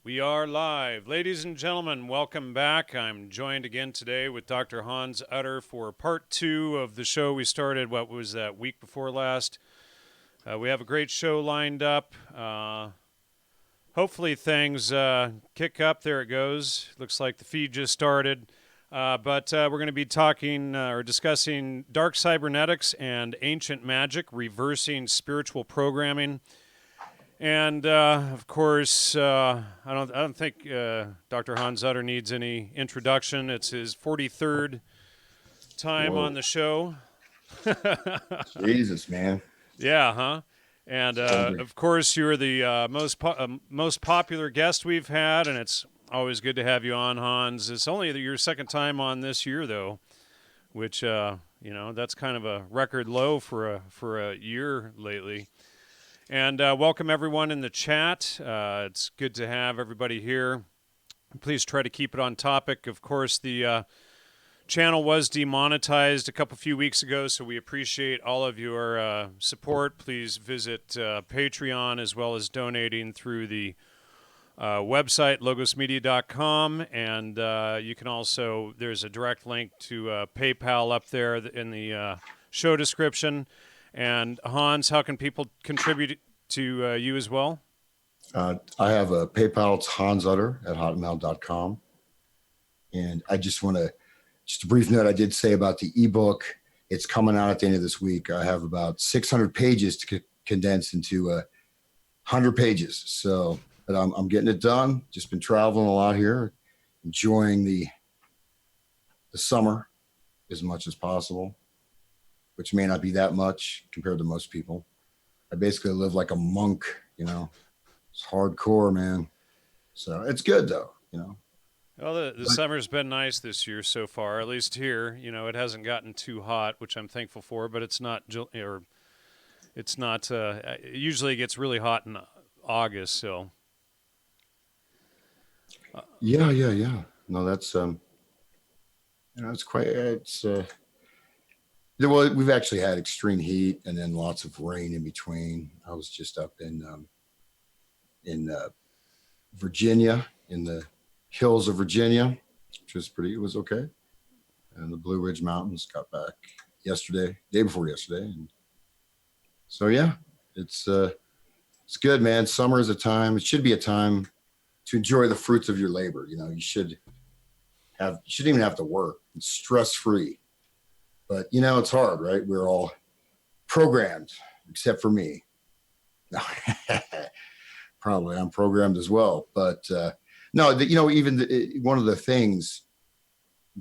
We are live. Ladies and gentlemen, welcome back. I'm joined again today with Dr. Hans Utter for part two of the show we started, what was that, week before last. We have a great show lined up. Hopefully things kick up. There it goes. Looks like the feed just started. But we're going to be talking or discussing dark cybernetics and ancient magic, reversing spiritual programming. And of course, I don't think Dr. Hans Utter needs any introduction. It's his 43rd time Whoa. on the show. Jesus, man. Yeah, huh? And of course, you're the most popular guest we've had, and it's always good to have you on, Hans. It's only your second time on this year, though, which that's kind of a record low for a year lately. And welcome everyone in the chat. It's good to have everybody here. Please try to keep it on topic. Of course, the channel was demonetized a few weeks ago, so we appreciate all of your support. Please visit Patreon as well as donating through the website, logosmedia.com. And you can also, there's a direct link to PayPal up there in the show description. And Hans, how can people contribute to you as well? I have a PayPal. It's hansutter@hotmail.com. And I just want to, just a brief note, I did say about the ebook. It's coming out at the end of this week. I have about 600 pages to condense into 100 pages. So, but I'm getting it done. Just been traveling a lot here, enjoying the summer as much as possible, which may not be that much compared to most people. I basically live like a monk, It's hardcore, man. So it's good, though, Well, the summer's been nice this year so far, at least here. It hasn't gotten too hot, which I'm thankful for, but it's not, it usually gets really hot in August, so. Yeah. No, that's, it's quite, well, we've actually had extreme heat and then lots of rain in between. I was just up in Virginia, in the hills of Virginia, which was it was okay. And the Blue Ridge Mountains, got back day before yesterday. And so, yeah, it's good, man. Summer is it should be a time to enjoy the fruits of your labor. You shouldn't even have to work. It's stress-free. But, it's hard, right? We're all programmed, except for me. No, probably I'm programmed as well. But no, even one of the things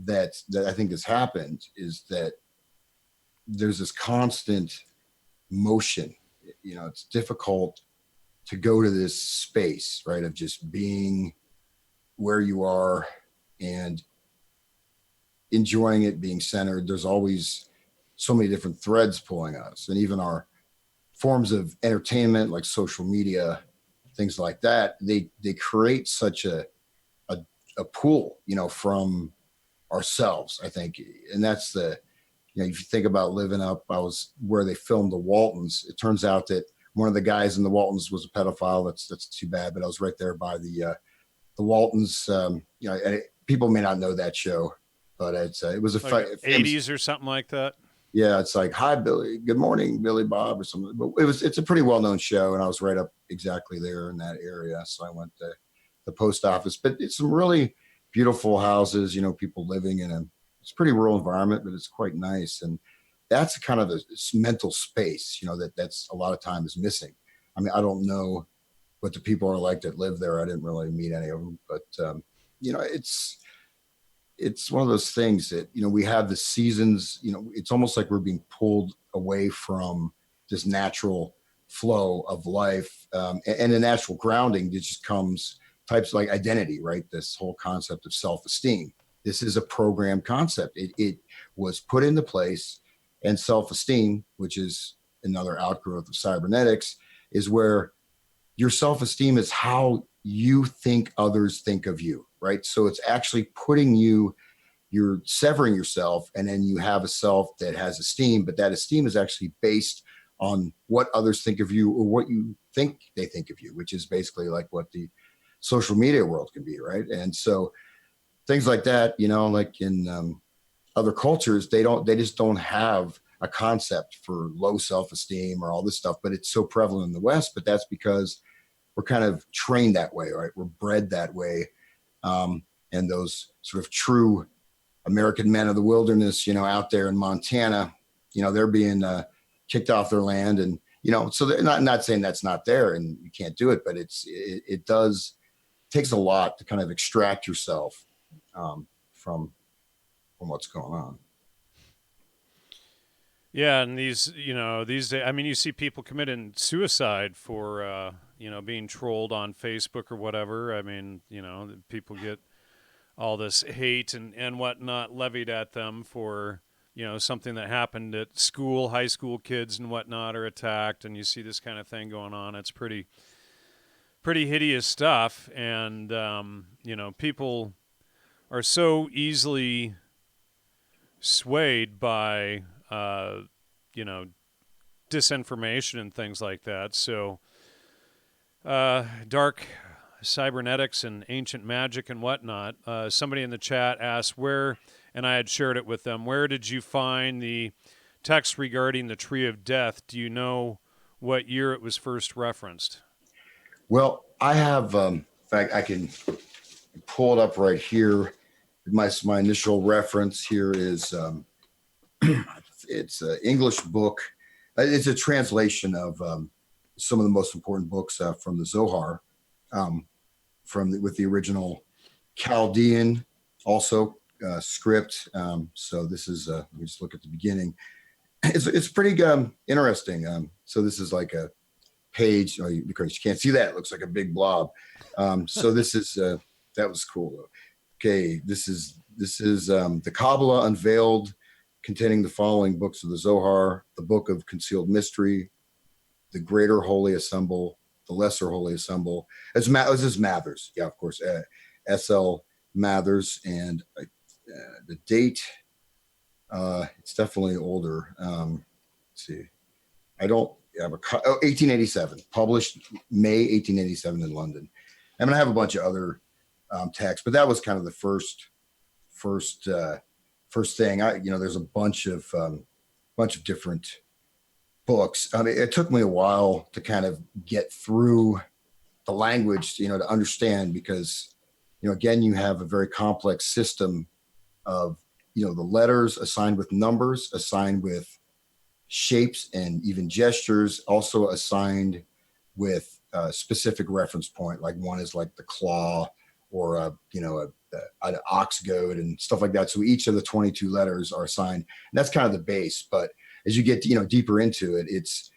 that I think has happened is that there's this constant motion. It's difficult to go to this space, right, of just being where you are and enjoying it, being centered. There's always so many different threads pulling us, and even our forms of entertainment like social media, things like that, they create such a pool, from ourselves, I think. And that's if you think about living up, I was where they filmed the Waltons. It turns out that one of the guys in the Waltons was a pedophile. That's too bad, but I was right there by the Waltons. And people may not know that show, but it was a like 80s or something like that. Yeah, it's like, hi, Billy. Good morning, Billy Bob, or something. But it's a pretty well-known show, and I was right up exactly there in that area. So I went to the post office. But it's some really beautiful houses, people living in it's a pretty rural environment, but it's quite nice. And that's kind of this mental space, that's a lot of time is missing. I mean, I don't know what the people are like that live there. I didn't really meet any of them, but it's one of those things that, we have the seasons, it's almost like we're being pulled away from this natural flow of life. And the natural grounding that just comes types like identity, right? This whole concept of self-esteem. This is a programmed concept. It was put into place, and self-esteem, which is another outgrowth of cybernetics, is where your self-esteem is how you think others think of you, right? So it's actually putting you're severing yourself, and then you have a self that has esteem, but that esteem is actually based on what others think of you or what you think they think of you, which is basically like what the social media world can be, right? And so things like that, like in other cultures, they just don't have a concept for low self-esteem or all this stuff, but it's so prevalent in the West. But that's because we're kind of trained that way, right? We're bred that way. And those sort of true American men of the wilderness, out there in Montana, they're being kicked off their land. And, so they're not saying that's not there and you can't do it, but it takes a lot to kind of extract yourself from what's going on. Yeah, and these days, I mean, you see people committing suicide for being trolled on Facebook or whatever. I mean, people get all this hate and whatnot levied at them for something that happened at school. High school kids and whatnot are attacked, and you see this kind of thing going on. It's pretty hideous stuff, and people are so easily swayed by disinformation and things like that. So dark cybernetics and ancient magic and whatnot. Somebody in the chat asked where, and I had shared it with them, where did you find the text regarding the tree of death? Do you know what year it was first referenced? Well, I have, in fact, I can pull it up right here. My initial reference here is, it's an English book. It's a translation of some of the most important books from the Zohar, with the original Chaldean also script. So this is, let me just look at the beginning. It's pretty interesting. So this is like a page, because you can't see that. It looks like a big blob. So this is, that was cool though. Okay, this is the Kabbalah unveiled, containing the following books of the Zohar: the Book of Concealed Mystery, the Greater Holy Assemble, the Lesser Holy Assemble. This is Mathers, yeah, of course, S.L. Mathers, and the date. It's definitely older. Let's see, I don't have 1887, published May 1887 in London. I'm gonna have a bunch of other texts, but that was kind of the first thing. There's a bunch of different books. I mean, it took me a while to kind of get through the language, to understand, because, again, you have a very complex system of, the letters assigned with numbers, assigned with shapes and even gestures, also assigned with a specific reference point. Like one is like the claw, or an ox goad and stuff like that. So each of the 22 letters are assigned. And that's kind of the base. But as you get deeper into it, it's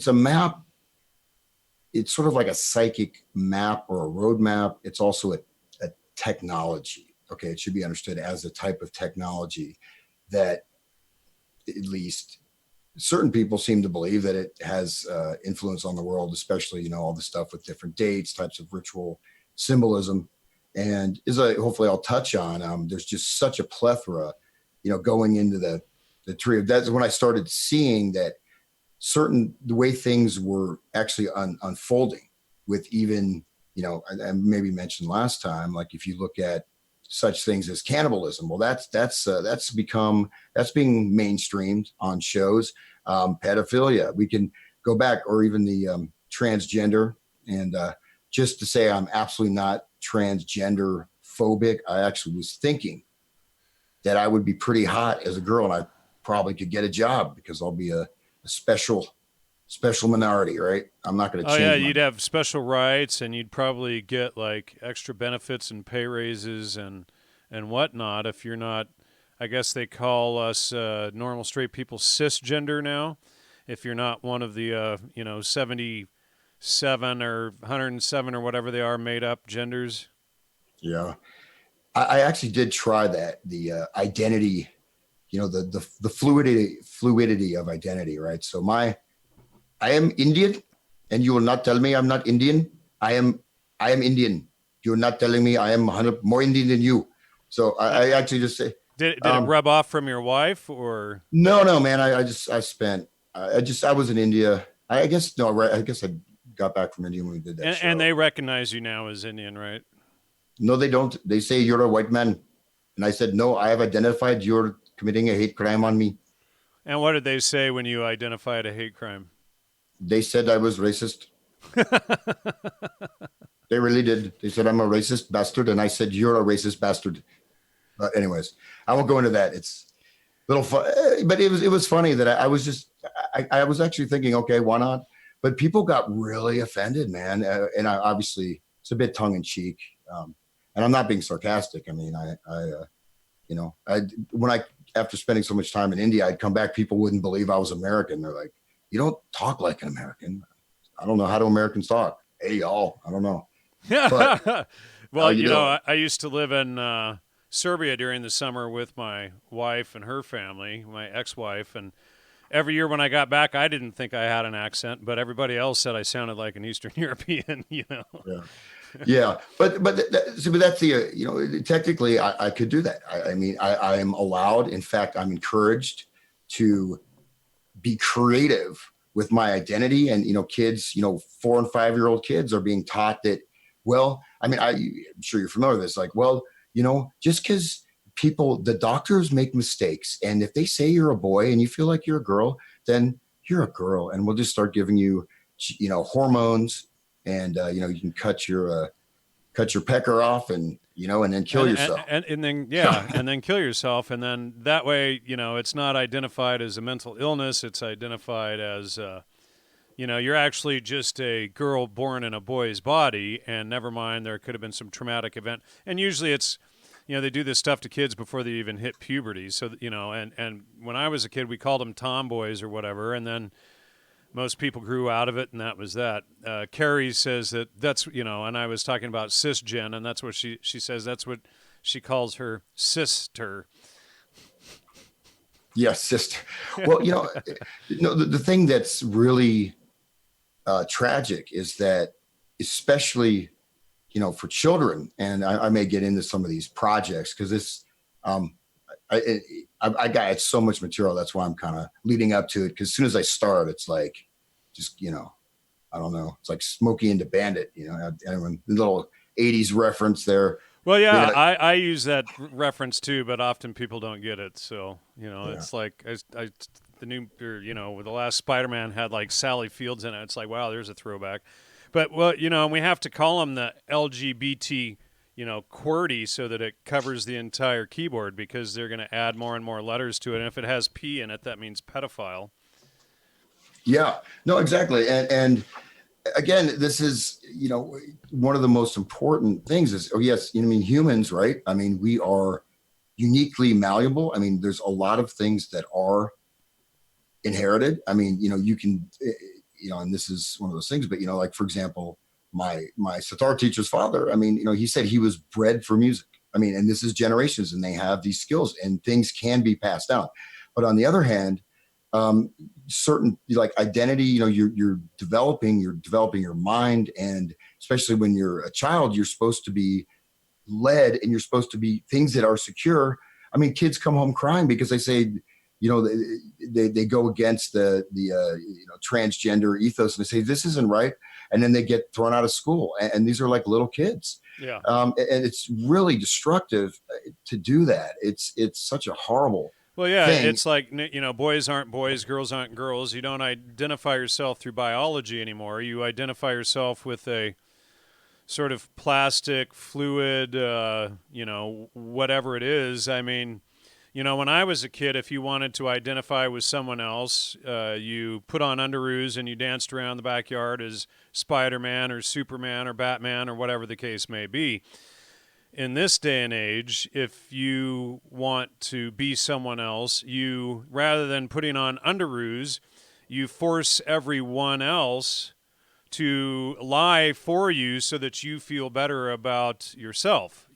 a map. It's sort of like a psychic map or a road map. It's also a technology. Okay, it should be understood as a type of technology that, at least certain people seem to believe, that it has influence on the world, especially, all the stuff with different dates, types of ritual symbolism. And as hopefully I'll touch on, there's just such a plethora, going into the tree of, that's when I started seeing that the way things were actually unfolding, with even, I maybe mentioned last time, like if you look at such things as cannibalism, well, that's being mainstreamed on shows. Pedophilia, we can go back, or even the transgender. And just to say, I'm absolutely not transgender phobic. I actually was thinking that I would be pretty hot as a girl, and I probably could get a job because I'll be a special minority, right? I'm not going to change. Oh yeah, you'd have special rights, and you'd probably get like extra benefits and pay raises and whatnot if you're not. I guess they call us normal straight people cisgender now. If you're not one of the 77 or 107 or whatever they are made up genders. Yeah, I actually did try that. The identity, the fluidity of identity, right? So I am Indian, and you will not tell me I'm not Indian. I am Indian. You're not telling me I am 100 more Indian than you. So I actually just say. Did it rub off from your wife, or? No, man. I was in India. I guess no. Right. I guess I got back from India when we did that And show. they recognize you now as Indian, right? No, they don't. They say you're a white man, and I said no. I have identified you're committing a hate crime on me. And what did they say when you identified a hate crime? They said I was racist. They really did. They said I'm a racist bastard, and I said you're a racist bastard. But anyways, I won't go into that. It's a little fun, but it was funny that I was just I was actually thinking, okay, why not? But people got really offended, man, and I obviously it's a bit tongue in cheek, and I'm not being sarcastic. I mean, I when I after spending so much time in India, I'd come back, people wouldn't believe I was American. They're like, you don't talk like an American. I don't know how do Americans talk. Hey y'all, I don't know, but how Well, you doing? I used to live in Serbia during the summer with my wife and her family, my ex-wife, and every year when I got back, I didn't think I had an accent, but everybody else said I sounded like an Eastern European. Yeah. Yeah, but that's the technically I could do that. I mean I am allowed. In fact, I'm encouraged to be creative with my identity. And kids, 4 and 5 year old kids are being taught that. Well, I mean, I'm sure you're familiar with this. Like, well, just because the doctors make mistakes, and if they say you're a boy and you feel like you're a girl, then you're a girl, and we'll just start giving you, hormones, and you can cut your pecker off, and then kill yourself. And then yeah, and then kill yourself, and then that way it's not identified as a mental illness; it's identified as you're actually just a girl born in a boy's body, and never mind, there could have been some traumatic event, and usually it's they do this stuff to kids before they even hit puberty, so that, and when I was a kid, we called them tomboys or whatever, and then most people grew out of it, and that was that. Carrie says that's and I was talking about cisgen, and that's what she says. That's what she calls her sister. Yes, sister. Well, the thing that's really tragic is that, especially for children, and I may get into some of these projects because this I got so much material. That's why I'm kind of leading up to it, because as soon as I start, it's like just I don't know. It's like Smokey and the Bandit. Everyone, the little '80s reference there. Well, They yeah, got I use that reference too, but often people don't get it. So yeah. it's like the new or, the last Spider-Man had like Sally Fields in it. It's like, wow, there's a throwback. But well, we have to call them the LGBT QWERTY so that it covers the entire keyboard, because they're going to add more and more letters to it, and if it has P in it, that means pedophile. Yeah, no, exactly. And again, this is, one of the most important things is, oh yes, I mean, humans, right? I mean, we are uniquely malleable. I mean, there's a lot of things that are inherited. I mean, you can, and this is one of those things, but, like, for example, my sitar teacher's father, I mean, he said he was bred for music. I mean, and this is generations, and they have these skills, and things can be passed down. But on the other hand, certain, like, identity, you're developing your mind, and especially when you're a child, you're supposed to be led, and you're supposed to be things that are secure. I mean, kids come home crying because they say, they go against the transgender ethos, and they say this isn't right, and then they get thrown out of school, and these are like little kids. Yeah. And it's really destructive to do that. It's such a horrible Well, yeah, thing. it's like, boys aren't boys, girls aren't girls. You don't identify yourself through biology anymore. You identify yourself with a sort of plastic, fluid, whatever it is. I mean, when I was a kid, if you wanted to identify with someone else, you put on underoos and you danced around the backyard as Spider-Man or Superman or Batman or whatever the case may be. In this day and age, if you want to be someone else, you, rather than putting on underoos, you force everyone else to lie for you so that you feel better about yourself.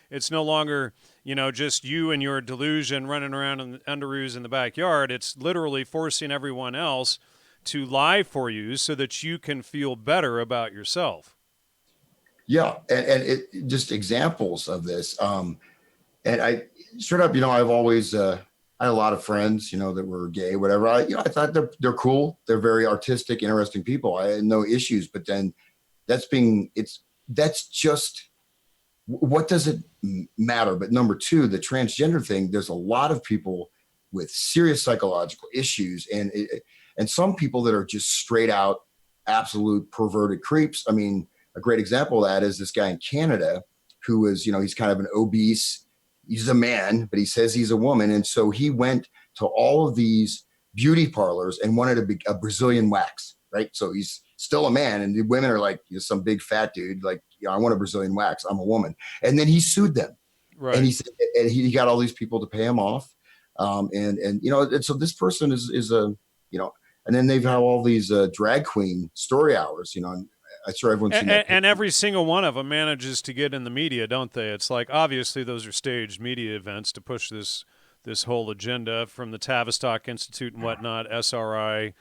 It's no longer, just you and your delusion running around in the underoos in the backyard. It's literally forcing everyone else to lie for you so that you can feel better about yourself. Yeah, and it just examples of this. And I straight up, I've always I had a lot of friends, that were gay, whatever. I thought they're cool. They're very artistic, interesting people. I had no issues. But then that's just, what does it matter? But number two, the transgender thing. There's a lot of people with serious psychological issues, and some people that are just straight out absolute perverted creeps. I mean, a great example of that is this guy in Canada who was, he's kind of an obese. He's a man, but he says he's a woman, and so he went to all of these beauty parlors and wanted a Brazilian wax, right? So he's still a man, and the women are like, some big fat dude, like, I want a Brazilian wax. I'm a woman, and then he sued them, and Right. he got all these people to pay him off, and so this person is a, and then they've had all these drag queen story hours, and I'm sure everyone's seen that And picture. every single one of them manages to get in the media, don't they? It's like obviously those are staged media events to push this whole agenda from the Tavistock Institute and whatnot, SRI,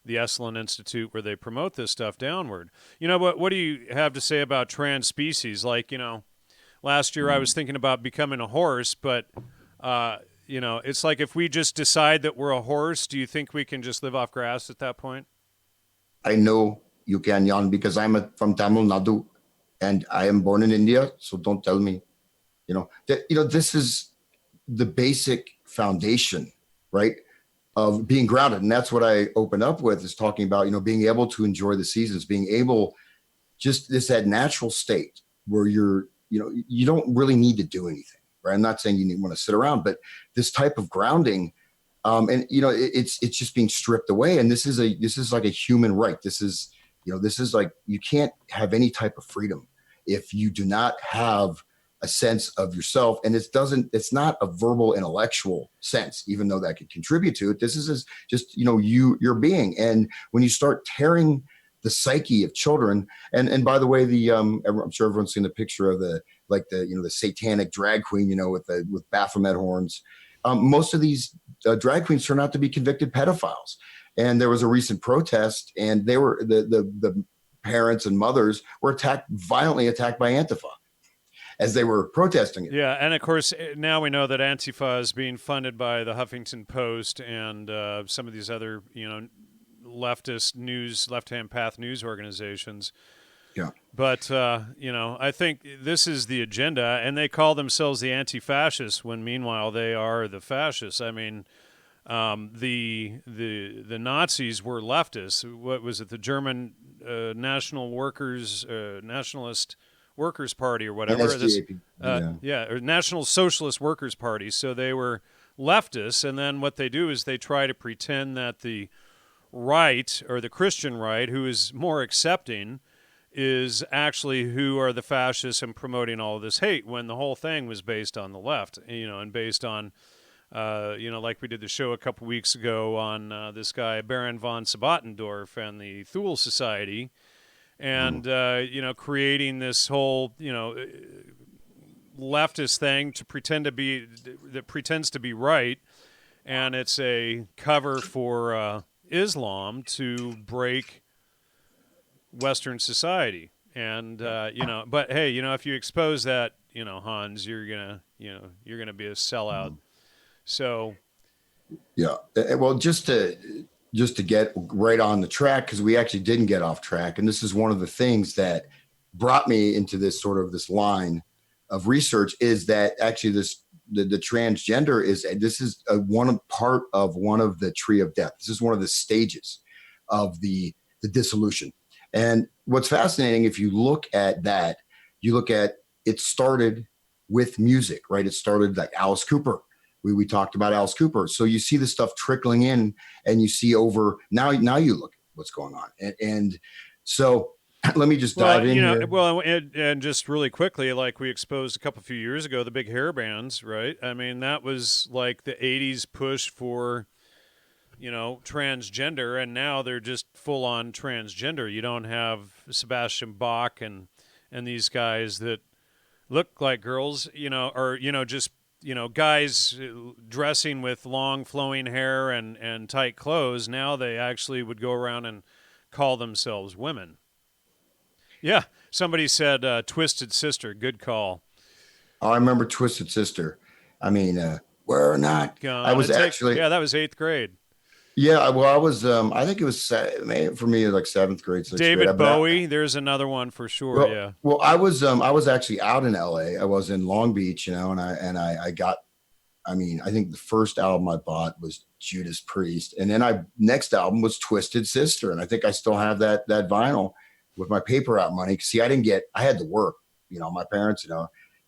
the Esalen Institute, where they promote this stuff downward. What do you have to say about trans species? Like, last year I was thinking about becoming a horse, but it's like if we just decide that we're a horse, do you think we can just live off grass at that point? I know you can, Jan, because from Tamil Nadu, and I am born in India. So don't tell me, that this is the basic foundation, right, of being grounded. And that's what I open up with, is talking about, being able to enjoy the seasons, being able, just this, that natural state where you don't really need to do anything, right? I'm not saying you want to sit around, but this type of grounding, and it's just being stripped away. And this is like a human right. This is like, you can't have any type of freedom if you do not have a sense of yourself. And it's not a verbal intellectual sense, even though that could contribute to it. This is just, your being. And when you start tearing the psyche of children, and by the way, I'm sure everyone's seen the picture of the satanic drag queen, with Baphomet horns. Most of these drag queens turn out to be convicted pedophiles. And there was a recent protest, and they were the parents and mothers were violently attacked by Antifa as they were protesting it. Yeah, and of course, now we know that Antifa is being funded by the Huffington Post and some of these other, leftist news, left-hand path news organizations. Yeah. But I think this is the agenda, and they call themselves the anti-fascists when meanwhile they are the fascists. I mean, the Nazis were leftists. What was it? The German Nationalist Workers Party or whatever. NSDAP. Yeah. Or National Socialist Workers Party. So they were leftists, and then what they do is they try to pretend that the right, or the Christian right, who is more accepting, is actually who are the fascists and promoting all of this hate, when the whole thing was based on the left, and based on, like we did the show a couple weeks ago on this guy Baron von Sabatendorf and the Thule Society, and creating this whole leftist thing to pretends to be right, and it's a cover for Islam to break Western society. And but hey, if you expose that, Hans, you're gonna be a sellout. So Yeah. Well, just to get right on the track, because we actually didn't get off track, and this is one of the things that brought me into this line of research, is that actually the transgender is one part of one of the tree of death. This is one of the stages of the dissolution. And what's fascinating, if you look at that, you look at, it started with music, right? It started like Alice Cooper. We talked about Alice Cooper. So you see this stuff trickling in, and you see over now you look at what's going on. And so let me just dive in here. And just really quickly, like we exposed a few years ago, the big hair bands, right? I mean, that was like the 80s push for, transgender, and now they're just full on transgender. You don't have Sebastian Bach and these guys that look like girls, or, just, guys dressing with long flowing hair and tight clothes. Now they actually would go around and call themselves women. Yeah, somebody said Twisted Sister. Good call. Oh, I remember Twisted Sister. I mean, We're not. I Gonna was take. actually, Yeah, that was eighth grade. yeah. Well, I was. I think it was for me like seventh grade, sixth grade. David Bowie. There's another one for sure. Well, Yeah. well, I was actually out in LA. I was in Long Beach, and I got. I mean, I think the first album I bought was Judas Priest, and then next album was Twisted Sister, and I think I still have that vinyl with my paper out money. See, I had to work. My parents,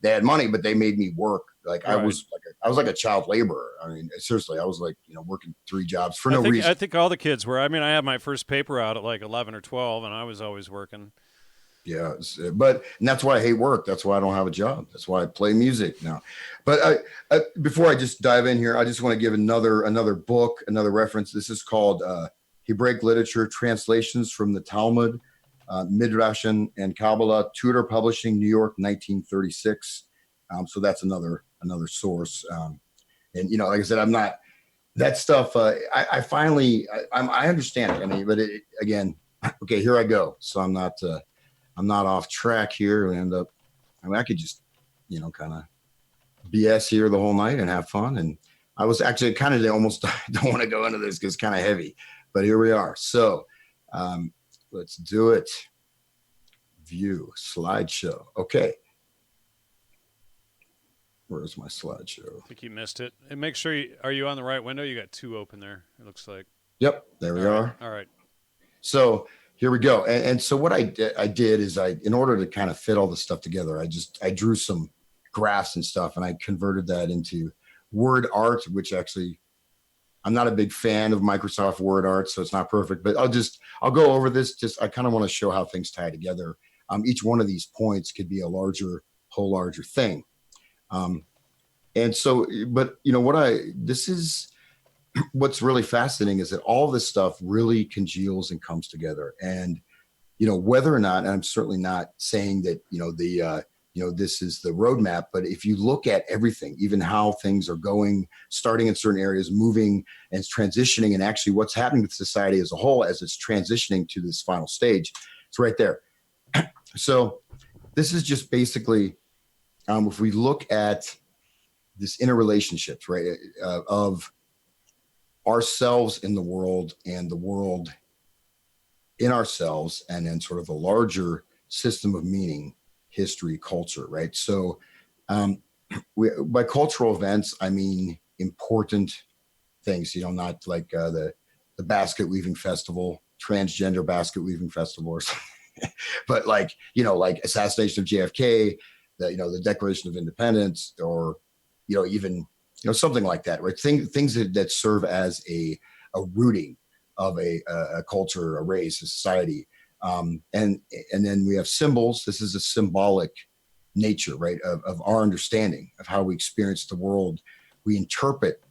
they had money, but they made me work. Like Right. I was like a child laborer. I mean, seriously, I was like, working 3 jobs for I no think reason. I think all the kids were. I mean, I had my first paper out at like 11 or 12, and I was always working. Yeah, and that's why I hate work. That's why I don't have a job. That's why I play music now. But before I just dive in here, I just want to give another book, another reference. This is called Hebraic Literature Translations from the Talmud, Midrash and Kabbalah, Tudor Publishing, New York, 1936. So that's another source. And like I said, I'm not that stuff. I finally I understand it. I mean, but again, okay, here I go. So I'm not off track here and end up. I mean, I could just, kind of BS here the whole night and have fun. And I was actually kind of almost don't want to go into this because it's kind of heavy, but here we are. So let's do it. View slideshow. Okay. Where's my slideshow? I think you missed it. And make sure are you on the right window? You got two open there. It looks like. Yep. There we are. All right. So here we go. And so what I did is in order to kind of fit all this stuff together, I drew some graphs and stuff, and I converted that into word art, which actually I'm not a big fan of Microsoft Word art, so it's not perfect, but I'll go over this. I kind of want to show how things tie together. Each one of these points could be a larger thing. And so, but what's really fascinating is that all this stuff really congeals and comes together. And, whether or not, and I'm certainly not saying that, this is the roadmap, but if you look at everything, even how things are going, starting in certain areas, moving and transitioning, and actually what's happening with society as a whole, as it's transitioning to this final stage, it's right there. So this is just basically, if we look at this interrelationships, right, of ourselves in the world and the world in ourselves, and then sort of a larger system of meaning, history, culture, right? So by cultural events, I mean important things, not like the basket weaving festival, transgender basket weaving festival or something, but like assassination of JFK, the Declaration of Independence, or, even, something like that, right? Things that serve as a rooting of a culture, a race, a society. And then we have symbols. This is a symbolic nature, right, of our understanding of how we experience the world. We interpret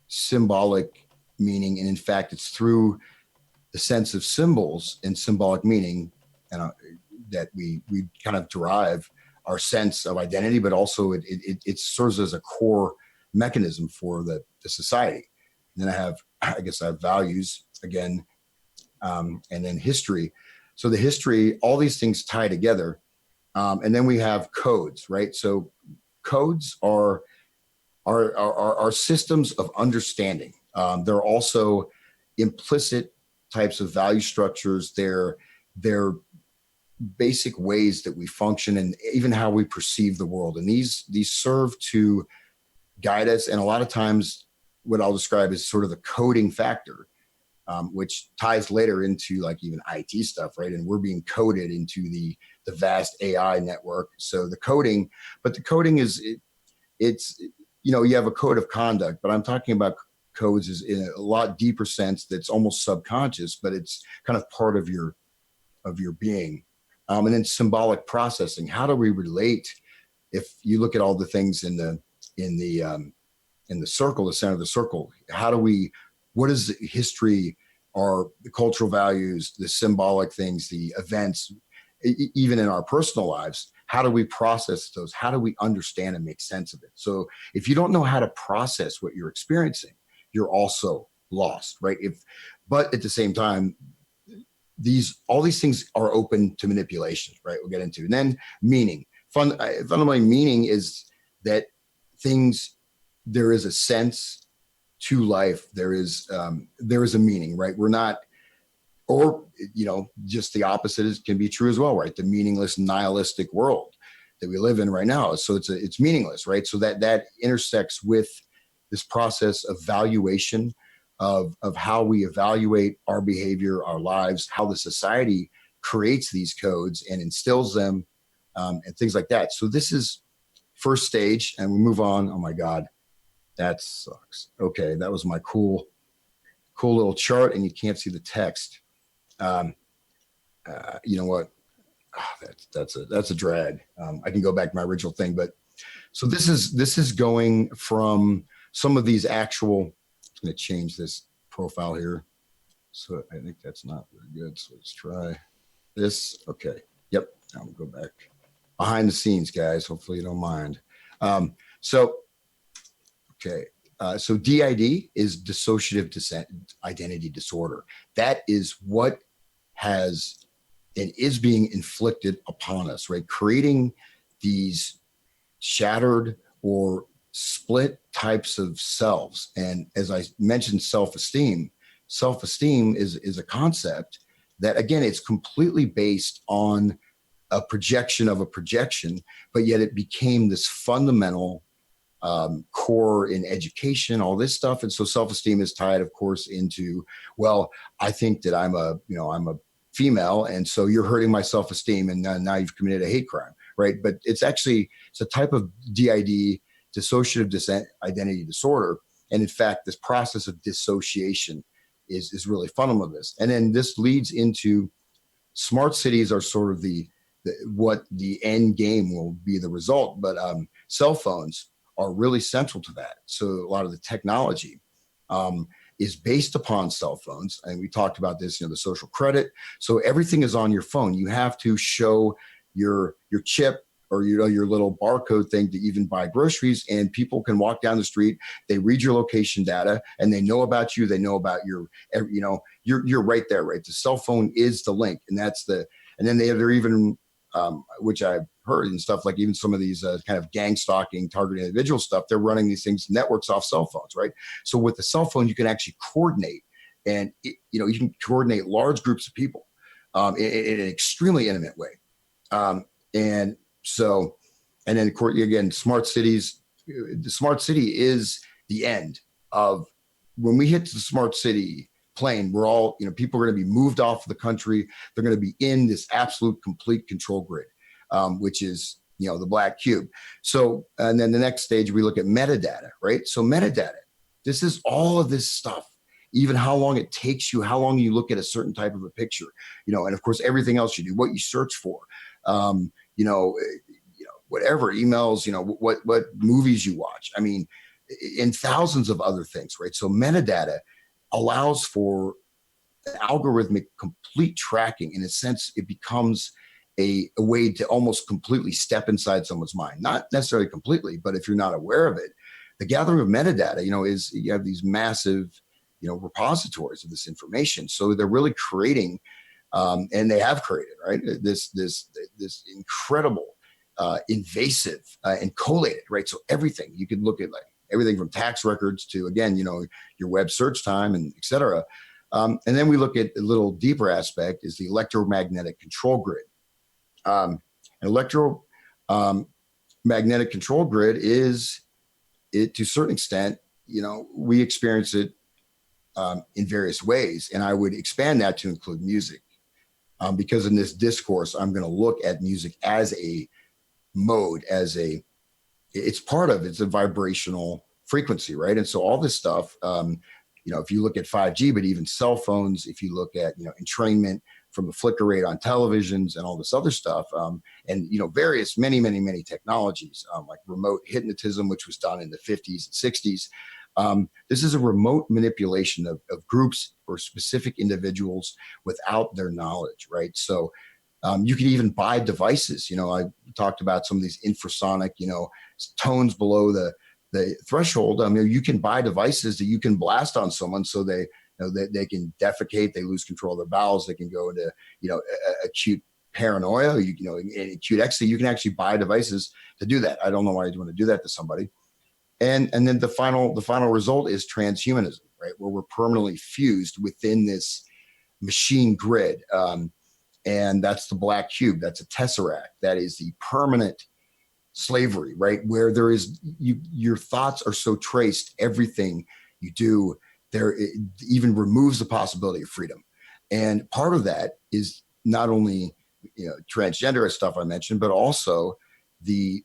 symbolic meaning, and in fact, it's through the sense of symbols and symbolic meaning, and that we kind of derive our sense of identity, but also it serves as a core mechanism for the society. And then I have values again, and then history. So the history, all these things tie together. And then we have codes, right? So codes are systems of understanding. They're also implicit types of value structures. They're basic ways that we function, and even how we perceive the world. And these serve to guide us. And a lot of times what I'll describe as sort of the coding factor, which ties later into like even IT stuff, right? And we're being coded into the vast AI network. So the coding is, it's, you have a code of conduct, but I'm talking about codes is in a lot deeper sense that's almost subconscious, but it's kind of part of your being. And then symbolic processing. How do we relate? If you look at all the things in the circle, the center of the circle, what is the history, our the cultural values, the symbolic things, the events, even in our personal lives, how do we process those? How do we understand and make sense of it? So if you don't know how to process what you're experiencing, you're also lost, right? But at the same time, all these things are open to manipulation, right? We'll get into. And then meaning. Fundamentally, meaning is that things there is a sense to life. There is a meaning, right? We're not, or just the opposite can be true as well, right? The meaningless, nihilistic world that we live in right now. So it's meaningless, right? So that intersects with this process of valuation of how we evaluate our behavior, our lives, how the society creates these codes and instills them, and things like that. So this is first stage, and we move on. Oh my God, that sucks. Okay, that was my cool little chart, and you can't see the text. You know what? Oh, that's a drag. I can go back to my original thing, but so this is going from some of these actual. I'm going to change this profile here. So I think that's not very good. So let's try this. Okay. Yep. I'll go back behind the scenes, guys. Hopefully you don't mind. So DID is dissociative identity disorder. That is what has and is being inflicted upon us, right? Creating these shattered or split types of selves. And as I mentioned, self-esteem is a concept that, again, it's completely based on a projection of a projection, but yet it became this fundamental core in education, all this stuff. And so self-esteem is tied, of course, into, well, I think that I'm a female, and so you're hurting my self-esteem, and now you've committed a hate crime, right? But it's a type of DID, dissociative identity disorder. And in fact, this process of dissociation is really fundamental to this. And then this leads into smart cities are sort of what the end game will be the result. But cell phones are really central to that. So a lot of the technology is based upon cell phones. And we talked about this, the social credit. So everything is on your phone. You have to show your chip or your little barcode thing to even buy groceries, and people can walk down the street, they read your location data, and they know about you, they know about you're right there, right? The cell phone is the link, and then they're even which I've heard and stuff, like even some of these kind of gang stalking, targeting individual stuff, they're running these things, networks off cell phones, right? So with the cell phone, you can actually coordinate, and you can coordinate large groups of people in an extremely intimate way. And then, of course, again, smart cities, the smart city is the end of, when we hit the smart city plane, we're all, people are going to be moved off of the country. They're going to be in this absolute complete control grid, which is, the black cube. So, and then the next stage, we look at metadata, right? So metadata, this is all of this stuff, even how long it takes you, how long you look at a certain type of a picture, and of course, everything else you do, what you search for, whatever emails, what movies you watch. I mean, and thousands of other things, right? So metadata allows for algorithmic complete tracking. In a sense, it becomes a way to almost completely step inside someone's mind. Not necessarily completely, but if you're not aware of it, the gathering of metadata, is you have these massive, repositories of this information. So they're really creating, and they have created, right, this incredible, invasive and collated, right? So everything you could look at, like everything from tax records to, again, your web search time and et cetera. And then we look at a little deeper aspect is the electromagnetic control grid. An electromagnetic control grid is, it to a certain extent, we experience it in various ways. And I would expand that to include music, because in this discourse, I'm going to look at music as a mode, it's a vibrational frequency, right? And so all this stuff, if you look at 5G, but even cell phones, if you look at, entrainment from the flicker rate on televisions and all this other stuff, and, various, many technologies, like remote hypnotism, which was done in the 50s and 60s. This is a remote manipulation of groups or specific individuals without their knowledge, right? So you can even buy devices. I talked about some of these infrasonic, tones below the threshold. You can buy devices that you can blast on someone so they can defecate, they lose control of their bowels, they can go into, acute paranoia, acute ecstasy. You can actually buy devices to do that. I don't know why you'd want to do that to somebody. And then the final result is transhumanism, right? Where we're permanently fused within this machine grid. And that's the black cube. That's a tesseract. That is the permanent slavery, right? Where there is your thoughts are so traced, everything you do there, it even removes the possibility of freedom. And part of that is not only transgender stuff I mentioned, but also the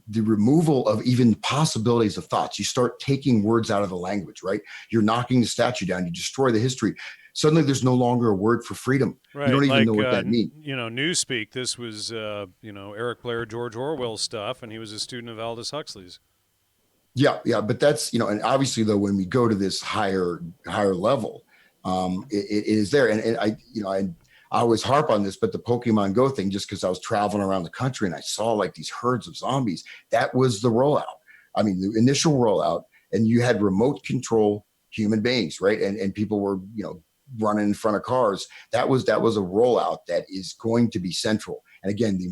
the removal of even possibilities of thoughts. You start taking words out of the language, right? You're knocking the statue down. You destroy the history. Suddenly there's no longer a word for freedom. Right, You don't even like know what that means. Newspeak. This was Eric Blair, George Orwell stuff, and he was a student of Aldous Huxley's. Yeah, but that's and obviously though when we go to this higher level, it is there, and I always harp on this, but the Pokemon Go thing, just because I was traveling around the country and I saw like these herds of zombies, that was the rollout. I mean, the initial rollout, and you had remote control human beings, right? And people were running in front of cars. That was a rollout that is going to be central. And again, the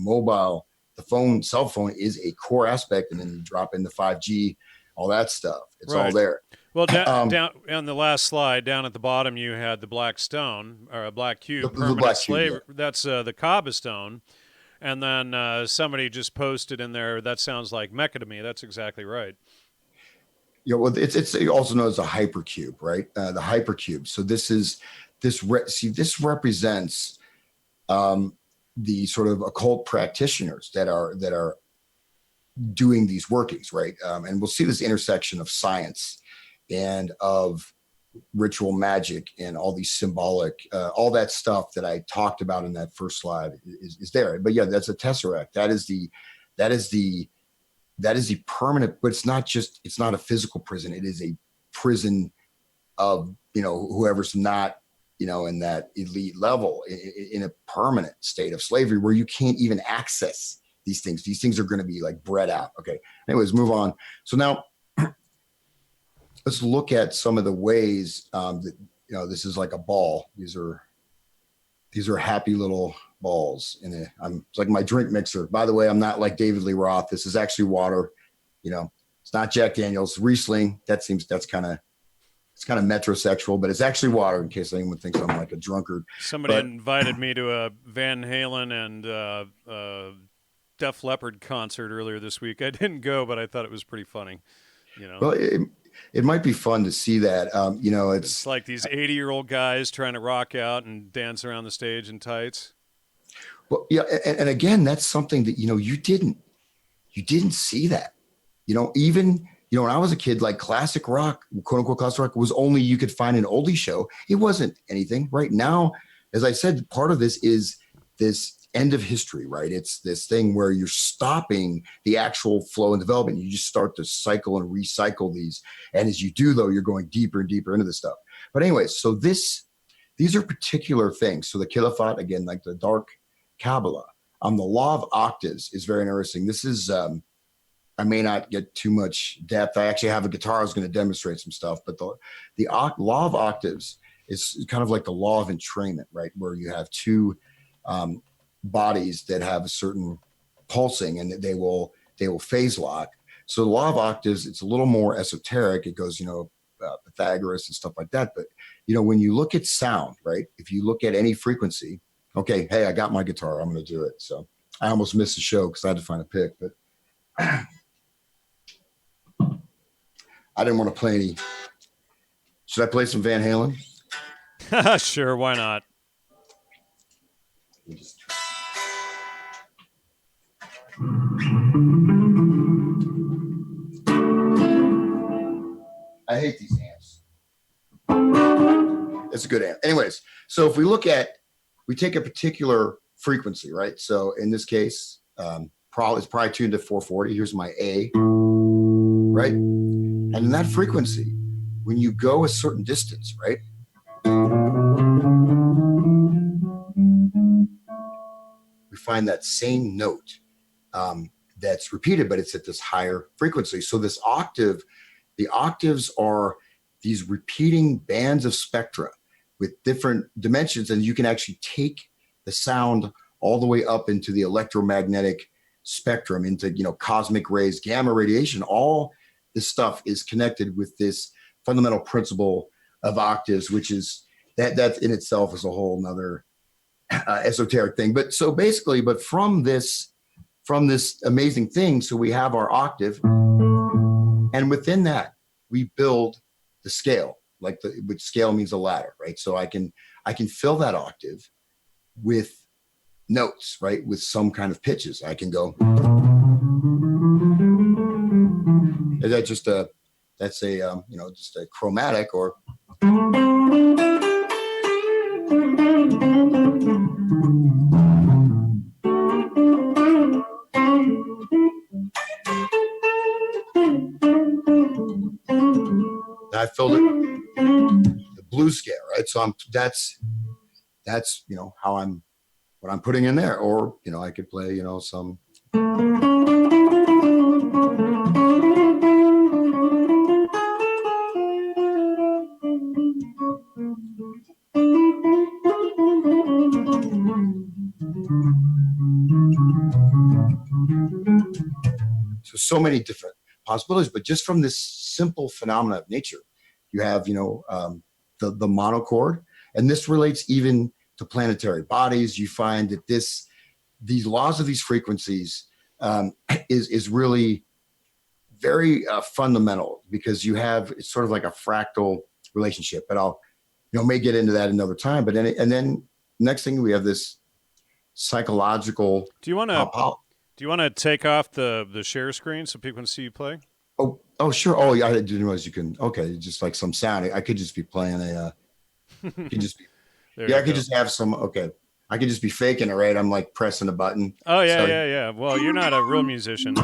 cell phone is a core aspect, and then you drop in the 5G, all that stuff. It's all there. Well, down on the last slide, down at the bottom, you had the black stone or a black cube, permanent black slave. cube, yeah. That's the Kaba stone, and then somebody just posted in there. That sounds like Mecca to me. That's exactly right. Yeah, well, it's also known as a hypercube, right? The hypercube. So this represents the sort of occult practitioners that are doing these workings, right? And we'll see this intersection of science and of ritual magic and all these symbolic, all that stuff that I talked about in that first slide is there. But yeah, that's a tesseract. That is the permanent, but it's not a physical prison. It is a prison of whoever's not in that elite level, in a permanent state of slavery where you can't even access these things. These things are going to be like bred out. Okay. Anyways, move on. So now let's look at some of the ways that this is like a ball. These are happy little balls it's like my drink mixer. By the way, I'm not like David Lee Roth. This is actually water. It's not Jack Daniels. Riesling. That's kind of metrosexual, but it's actually water, in case anyone thinks I'm like a drunkard. Somebody invited me to a Van Halen and Def Leppard concert earlier this week. I didn't go, but I thought it was pretty funny. Well, it might be fun to see that. It's like these 80-year-old guys trying to rock out and dance around the stage in tights. Well, yeah, and again, that's something that you didn't see that. Even when I was a kid, like classic rock, quote unquote classic rock, was only you could find an oldie show. It wasn't anything. Right now, as I said, part of this is this end of history, right? It's this thing where you're stopping the actual flow and development. You just start to cycle and recycle these. And as you do, though, you're going deeper and deeper into this stuff. But anyways, so these are particular things. So the Khilafat, again, like the dark Kabbalah, the law of octaves is very interesting. This is, I may not get too much depth. I actually have a guitar. I was going to demonstrate some stuff, but the law of octaves is kind of like the law of entrainment, right? Where you have two bodies that have a certain pulsing, and they will phase lock. So the law of octaves, it's a little more esoteric. It goes, Pythagoras and stuff like that. But when you look at sound, right? If you look at any frequency, okay, hey, I got my guitar. I'm going to do it. So I almost missed the show because I had to find a pick, but I didn't want to play any. Should I play some Van Halen? Sure, why not? I hate these amps. It's a good amp. Anyways, so if we take a particular frequency, right? So in this case, it's probably tuned to 440. Here's my A, right? And in that frequency, when you go a certain distance, right? We find that same note that's repeated, but it's at this higher frequency. So this octave, the octaves are these repeating bands of spectra with different dimensions, and you can actually take the sound all the way up into the electromagnetic spectrum, into, cosmic rays, gamma radiation. All this stuff is connected with this fundamental principle of octaves, which is that in itself is a whole nother esoteric thing. But so basically, from this amazing thing, so we have our octave, and within that we build the scale, which scale means a ladder, right? So I can fill that octave with notes, right? With some kind of pitches. I can go. Is that just just a chromatic, or I filled it the blues scale, right? So that's what I'm putting in there. Or I could play some. So many different possibilities, but just from this simple phenomena of nature, you have the monochord, and this relates even to planetary bodies. You find that these laws of these frequencies is really very fundamental, because it's sort of like a fractal relationship. But I'll may get into that another time. But then next thing, we have this psychological. Do you want to take off the share screen so people can see you play? Oh, sure. Oh, yeah. I didn't realize you can. Okay, just like some sound. I could just be playing could just be. I could just have some. Okay, I could just be faking it, right? I'm like pressing a button. Oh yeah, yeah. Well, you're not a real musician.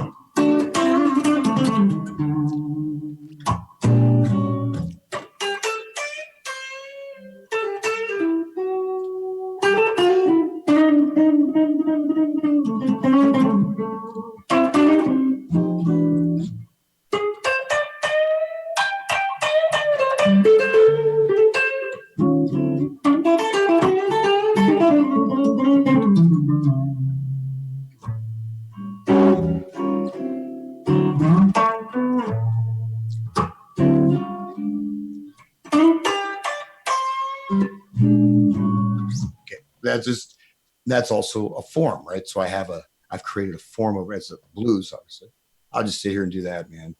That's also a form, right? So I've created a form of as a blues, obviously. I'll just sit here and do that, man.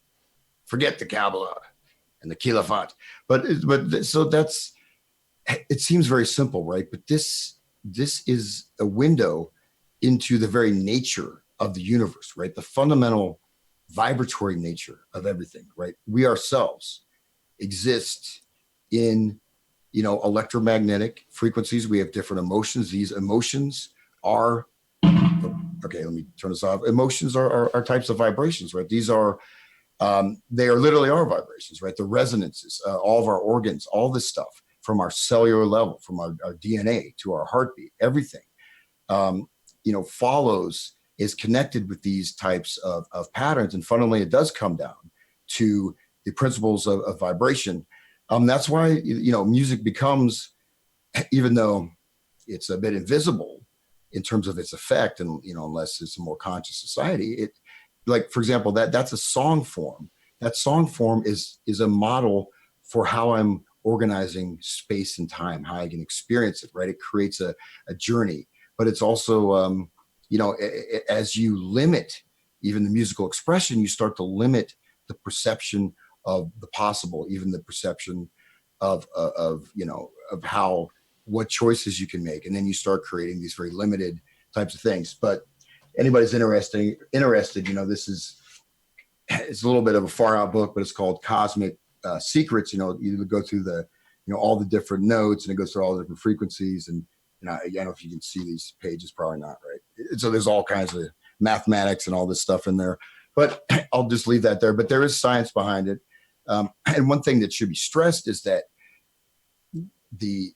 Forget the Kabbalah and the Khilafat. But so it seems very simple, right? But this is a window into the very nature of the universe, right? The fundamental vibratory nature of everything, right? We ourselves exist in electromagnetic frequencies. We have different emotions. These emotions are, okay, let me turn this off. Emotions are types of vibrations, right? These are, they are literally our vibrations, right? The resonances, all of our organs, all this stuff from our cellular level, from our DNA to our heartbeat, everything, is connected with these types of patterns. And fundamentally, it does come down to the principles of vibration. That's why, music becomes, even though it's a bit invisible in terms of its effect, and, unless it's a more conscious society, like, for example, that's a song form. That song form is a model for how I'm organizing space and time, how I can experience it, right? It creates a journey, but it's also, as you limit even the musical expression, you start to limit the perception of the possible, even the perception of what choices you can make. And then you start creating these very limited types of things. But anybody's interested, it's a little bit of a far out book, but it's called Cosmic Secrets. You go through all the different notes, and it goes through all the different frequencies. And I don't know if you can see these pages, probably not, right? So there's all kinds of mathematics and all this stuff in there, but I'll just leave that there. But there is science behind it. And one thing that should be stressed is that the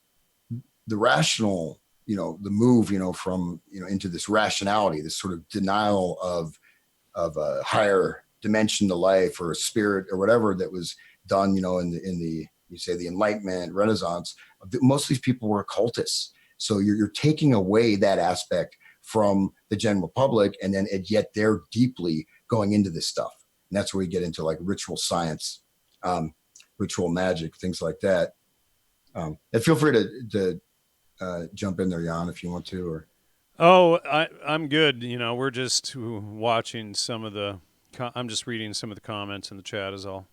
rational, the move, from, into this rationality, this sort of denial of a higher dimension to life, or a spirit, or whatever, that was done, in the you say the Enlightenment, Renaissance. Most of these people were occultists. So you're taking away that aspect from the general public, and yet they're deeply going into this stuff. And that's where we get into like ritual science, ritual magic, things like that. And feel free to jump in there, Jan, if you want to. Or Oh, I'm good. We're just watching some of the. I'm just reading some of the comments in the chat, is all.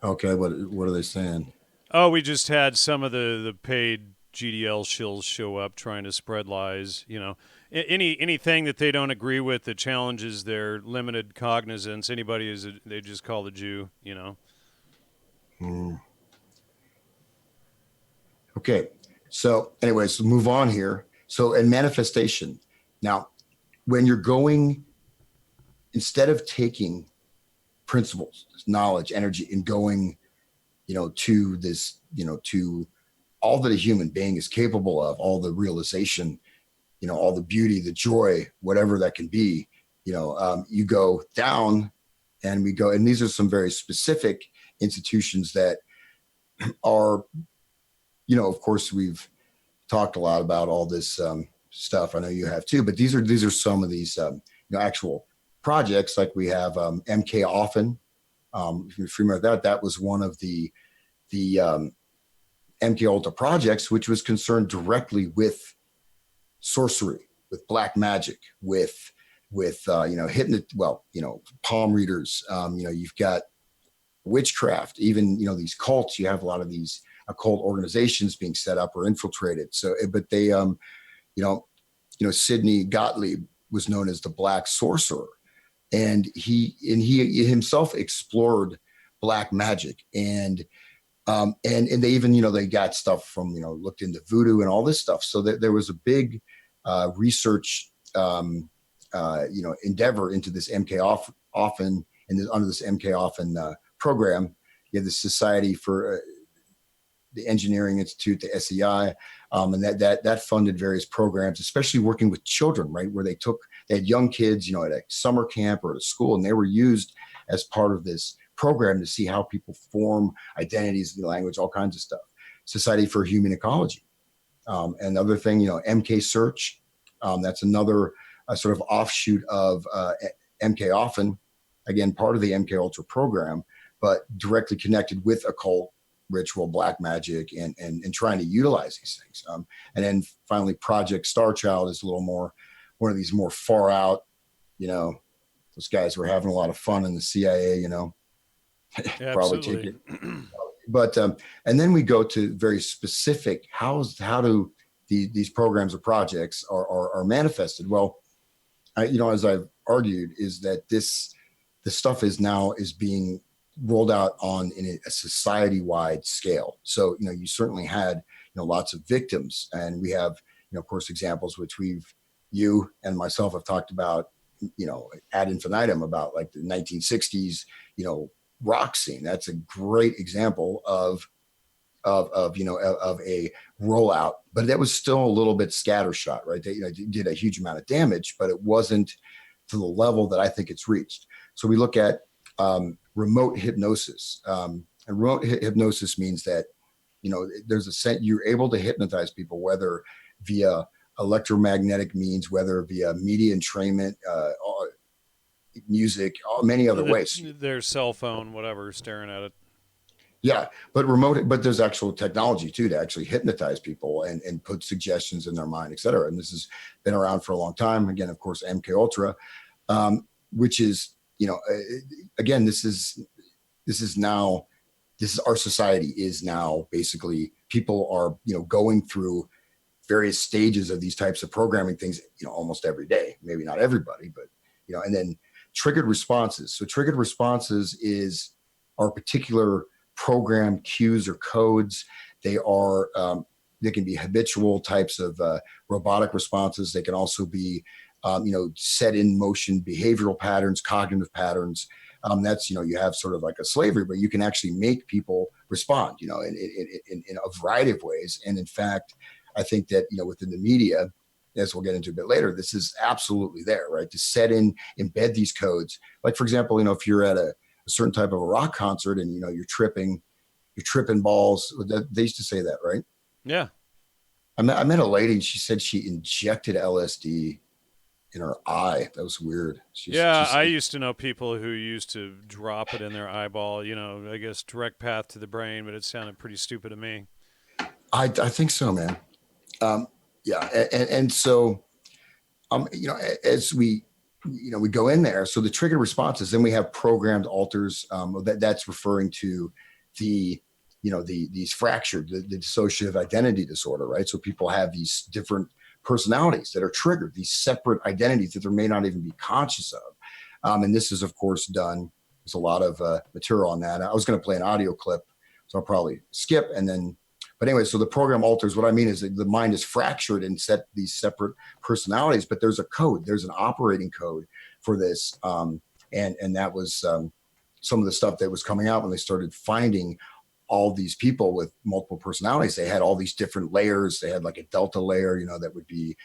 okay, what are they saying? Oh, we just had some of the paid GDL shills show up trying to spread lies. Anything that they don't agree with that challenges their limited cognizance. Anybody they just call the Jew. Hmm. Okay, so anyways, move on here. So in manifestation, now when you're going, instead of taking principles, knowledge, energy, and going, to this, to all that a human being is capable of, all the realization, all the beauty, the joy, whatever that can be, you go down, and we go, and these are some very specific institutions that are, of course, we've talked a lot about all this stuff. I know you have too, but these are some of these actual projects. Like we have MK Often. If you're familiar with that, that was one of the MKULTRA projects, which was concerned directly with sorcery, with black magic, with palm readers. You've got witchcraft, even these cults. You have a lot of these occult organizations being set up or infiltrated. So, but they, Sidney Gottlieb was known as the Black Sorcerer, and he himself explored black magic, and they even they got stuff from looked into voodoo and all this stuff. So there was a big research endeavor into this Often, and under this MK Often program. You have the Society for the Engineering Institute, the SEI, and that funded various programs, especially working with children, right, where they had young kids, at a summer camp or at a school, and they were used as part of this program to see how people form identities, the language, all kinds of stuff. Society for Human Ecology, another thing, MK Search, that's another sort of offshoot of MK Often, again part of the MKUltra program, but directly connected with occult, ritual, black magic, and trying to utilize these things. And then finally, Project Star Child is a little more one of these more far out. Those guys were having a lot of fun in the CIA. Probably take Absolutely. it. But and then we go to very specific. How do these programs or projects are manifested? Well, as I've argued, is that the stuff is being rolled out in a society-wide scale. So you certainly had lots of victims, and we have of course examples which you and myself have talked about ad infinitum, about like the 1960s rock scene. That's a great example of a rollout, but that was still a little bit scattershot, right? They did a huge amount of damage, but it wasn't to the level that I think it's reached. So we look at remote hypnosis. And remote hypnosis means that there's a sense you're able to hypnotize people, whether via electromagnetic means, whether via media entrainment, music, many other ways. Their cell phone, whatever, staring at it. Yeah, but there's actual technology too to actually hypnotize people and put suggestions in their mind, et cetera. And this has been around for a long time. Again, of course, MKUltra, which is, again, this is our society is now basically, people are, going through various stages of these types of programming things, almost every day. Maybe not everybody, but, and then triggered responses. So triggered responses are particular program cues or codes. They are, they can be habitual types of robotic responses. They can also be, set in motion behavioral patterns, cognitive patterns. That's, you have sort of like a slavery, but you can actually make people respond, in a variety of ways. And in fact, I think that, within the media, as we'll get into a bit later, this is absolutely there, right? To embed these codes. Like, for example, if you're at a certain type of a rock concert and, you're tripping balls. They used to say that, right? Yeah. I met a lady and she said she injected LSD in her eye. That was weird. Yeah, I used to know people who used to drop it in their eyeball, I guess direct path to the brain, but it sounded pretty stupid to me. I think so, man. Um, yeah. And so, as we go in there, so the trigger responses, then we have programmed alters, that's referring to the, these fractured, the dissociative identity disorder, right? So people have these different personalities that are triggered, these separate identities that they may not even be conscious of. And this is, of course, done. There's a lot of material on that. I was going to play an audio clip, so I'll probably skip and then. But anyway, so the program alters. What I mean is that the mind is fractured and set these separate personalities, but there's a code. There's an operating code for this, and that was some of the stuff that was coming out when they started finding all these people with multiple personalities. They had all these different layers. They had like a delta layer, that would be,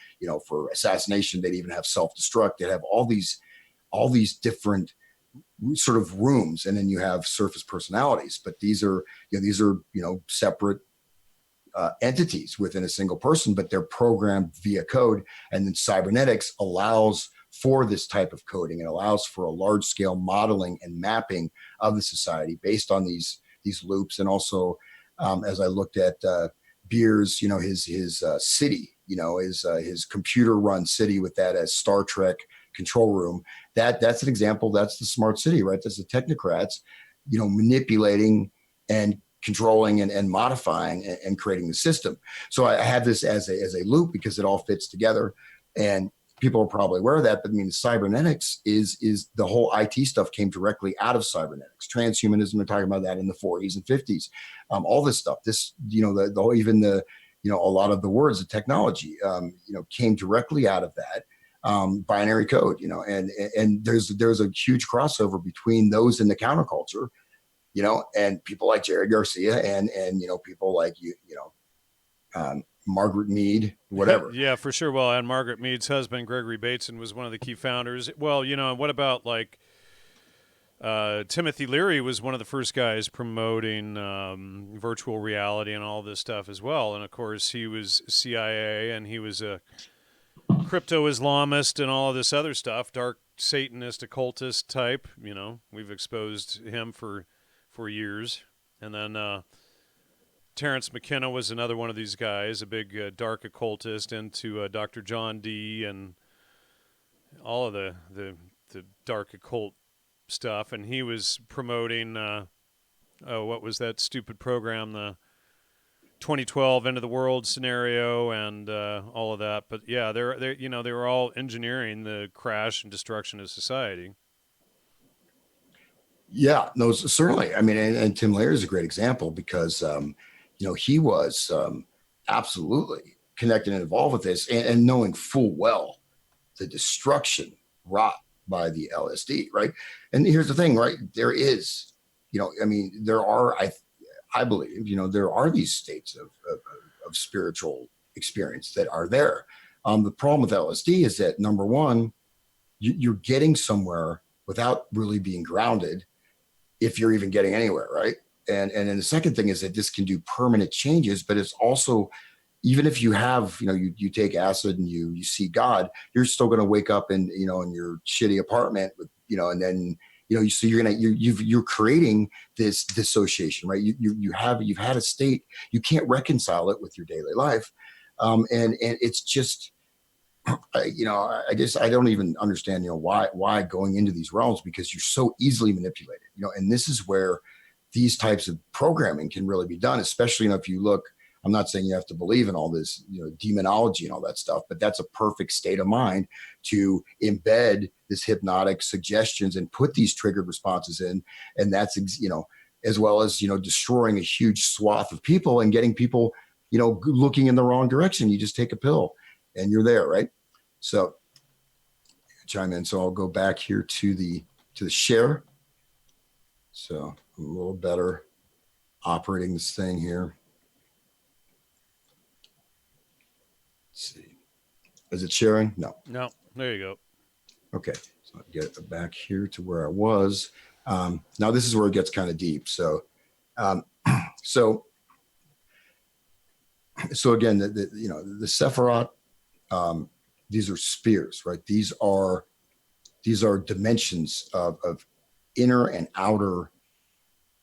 for assassination. They'd even have self-destruct. They'd have all these different sort of rooms, and then you have surface personalities. But these are separate entities within a single person, but they're programmed via code. And then cybernetics allows for this type of coding. It allows for a large scale modeling and mapping of the society based on these loops. And also, as I looked at Beer's, his city, his computer run city with that as Star Trek control room, that's an example. That's the smart city, right? That's the technocrats, manipulating and controlling and modifying and creating the system. So I have this as a loop because it all fits together, and people are probably aware of that. But I mean, cybernetics is the whole IT stuff came directly out of cybernetics. Transhumanism, they're talking about that in the 40s and 50s. All this stuff, this even the a lot of the words, the technology, came directly out of that. Binary code, and there's a huge crossover between those and the counterculture, and people like Jerry Garcia and people like Margaret Mead, whatever. Yeah, for sure. Well, and Margaret Mead's husband, Gregory Bateson, was one of the key founders. Well, what about like Timothy Leary was one of the first guys promoting virtual reality and all this stuff as well. And of course, he was CIA and he was a crypto Islamist and all of this other stuff, dark Satanist, occultist type. We've exposed him for years. And then Terrence McKenna was another one of these guys, a big dark occultist into Dr. John Dee and all of the dark occult stuff. And he was promoting, what was that stupid program, the 2012 end of the world scenario and all of that. But yeah, they were all engineering the crash and destruction of society. Yeah, no, certainly. I mean, and Tim Leary is a great example because, he was absolutely connected and involved with this and knowing full well the destruction wrought by the LSD, right? And here's the thing, right? There is, there are, I believe, there are these states of spiritual experience that are there. The problem with LSD is that, number one, you're getting somewhere without really being grounded, if you're even getting anywhere, right? And then the second thing is that this can do permanent changes, but it's also, even if you have, you take acid and you see God, you're still going to wake up in your shitty apartment with, and then, so you're creating this dissociation, right? You've had a state, you can't reconcile it with your daily life. And it's just, I don't even understand, why going into these realms, because you're so easily manipulated, and this is where these types of programming can really be done, especially, if you look, I'm not saying you have to believe in all this, demonology and all that stuff, but that's a perfect state of mind to embed this hypnotic suggestions and put these triggered responses in. And that's, as well as, destroying a huge swath of people and getting people, looking in the wrong direction. You just take a pill and you're there, right? So chime in. So I'll go back here to the share. So I'm a little better operating this thing here. Let's see. Is it sharing? No. There you go. Okay. So I'll get it back here to where I was. Now this is where it gets kind of deep. So, so again, the Sephiroth, these are spheres, right? These are dimensions of inner and outer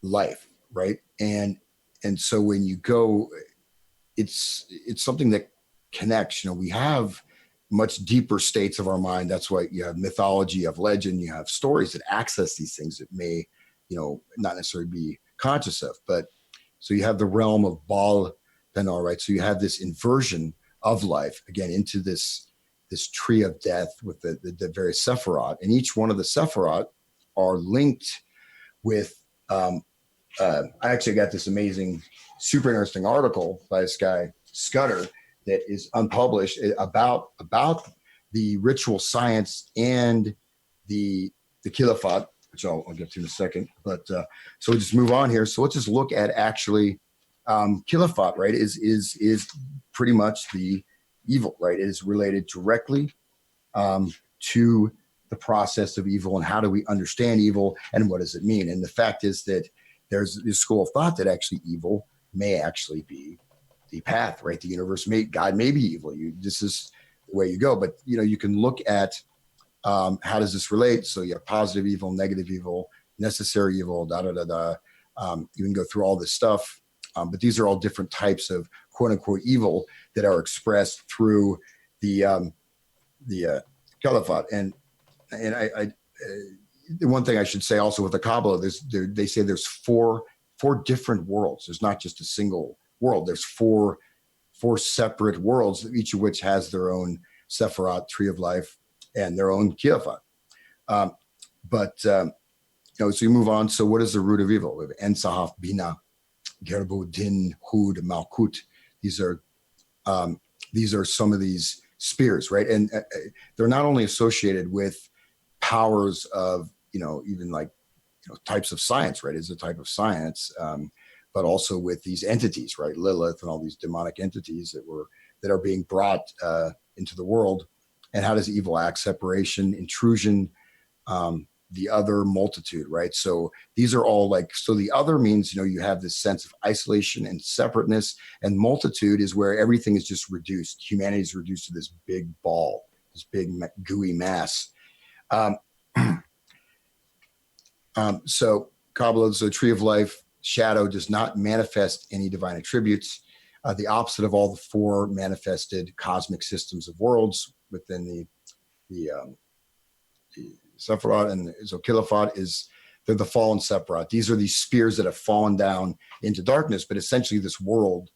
life, right? And so when you go, it's something that connects. You know, we have much deeper states of our mind. That's why you have mythology, you have legend, you have stories that access these things that may, you know, not necessarily be conscious of. But so you have the realm of Baal Penar, right? So you have this inversion of life again into this tree of death with the various Sephiroth, and each one of the Sephiroth are linked with. I actually got this amazing, super interesting article by this guy Scudder that is unpublished about the ritual science and the Khilafat, which I'll get to in a second. But so we'll just move on here. So let's just look at actually Khilafat, right? Is pretty much the evil, right? It is related directly to the process of evil and how do we understand evil and what does it mean? And the fact is that there's this school of thought that actually evil may actually be the path, right? The universe God may be evil. This is the way you go. But you know, you can look at how does this relate? So you have positive evil, negative evil, necessary evil, da da da da. You can go through all this stuff, but these are all different types of quote unquote evil that are expressed through the caliphate. And the one thing I should say also with the Kabbalah, they say there's four different worlds. There's not just a single world. There's four separate worlds, each of which has their own Sephiroth, tree of life, and their own Kiafat. You know, so you move on. So what is the root of evil? We have En Sahaf Bina, Gerbo Din Hud Malkut. These are some of these spears, right? And they're not only associated with powers of, you know, even like, you know, types of science, right? Is a type of science, but also with these entities, right? Lilith and all these demonic entities that are being brought into the world. And how does evil act? Separation, intrusion, the other, multitude, right? So these are all like, so the other means, you know, you have this sense of isolation and separateness, and multitude is where everything is just reduced. Humanity is reduced to this big ball, this big gooey mass. So Kabbalah is a tree of life. Shadow does not manifest any divine attributes. The opposite of all the four manifested cosmic systems of worlds within the Sephiroth and the Zokilafat is they're the fallen Sephiroth. These are these spears that have fallen down into darkness, but essentially this world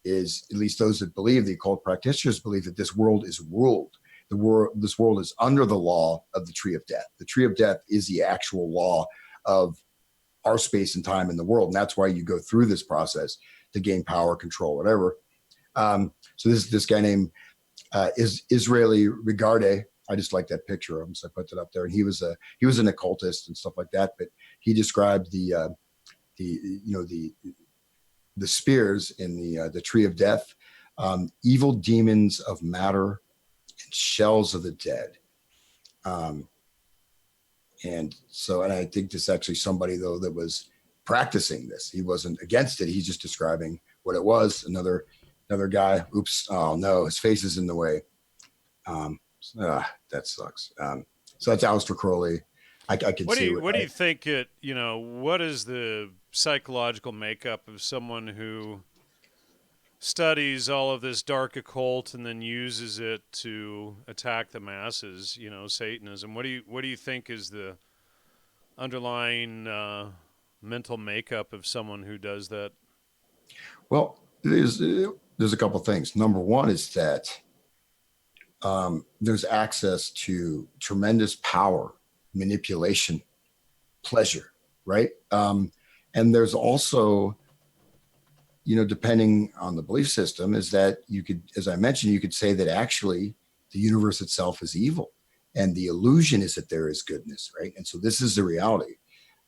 is, at least those that believe, the occult practitioners believe that this world is ruled. This world is under the law of the tree of death. The tree of death is the actual law of our space and time in the world. And that's why you go through this process to gain power, control, whatever. So this guy named Israeli Regarde. I just like that picture of him, so I put that up there. And he was an occultist and stuff like that. But he described the spears in the tree of death, evil demons of matter and shells of the dead. And I think this is actually somebody though that was practicing this. He wasn't against it. He's just describing what it was. Another guy. Oops. Oh no, his face is in the way. That sucks. So that's Aleister Crowley. I can see. What do you think? What is the psychological makeup of someone who studies all of this dark occult and then uses it to attack the masses? You know, Satanism. What do you think is the underlying mental makeup of someone who does that? Well, there's a couple of things. Number one is that there's access to tremendous power, manipulation, pleasure, right? And there's also, you know, depending on the belief system, is that you could, as I mentioned, you could say that actually the universe itself is evil, and the illusion is that there is goodness, right? And so this is the reality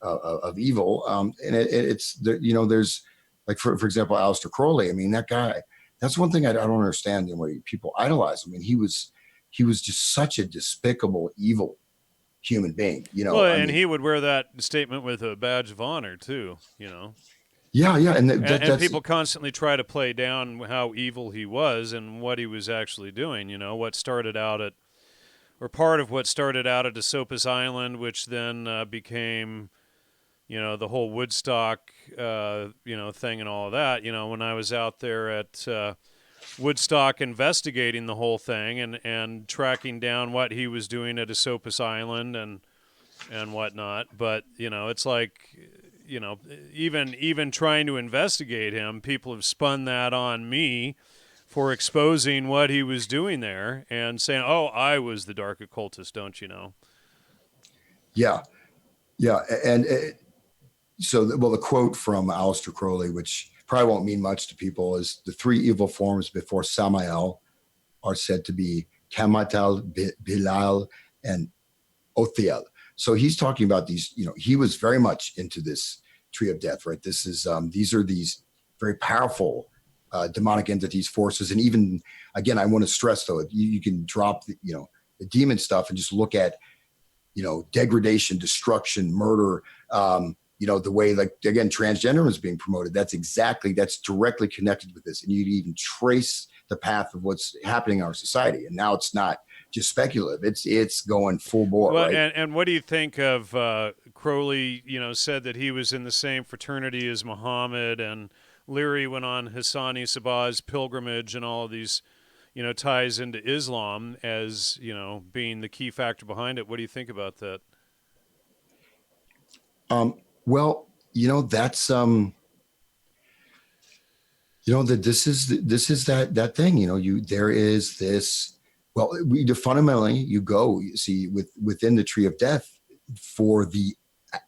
of evil, and it's you know, there's like for example, Aleister Crowley. I mean, that guy. That's one thing I don't understand the way people idolize him. I mean, he was just such a despicable, evil human being. You know, Well, I and mean, he would wear that statement with a badge of honor too. You know. yeah, and And that's people constantly try to play down how evil he was and what he was actually doing. You know, what started out at, or part of what started out at Esopus Island, which then became, you know, the whole Woodstock, you know, thing and all of that. You know, when I was out there at Woodstock investigating the whole thing and tracking down what he was doing at Esopus Island and whatnot. But you know, it's like, you know, even trying to investigate him, people have spun that on me for exposing what he was doing there and saying, "Oh, I was the dark occultist," don't you know? yeah, yeah, and so well, the quote from Aleister Crowley, which probably won't mean much to people, is the three evil forms before Samael are said to be Kamatal, Bilal, and Othiel. So he's talking about these, you know, he was very much into this tree of death, right? This is these are these very powerful demonic entities, forces, and even again, I want to stress though, you can drop the, you know, the demon stuff and just look at, you know, degradation, destruction, murder. You know, the way, like, again, transgender is being promoted. That's directly connected with this. And you even trace the path of what's happening in our society. And now it's not just speculative. It's going full bore, Well, right? and what do you think of Crowley? You know, said that he was in the same fraternity as Muhammad, and Leary went on Hassani Sabah's pilgrimage, and all of these, you know, ties into Islam as, you know, being the key factor behind it. What do you think about that? Well, you know, that's you know, that this is that thing, you know, you there is this, well, we fundamentally you go, you see, within the tree of death for the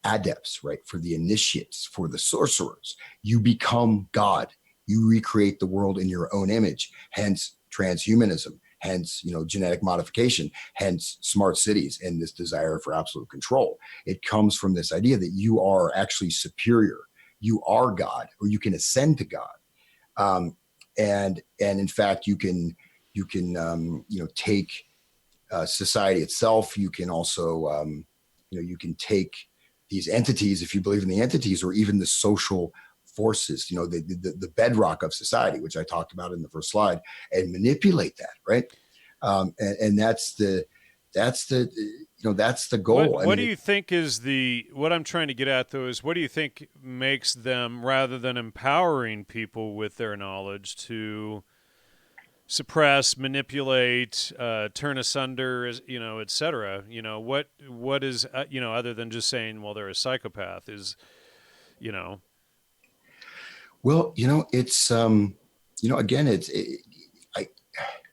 adepts, right? For the initiates, for the sorcerers, you become God. You recreate the world in your own image, hence transhumanism, hence, you know, genetic modification, hence smart cities and this desire for absolute control. It comes from this idea that you are actually superior. You are God, or you can ascend to God. um, and in fact you can you know, take society itself. You can also you know, you can take these entities, if you believe in the entities, or even the social forces, you know, the bedrock of society, which I talked about in the first slide, and manipulate that, right? And that's the you know, that's the goal. I What mean, do you think is the, what I'm trying to get at though is, what do you think makes them, rather than empowering people with their knowledge, to suppress, manipulate, turn asunder, you know, etc. You know, what is, you know, other than just saying, well, they're a psychopath, is, you know, well, you know, it's you know, again, I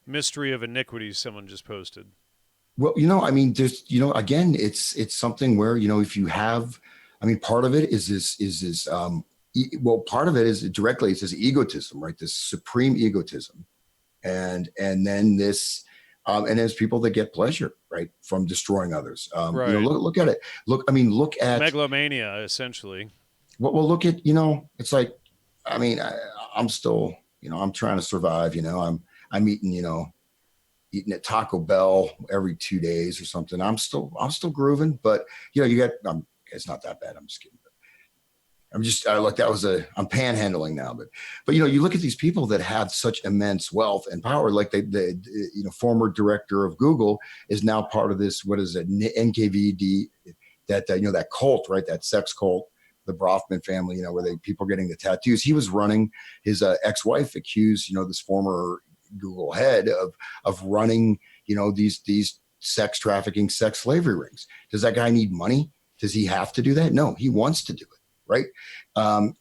mystery of iniquity someone just posted. well, you know, I mean, there's, you know, again, it's something where, you know, if you have, I mean, part of it is this, well, part of it is directly, it's this egotism, right? This supreme egotism. And then this, and there's people that get pleasure, right, from destroying others. You know, Right. look at it. Look, I mean, look at Megalomania, essentially. what, well, look at, you know, it's like, I mean, I'm still, you know, I'm trying to survive, you know, I'm eating, you know, eating at Taco Bell every 2 days or something. I'm still grooving, but you know, you got, it's not that bad. I'm just kidding. I'm just, look, that was I'm panhandling now, but, you know, you look at these people that have such immense wealth and power, like the, you know, former director of Google is now part of this, what is it, NKVD, that, you know, that cult, right? That sex cult, the Brofman family, you know, where people are getting the tattoos. He was running, his ex-wife accused, you know, this former Google head of running, you know, these sex trafficking, sex slavery rings. Does that guy need money? Does he have to do that? No, he wants to do it, right?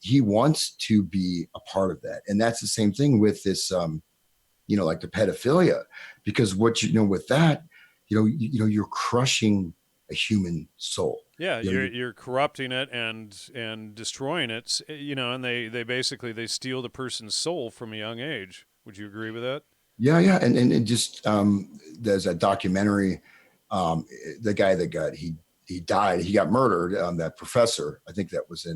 He wants to be a part of that, and that's the same thing with this, you know, like the pedophilia, because what, you know, with that, you know, you're crushing a human soul. Yeah, You know, you're corrupting it and destroying it. You know, and they basically they steal the person's soul from a young age. Would you agree with that? yeah, and just there's a documentary. The guy that he died, he got murdered. That professor, I think that was it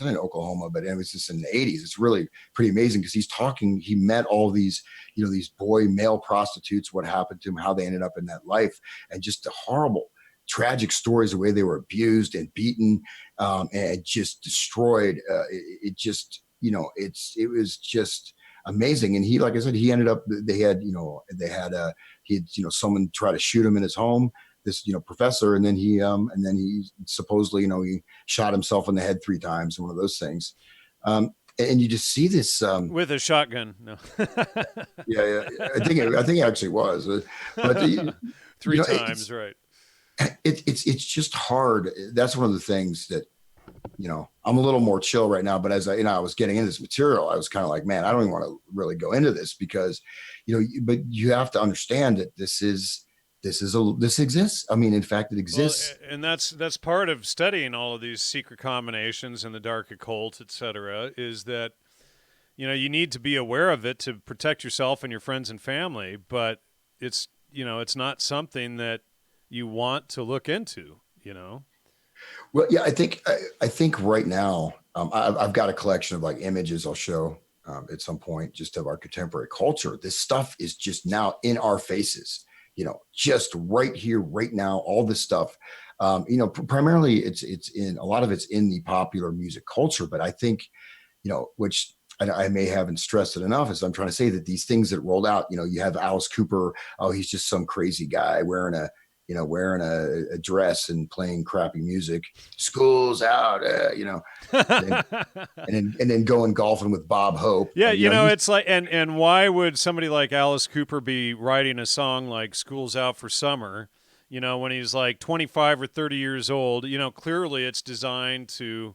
in Oklahoma, but it was just in the 80s. It's really pretty amazing because he's talking. He met all these, you know, these male prostitutes, what happened to them, how they ended up in that life, and just the horrible, tragic stories, the way they were abused and beaten, and just destroyed. It just, it was just amazing. And he, like I said, he ended up, he had, someone try to shoot him in his home, this, professor. And then he supposedly, he shot himself in the head 3 times, one of those things. And you just see this, with a shotgun. No. yeah, I think it actually was, but Three times, right? It's just hard. That's one of the things that, I'm a little more chill right now, but as I was getting into this material, I was kind of like, man, I don't even want to really go into this because, but you have to understand that this exists. I mean, in fact, it exists. Well, and that's part of studying all of these secret combinations and the dark occult, etc. Is that you need to be aware of it to protect yourself and your friends and family, but it's not something that you want to look into. Well, yeah, I think right now, I've got a collection of like images I'll show at some point, just of our contemporary culture. This stuff is just now in our faces, just right here, right now. All this stuff, primarily it's in a lot of it's in the popular music culture, but I think, which I may haven't stressed it enough, as I'm trying to say that these things that rolled out, you have Alice Cooper. Oh, he's just some crazy guy wearing a dress and playing crappy music. School's out, and then going golfing with Bob Hope. Yeah, it's like, and why would somebody like Alice Cooper be writing a song like "School's Out for Summer"? When he's like 25 or 30 years old. Clearly it's designed to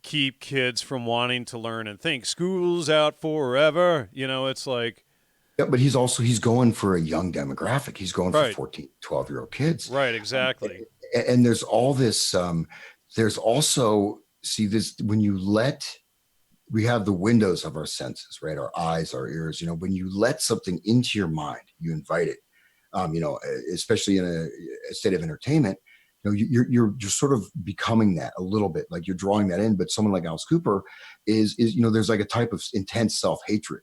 keep kids from wanting to learn and think. School's out forever. It's like. Yeah, but he's going for a young demographic. He's going for Right. 14, 12-year-old kids. Right, exactly. And there's all this, there's also, see this, we have the windows of our senses, right? Our eyes, our ears, when you let something into your mind, you invite it, especially in a state of entertainment, you're sort of becoming that a little bit, like you're drawing that in. But someone like Alice Cooper is, there's like a type of intense self-hatred.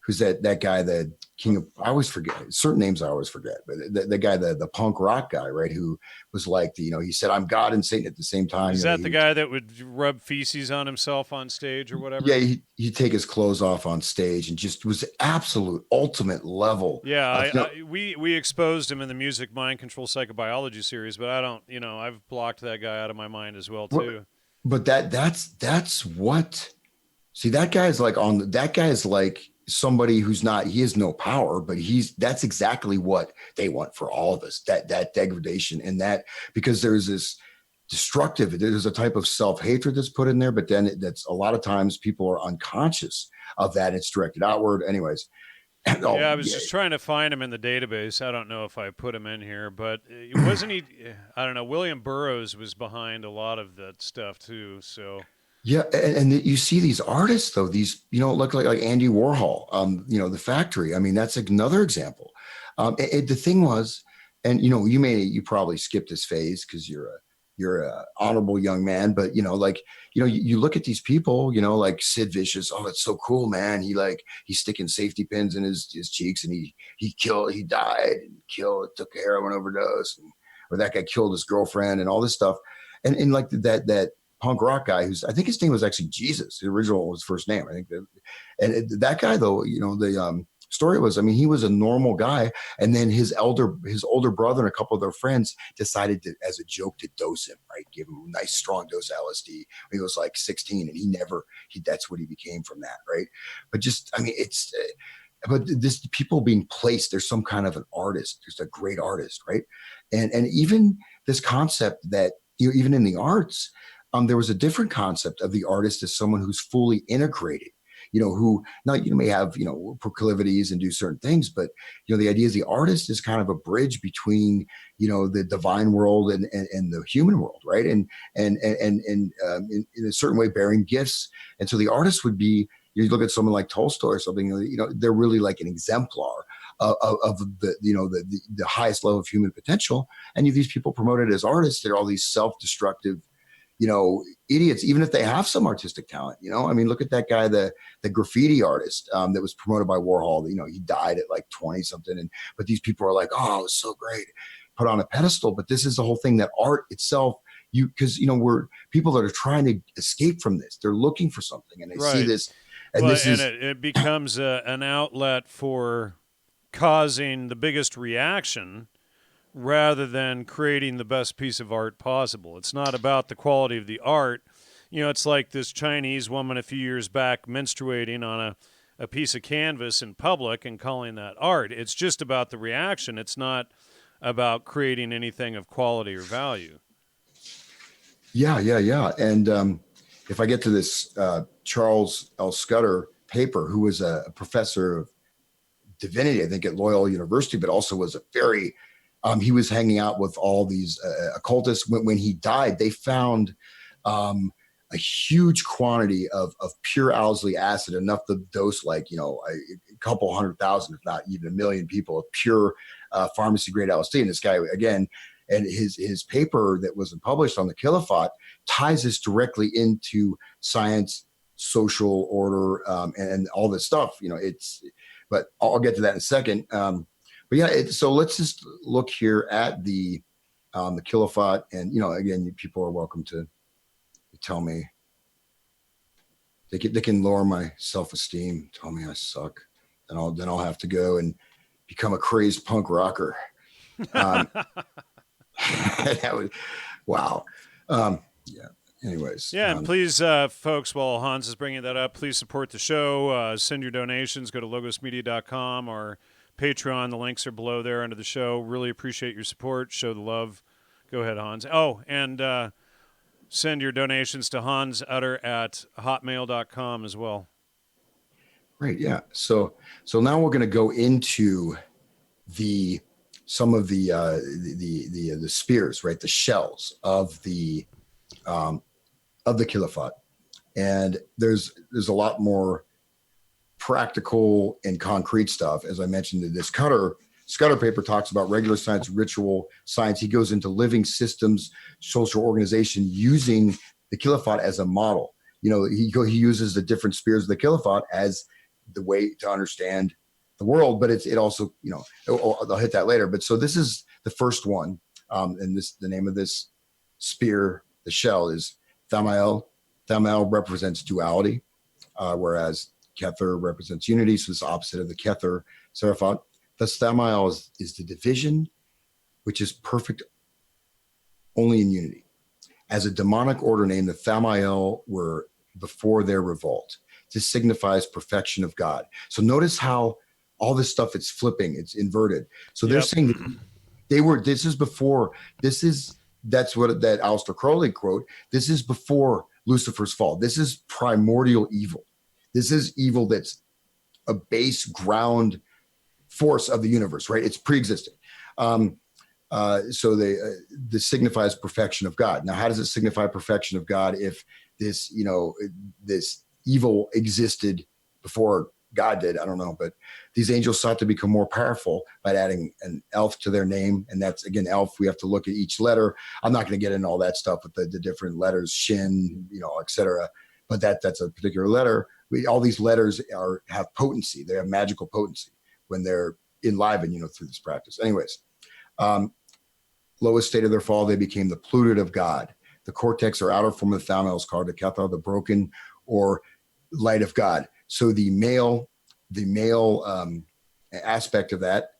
Who's that guy, the king of, I always forget certain names. I always forget, but the guy, the punk rock guy, right? Who was like, he said, I'm God and Satan at the same time. Is that the guy that would rub feces on himself on stage or whatever? Yeah. He'd take his clothes off on stage and just was absolute ultimate level. Yeah. We exposed him in the Music Mind Control Psychobiology series, but I don't, I've blocked that guy out of my mind as well too. But that's what, see, that guy is like somebody who's not, he has no power, but that's exactly what they want for all of us, that degradation. And that, because there's a type of self-hatred that's put in there, but then that's a lot of times people are unconscious of that. It's directed outward anyways. I was just trying to find him in the database. I don't know if I put him in here, but wasn't he, I don't know, William Burroughs was behind a lot of that stuff too. So yeah, and you see these artists though, these look like Andy Warhol, the Factory. I mean, that's another example. The thing was, and you probably skipped this phase because you're a honorable young man, but you look at these people, like Sid Vicious. Oh, that's so cool, man. He's sticking safety pins in his cheeks, and he died and took a heroin overdose, or that guy killed his girlfriend and all this stuff, and like that punk rock guy I think his name was actually Jesus. The original was his first name. I think that guy though, the story was, I mean, he was a normal guy. And then his older brother and a couple of their friends decided to, as a joke, to dose him, right? Give him a nice strong dose of LSD when he was like 16. And that's what he became from that. Right. But just, I mean, but this people being placed, there's some kind of an artist, there's a great artist. Right. And even this concept that, even in the arts, there was a different concept of the artist as someone who's fully integrated, who not, may have, proclivities and do certain things, but, the idea is the artist is kind of a bridge between, the divine world and the human world. Right. And in a certain way bearing gifts. And so the artist would be, you look at someone like Tolstoy or something, they're really like an exemplar of the highest level of human potential. And these people promoted as artists, they're all these self-destructive, idiots, even if they have some artistic talent. I mean, look at that guy, the graffiti artist that was promoted by Warhol. He died at like 20 something, but these people are like, oh, it was so great, put on a pedestal. But this is the whole thing, that art itself, because people that are trying to escape from this, they're looking for something, and they see Right. this, and Well, this and is it becomes an outlet for causing the biggest reaction rather than creating the best piece of art possible. It's not about the quality of the art. It's like this Chinese woman a few years back menstruating on a piece of canvas in public and calling that art. It's just about the reaction. It's not about creating anything of quality or value. yeah. And if I get to this Charles L. Scudder paper, who was a professor of divinity, I think at Loyola University, but also was a very he was hanging out with all these occultists. When he died, they found a huge quantity of pure Owsley acid, enough to dose like a couple 100,000, if not even 1 million people, of pure pharmacy grade LSD. And this guy again, and his paper that was published on the Kilophot ties this directly into science, social order, and all this stuff. But I'll get to that in a second. But yeah, so let's just look here at the Kilophot, and again, people are welcome to tell me. They can lower my self-esteem, tell me I suck, and I'll have to go and become a crazed punk rocker. That would, wow. Yeah. Anyways. Yeah, and please, folks, while Hans is bringing that up, please support the show. Send your donations. Go to logosmedia.com or Patreon. The links are below there under the show. Really appreciate your support. Show the love. Go ahead, Hans. Oh, and send your donations to hansutter@hotmail.com as well. Great. Yeah. So now we're going to go into some of the spears, right? The shells of the Kilophot. And there's a lot more practical and concrete stuff. As I mentioned, this Scudder paper talks about regular science, ritual science. He goes into living systems, social organization, using the Kilophot as a model. He uses the different spears of the Kilophot as the way to understand the world, but it also, I'll hit that later. But so this is the first one. And the name of this spear, the shell, is Thamael. Thamael represents duality, whereas Kether represents unity. So it's the opposite of the Kether Seraphot. Thus, Thamael is the division, which is perfect only in unity. As a demonic order name, the Thamael were before their revolt. This signifies perfection of God. So notice how all this stuff, it's flipping, it's inverted. So they're saying that that's what that Aleister Crowley quote, this is before Lucifer's fall. This is primordial evil. This is evil that's a base ground force of the universe, right? It's pre-existing. So this signifies perfection of God. Now, how does it signify perfection of God if this evil existed before God did? I don't know, but these angels sought to become more powerful by adding an elf to their name. And that's, again, elf. We have to look at each letter. I'm not going to get into all that stuff with the different letters, shin, et cetera. But that's a particular letter. All these letters have potency. They have magical potency when they're enlivened, through this practice. Anyways, lowest state of their fall, they became the polluted of God. The cortex or outer form of the Thamael is called the Kether, the broken or light of God. So the male aspect of that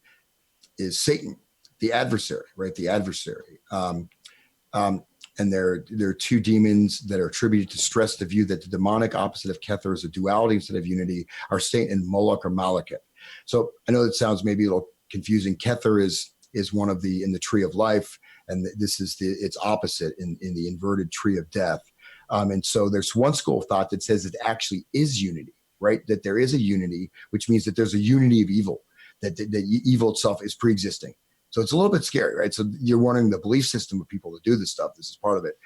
is Satan, the adversary, right? The adversary. And there are two demons that are attributed to stress the view that the demonic opposite of Kether is a duality instead of unity, are Satan and Moloch or Malekith. So I know that sounds maybe a little confusing. Kether is one of in the tree of life, and this is its opposite in the inverted tree of death. And so there's one school of thought that says it actually is unity, right? That there is a unity, which means that there's a unity of evil, that evil itself is pre-existing. So it's a little bit scary, right? So you're wondering the belief system of people to do this stuff. This is part of it.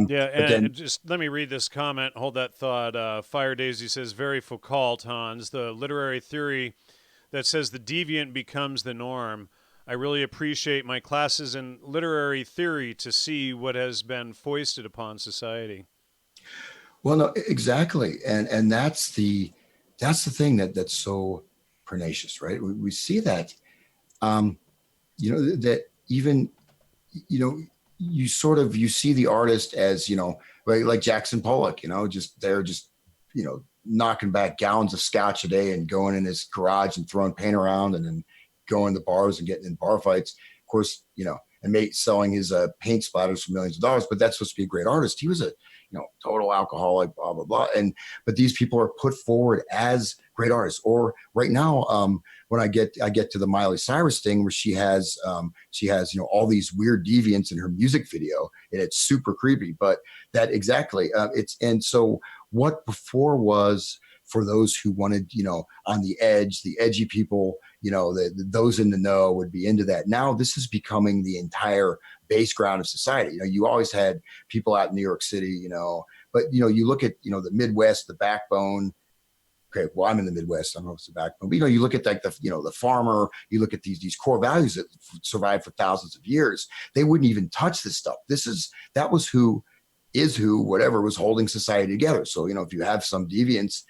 Yeah, and just let me read this comment. Hold that thought. Fire Daisy says, very Foucault, Hans, the literary theory that says the deviant becomes the norm. I really appreciate my classes in literary theory to see what has been foisted upon society. Well, no, exactly. And that's the thing that's so pernicious, right? We see that, that even, you see the artist as, like Jackson Pollock, they're just, knocking back gallons of scotch a day and going in his garage and throwing paint around and then going to bars and getting in bar fights. Of course, and selling his paint splatters for millions of dollars. But that's supposed to be a great artist. He was a total alcoholic, blah blah blah. But these people are put forward as great artists. Or right now, when I get to the Miley Cyrus thing, where she has all these weird deviants in her music video, and it's super creepy. But that exactly, and so what before was for those who wanted, on the edge, the edgy people, those in the know would be into that. Now this is becoming the entire base ground of society. You always had people out in New York City, but you look at, the Midwest, the backbone. Okay, well, I'm in the Midwest. I don't know if it's the backbone, but you look at like the farmer. You look at these core values that survived for thousands of years. They wouldn't even touch this stuff. That was who whatever was holding society together. So if you have some deviance,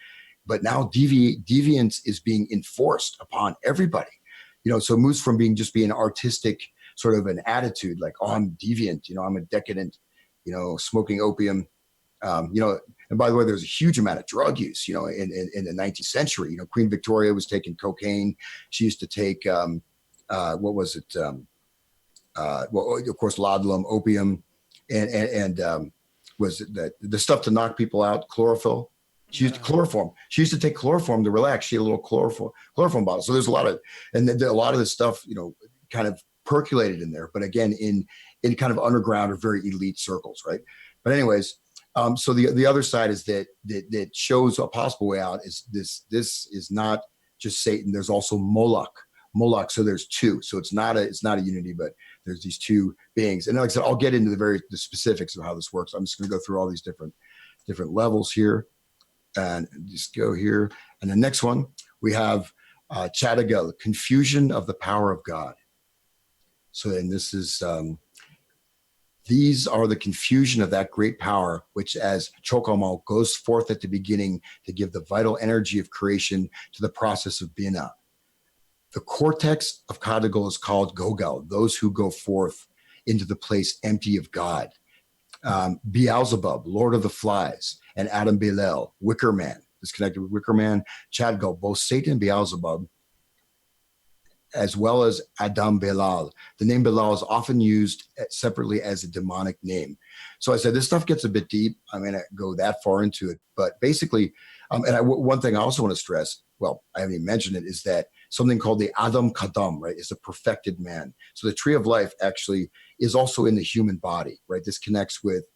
but now deviance is being enforced upon everybody. So it moves from being artistic, sort of an attitude, like, oh, I'm deviant, I'm a decadent, smoking opium. And by the way, there's a huge amount of drug use, in the 19th century. Queen Victoria was taking cocaine. She used to take, what was it? Well, of course, laudanum, opium, and was it the stuff to knock people out, chlorophyll? She used chloroform. She used to take chloroform to relax. She had a little chloroform bottle. So there's a lot of this stuff, kind of percolated in there, but again, in kind of underground or very elite circles, right? But anyways, so the other side is that shows a possible way out is this is not just Satan. There's also Moloch. So there's two. So it's not a unity, but there's these two beings. And like I said, I'll get into the specifics of how this works. I'm just going to go through all these different levels here. And just go here. And the next one, we have Chadagel, confusion of the power of God. So then this is, these are the confusion of that great power, which as Chokamal goes forth at the beginning to give the vital energy of creation to the process of Bina. The cortex of Chadagel is called Gogel, those who go forth into the place empty of God. Beelzebub, Lord of the Flies, and Adam Belel, Wicker Man, is connected with Wicker Man, Chadgal, both Satan and Beelzebub, as well as Adam Belal. The name Belal is often used separately as a demonic name. So I said, this stuff gets a bit deep. I'm going to go that far into it. But basically, one thing I also want to stress, well, I haven't even mentioned it, is that something called the Adam Kadam, right, is a perfected man. So the tree of life actually is also in the human body, right? This connects with,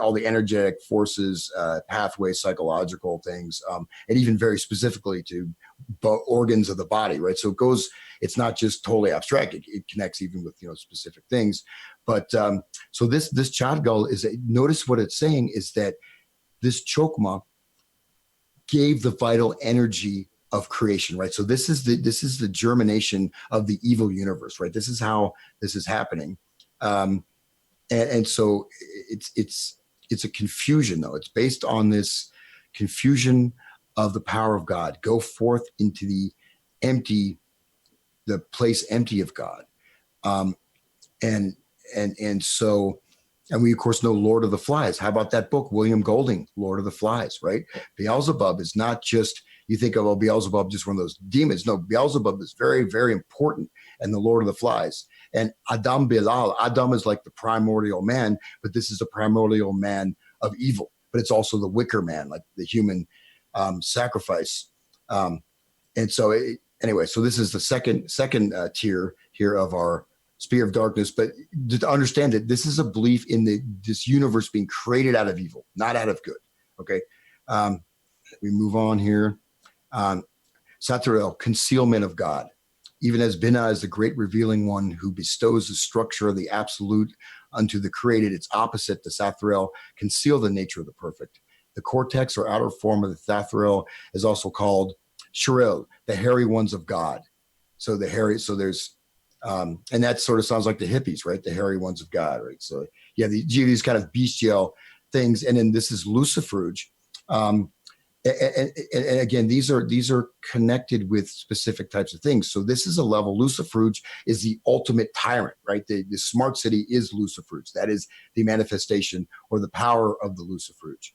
all the energetic forces, pathways, psychological things, and even very specifically to organs of the body, right? So it's not just totally abstract. It connects even with, specific things. But so this Chadgal notice what it's saying is that this Chokma gave the vital energy of creation, right? So this is the germination of the evil universe, right? This is how this is happening. And so it's a confusion, though. It's based on this confusion of the power of God. Go forth into the place empty of God. And we of course know Lord of the Flies. How about that book, William Golding, Lord of the Flies, right? Beelzebub is not just, you think of Beelzebub, just one of those demons. No, Beelzebub is very, very important, and the Lord of the Flies. And Adam Belal, Adam is like the primordial man, but this is the primordial man of evil. But it's also the wicker man, like the human sacrifice. And so anyway, so this is the second tier here of our Spear of Darkness. But to understand that this is a belief in this universe being created out of evil, not out of good. Okay, we move on here. Satriel, concealment of God. Even as Binah is the great revealing one who bestows the structure of the absolute unto the created, its opposite, the Sathriel, conceal the nature of the perfect. The cortex or outer form of the Sathriel is also called Shiril, the hairy ones of God. So there's, and that sort of sounds like the hippies, right? The hairy ones of God, right? So yeah, these kind of bestial things. And then this is Lucifuge. and again, these are connected with specific types of things. So this is a level. Lucifruge is the ultimate tyrant, right? The smart city is Lucifruge. That is the manifestation or the power of the Lucifruge.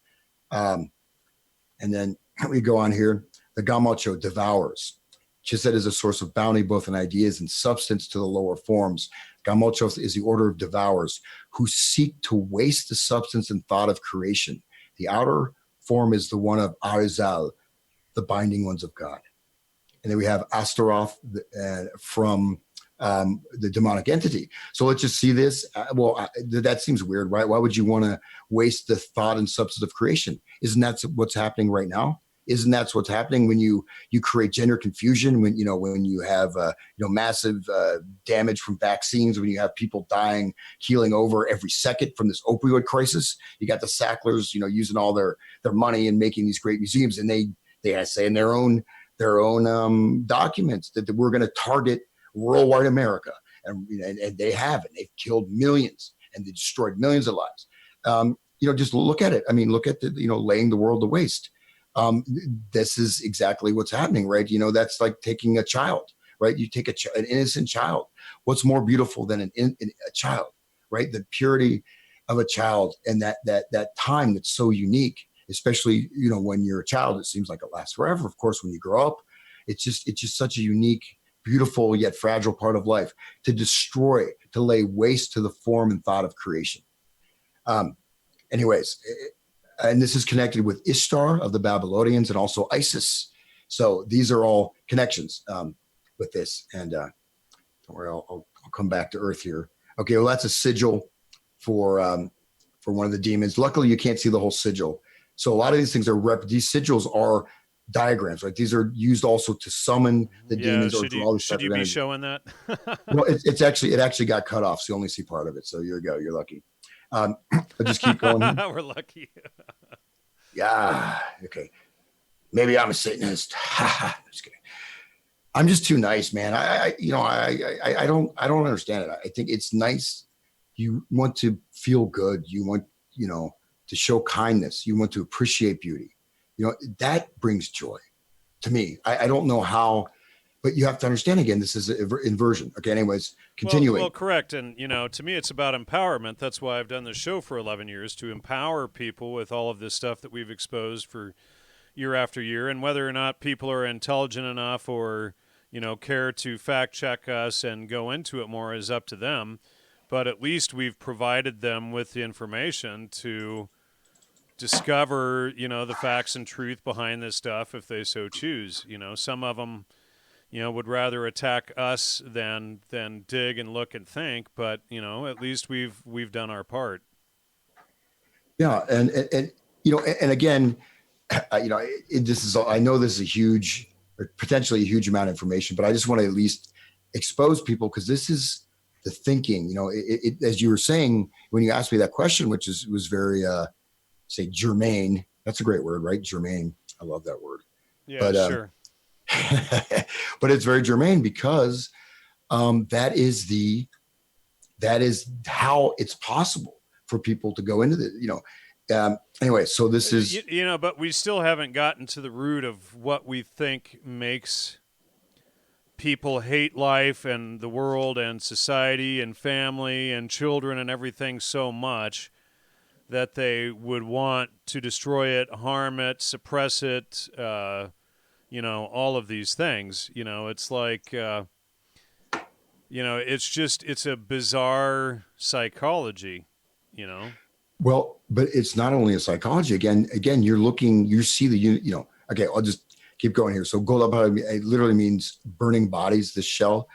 And then we go on here. The Gamacho devours. Chiset is a source of bounty, both in ideas and substance to the lower forms. Gamacho is the order of devours who seek to waste the substance and thought of creation. The outer form is the one of Arizal, the binding ones of God. And then we have Astaroth from the demonic entity. So let's just see this. That seems weird, right? Why would you want to waste the thought and substance of creation? Isn't that what's happening right now? Isn't that what's happening when you create gender confusion, when you have massive damage from vaccines, when you have people dying, keeling over every second from this opioid crisis? You got the Sacklers, using all their money and making these great museums, and they say in their own documents that we're going to target worldwide America, and they have, and they've killed millions and they destroyed millions of lives. Just look at it. I mean, look at the laying the world to waste. This is exactly what's happening, right? That's like taking a child, right? You take an innocent child. What's more beautiful than a child, right? The purity of a child and that time that's so unique, especially, when you're a child, it seems like it lasts forever. Of course, when you grow up, it's just such a unique, beautiful, yet fragile part of life to destroy, to lay waste to the form and thought of creation. Anyways, and this is connected with Ishtar of the Babylonians and also Isis. So these are all connections with this. And don't worry, I'll come back to Earth here. Okay, well, that's a sigil for one of the demons. Luckily, you can't see the whole sigil. So a lot of these things these sigils are diagrams, right? These are used also to summon the demons or draw the should you be showing that? Well, it actually got cut off, so you only see part of it. So here you go. You're lucky. I'll just keep going. We're lucky. Yeah. Okay. Maybe I'm a Satanist. Just kidding. I'm just too nice, man. I don't understand it. I think it's nice. You want to feel good. You want, to show kindness. You want to appreciate beauty. That brings joy to me. I don't know how, but you have to understand, again, this is inversion. Okay. Anyways, continuing. Well, correct. And, to me, it's about empowerment. That's why I've done this show for 11 years, to empower people with all of this stuff that we've exposed for year after year. And whether or not people are intelligent enough or, care to fact check us and go into it more is up to them. But at least we've provided them with the information to discover, the facts and truth behind this stuff if they so choose. Some of them, would rather attack us than dig and look and think. But, at least we've done our part. Yeah. And again, this is, I know this is a huge, or potentially a huge amount of information, but I just want to at least expose people, because this is the thinking, as you were saying, when you asked me that question, which was very, say, germane. That's a great word, right? Germane. I love that word. Yeah, but, sure. But it's very germane because that is how it's possible for people to go into the, anyway, so this is, but we still haven't gotten to the root of what we think makes people hate life and the world and society and family and children and everything so much that they would want to destroy it, harm it, suppress it, all of these things. It's like, it's a bizarre psychology, Well, but it's not only a psychology. Again, you see okay, I'll just keep going here. So Golaba, it literally means burning bodies, this shell.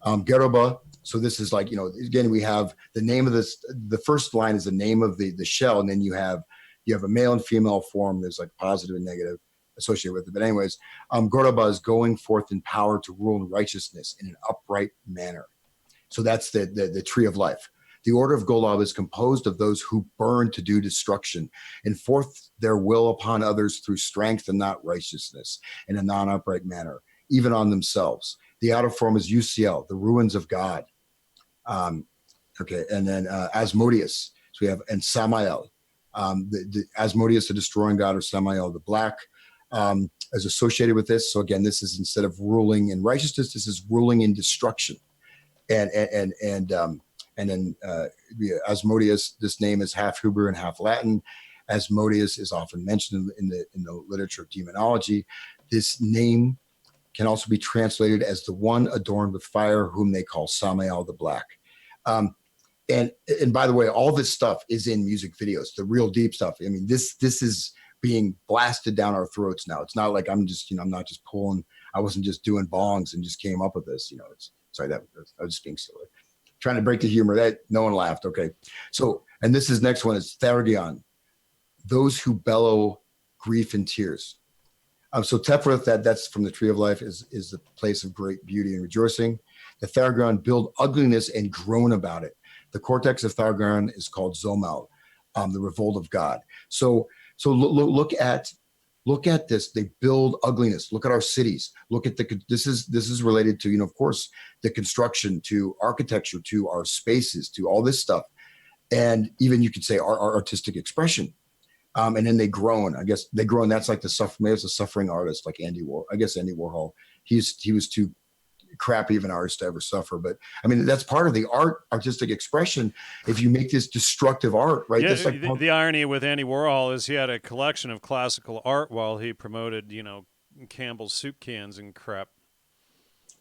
Geroba, so this is like, again, we have the name of this, the first line is the name of the shell, and then you have a male and female form. There's like positive and negative associated with it. But anyways, Goroba is going forth in power to rule in righteousness in an upright manner. So that's the tree of life. The order of Golab is composed of those who burn to do destruction and forth their will upon others through strength and not righteousness in a non-upright manner, even on themselves. The outer form is UCL, the ruins of God. Okay, and then Asmodeus. So we have, and Samael. The Asmodeus, the destroying god, or Samael, the black. as associated with this. So again, this is instead of ruling in righteousness, this is ruling in destruction. And then Asmodeus, this name is half Hebrew and half Latin. Asmodeus is often mentioned in the literature of demonology. This name can also be translated as the one adorned with fire, whom they call Samael the Black. And by the way, all this stuff is in music videos, the real deep stuff. I mean, this is being blasted down our throats now. It's not like I'm not just pulling. I wasn't just doing bongs and just came up with this. I was just being silly, trying to break the humor. That no one laughed. Okay, so and this is next one is Thergion, those who bellow grief and tears. So Tephrith, that's from the Tree of Life, is the place of great beauty and rejoicing. The Thergion build ugliness and groan about it. The cortex of Thergion is called Zomal, the revolt of God. So look at this. They build ugliness. Look at our cities. Look at this is related to, of course, the construction, to architecture, to our spaces, to all this stuff, and even you could say our artistic expression. And then they groan. I guess they groan. That's like maybe it's a suffering artist like Andy Warhol. I guess Andy Warhol. He was too crappy of an artist to ever suffer. But I mean, that's part of the artistic expression. If you make this destructive art, right? Yeah, Like the irony with Andy Warhol is he had a collection of classical art while he promoted, Campbell's soup cans and crap.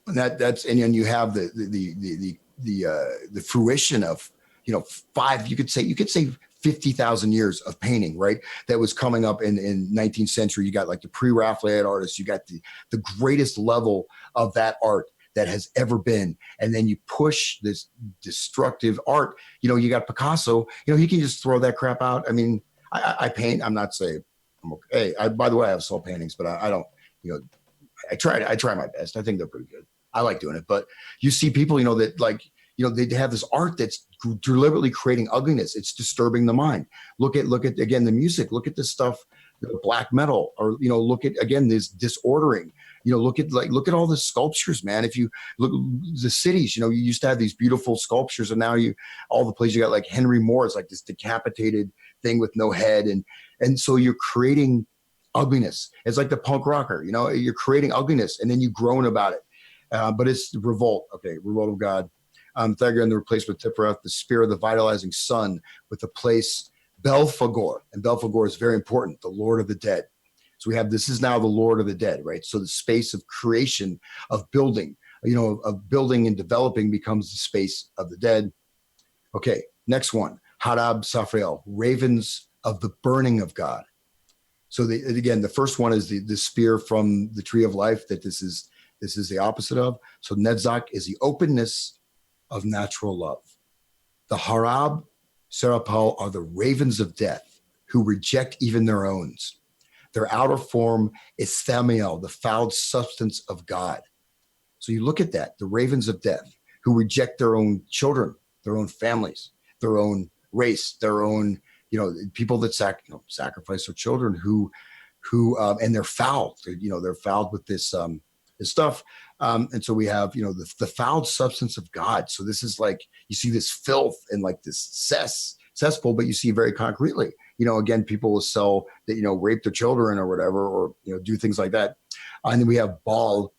And that's and then you have the fruition of you could say 50,000 years of painting, right? That was coming up in 19th century. You got like the pre-Raphaelite artists, you got the greatest level of that art that has ever been. And then you push this destructive art, you got Picasso, he can just throw that crap out. I mean, I paint, I'm not saying I'm okay. By the way, I have soul paintings, but I don't, I try my best. I think they're pretty good. I like doing it, but you see people, that like, they have this art that's deliberately creating ugliness. It's disturbing the mind. Look at again the music. Look at this stuff, black metal, or look at again this disordering. Look at all the sculptures, man. If you look the cities, you used to have these beautiful sculptures, and now all the places you got like Henry Moore's like this decapitated thing with no head, and so you're creating ugliness. It's like the punk rocker, you're creating ugliness, and then you groan about it. But it's revolt. Okay, revolt of God. Thergion, the replacement of Tifereth, the spear of the vitalizing sun, with the place Belphegor. And Belphegor is very important, the Lord of the Dead. So we have, this is now the Lord of the Dead, right? So the space of creation, of building, of building and developing becomes the space of the dead. Okay, next one, Hadab Safrael, ravens of the burning of God. So again, the first one is the spear from the Tree of Life that this is the opposite of. So Nedzak is the openness of natural love. The Harab Serapal are the ravens of death who reject even their own. Their outer form is Thamiel, the fouled substance of God. So you look at that, the ravens of death who reject their own children, their own families, their own race, their own, people that sacrifice their children who and they're fouled. They're fouled with this stuff. And so we have, the fouled substance of God. So this is like, you see this filth and like this cesspool, but you see very concretely, again, people will sell that, rape their children or whatever, or, do things like that. And then we have Baal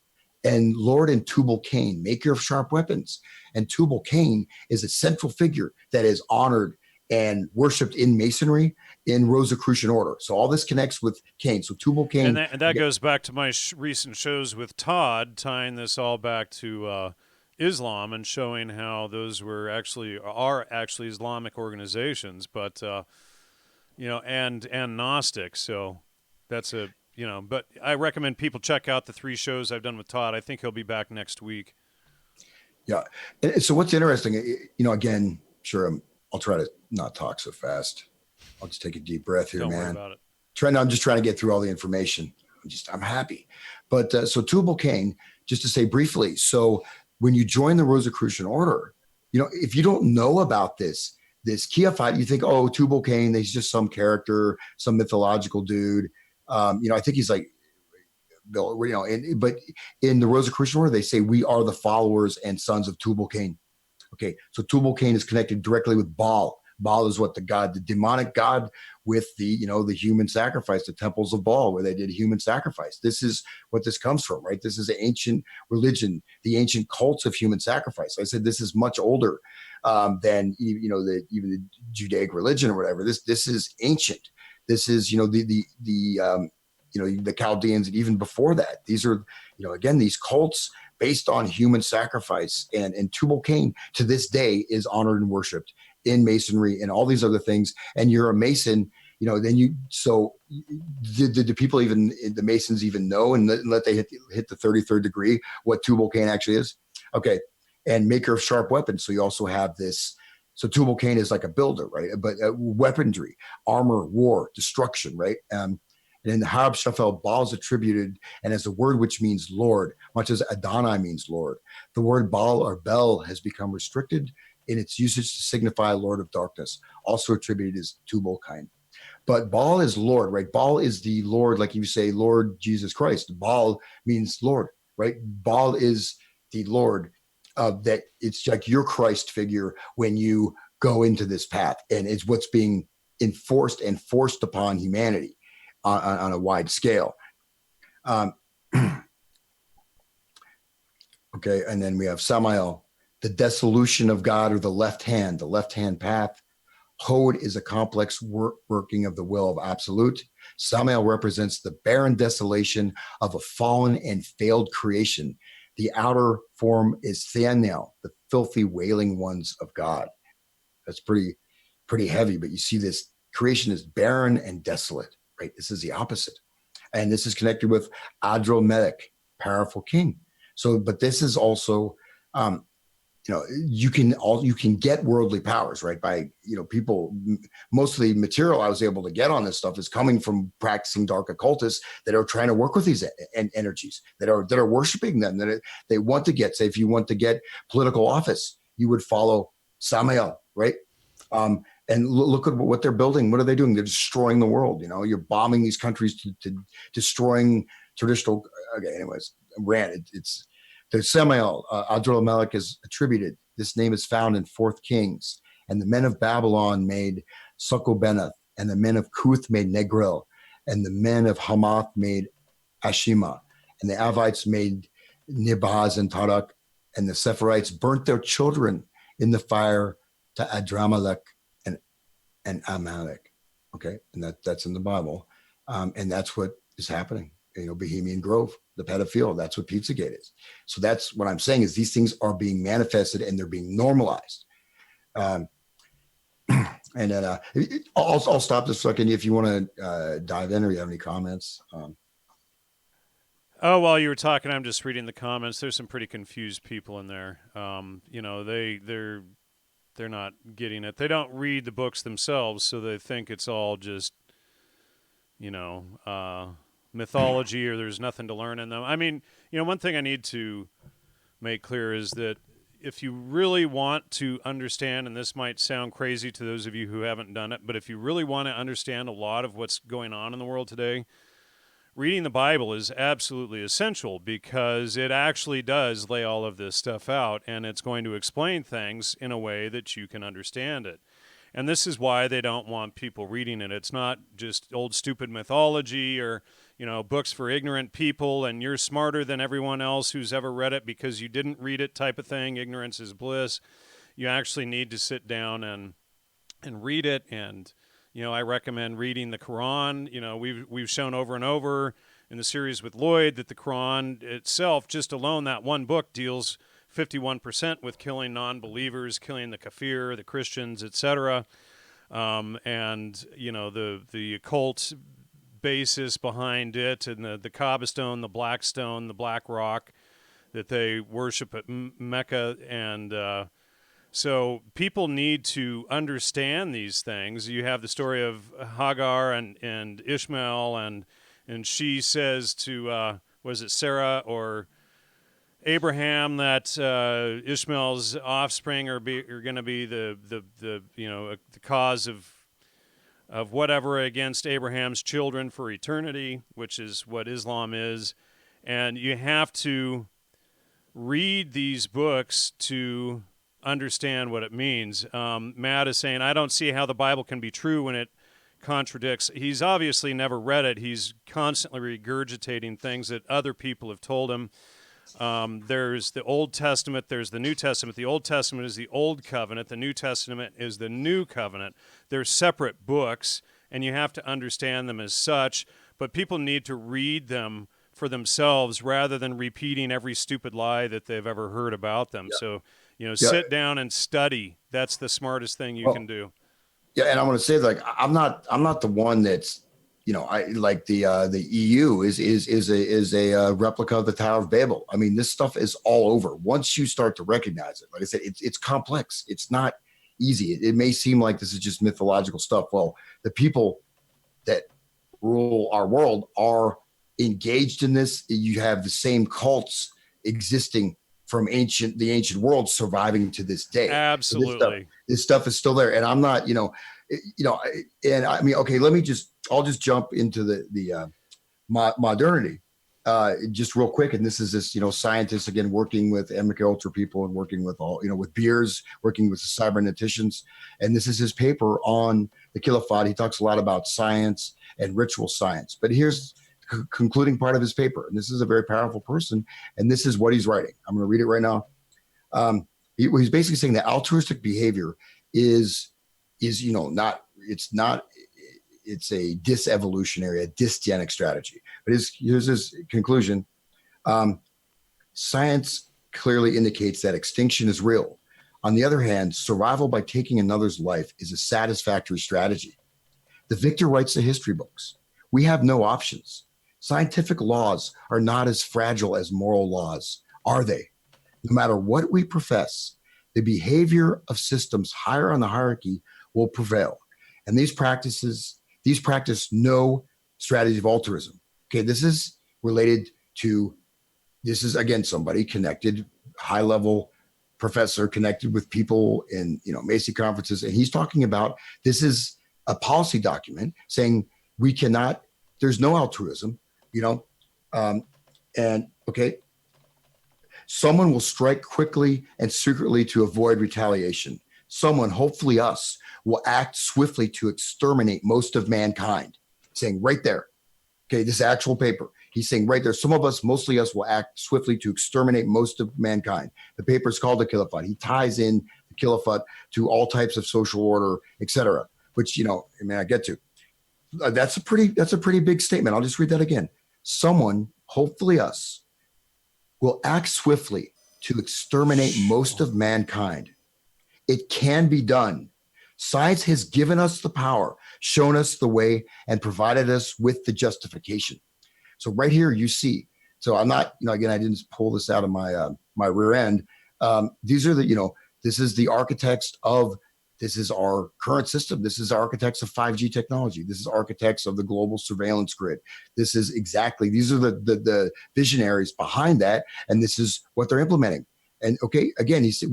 and Lord and Tubal Cain, maker of sharp weapons. And Tubal Cain is a central figure that is honored and worshipped in Masonry in Rosicrucian order. So all this connects with Cain. So Tubal Cain. And that goes back to my recent shows with Todd, tying this all back to Islam and showing how those are actually Islamic organizations, but and Gnostic. So that's but I recommend people check out the 3 shows I've done with Todd. I think he'll be back next week. Yeah. And so what's interesting, again, sure, I'll try to not talk so fast. I'll just take a deep breath here, Don't man. worry about it. I'm just trying to get through all the information. I'm happy. But so Tubal Cain, just to say briefly, so when you join the Rosicrucian order, if you don't know about this Keophite, you think, oh, Tubal Cain, he's just some character, some mythological dude. I think he's like, but in the Rosicrucian order, they say we are the followers and sons of Tubal Cain. Okay, so Tubal Cain is connected directly with Baal. Baal is what the demonic god with the human sacrifice, the temples of Baal, where they did human sacrifice. This is what this comes from, right? This is the ancient religion, the ancient cults of human sacrifice. I said this is much older than even the Judaic religion or whatever. This is ancient. This is the Chaldeans, and even before that. These are again these cults based on human sacrifice, and Tubal Cain to this day is honored and worshipped in masonry and all these other things. And you're a Mason, then do people, even the Masons, even know and let they hit the 33rd degree what Tubal Cain actually is? Okay. And maker of sharp weapons. So you also have this. So Tubal Cain is like a builder, right? But weaponry, armor, war, destruction, right? And in the Harab Shafel, Baal is attributed, and as a word which means Lord, much as Adonai means Lord. The word Baal or Bel has become restricted in its usage to signify Lord of Darkness, also attributed as Tubal Cain. But Baal is Lord, right? Baal is the Lord, like you say, Lord Jesus Christ. Baal means Lord, right? Baal is the Lord. That it's like your Christ figure when you go into this path, and it's what's being enforced and forced upon humanity on a wide scale. Okay, and then we have Samael, the dissolution of God, or the left hand path. Hod is a complex working of the will of Absolute. Samael represents the barren desolation of a fallen and failed creation. The outer form is Thaniel, the filthy wailing ones of God. That's pretty heavy, but you see this creation is barren and desolate, right? This is the opposite. And this is connected with Adromelech, powerful king. So, but this is also, you can get worldly powers, right? By, people, most of the material I was able to get on this stuff is coming from practicing dark occultists that are trying to work with these energies, that are worshiping them, that they want to get. Say, if you want to get political office, you would follow Samael, right? And look at what they're building. What are they doing? They're destroying the world. You're bombing these countries to destroying traditional. Okay, anyways, it's the Samael. Adromelech is attributed. This name is found in 4th Kings. And the men of Babylon made Succobeneth, and the men of Cuth made Negril, and the men of Hamath made Ashima, and the Avites made Nibhaz and Tarak, and the Sephirites burnt their children in the fire to Adramelech and Amalek. Okay, and that's in the Bible, and that's what is happening. Bohemian Grove, the pedophile. That's what Pizzagate is. So that's what I'm saying is these things are being manifested and they're being normalized. And then I'll stop this second if you want to dive in or you have any comments. While you were talking, I'm just reading the comments. There's some pretty confused people in there. They're not getting it. They don't read the books themselves, so they think it's all just, mythology, or there's nothing to learn in them. I mean, one thing I need to make clear is that if you really want to understand, and this might sound crazy to those of you who haven't done it, but if you really want to understand a lot of what's going on in the world today, reading the Bible is absolutely essential, because it actually does lay all of this stuff out, and it's going to explain things in a way that you can understand it. And this is why they don't want people reading it. It's not just old stupid mythology or, books for ignorant people and you're smarter than everyone else who's ever read it because you didn't read it type of thing. Ignorance is bliss. You actually need to sit down and read it. And, I recommend reading the Quran. We've shown over and over in the series with Lloyd that the Quran itself, just alone, that one book deals 51% with killing non-believers, killing the kafir, the Christians, etc. And, the occult basis behind it, and the Kaaba stone, the black stone, the black rock that they worship at Mecca. And so people need to understand these things. You have the story of Hagar and Ishmael, and she says to, was it Sarah or Abraham, that Ishmael's offspring are going to be the cause of whatever against Abraham's children for eternity, which is what Islam is. And you have to read these books to understand what it means. Matt is saying, I don't see how the Bible can be true when it contradicts. He's obviously never read it. He's constantly regurgitating things that other people have told him. There's the Old Testament, there's the New Testament. The Old Testament is the Old Covenant, the New Testament is the New Covenant. They're separate books, and you have to understand them as such, but people need to read them for themselves rather than repeating every stupid lie that they've ever heard about them. Yeah. So, Yeah. sit down and study. That's the smartest thing you can do. Yeah, and I want to say, like, I'm not the one that's, I like the EU is a replica of the Tower of Babel. I mean, this stuff is all over. Once you start to recognize it, like I said, it's complex. It's not easy. It may seem like this is just mythological stuff. Well, the people that rule our world are engaged in this. You have the same cults existing from the ancient world surviving to this day. Absolutely. This stuff is still there. And I'm not, and I mean, okay, I'll just jump into the modernity just real quick. And this is scientists, again, working with MKULTRA people and working with with Beers, working with the cyberneticians. And this is his paper on the Kilophot. He talks a lot about science and ritual science, but here's the concluding part of his paper. And this is a very powerful person. And this is what he's writing. I'm going to read it right now. He's basically saying that altruistic behavior is it's a disevolutionary, a dysgenic strategy. But here's his conclusion. Science clearly indicates that extinction is real. On the other hand, survival by taking another's life is a satisfactory strategy. The victor writes the history books. We have no options. Scientific laws are not as fragile as moral laws, are they? No matter what we profess, the behavior of systems higher on the hierarchy will prevail. And these practice no strategy of altruism. Okay, this is again, somebody connected, high-level professor connected with people in, Macy conferences. And he's talking about, this is a policy document saying there's no altruism, and okay, someone will strike quickly and secretly to avoid retaliation. Someone, hopefully us, will act swiftly to exterminate most of mankind. Saying right there, okay, this actual paper, he's saying right there, some of us, mostly us, will act swiftly to exterminate most of mankind. The paper is called the Kilophot. He ties in the Kilophot to all types of social order, etc. Which, I get to. That's a pretty big statement. I'll just read that again. Someone, hopefully us, will act swiftly to exterminate most of mankind. It can be done. Science has given us the power, shown us the way, and provided us with the justification. So right here, you see. So I'm not, again, I didn't pull this out of my rear end. These are this is the architects of. This is our current system. This is architects of 5G technology. This is architects of the global surveillance grid. These are the visionaries behind that, and this is what they're implementing. And okay, again, he said,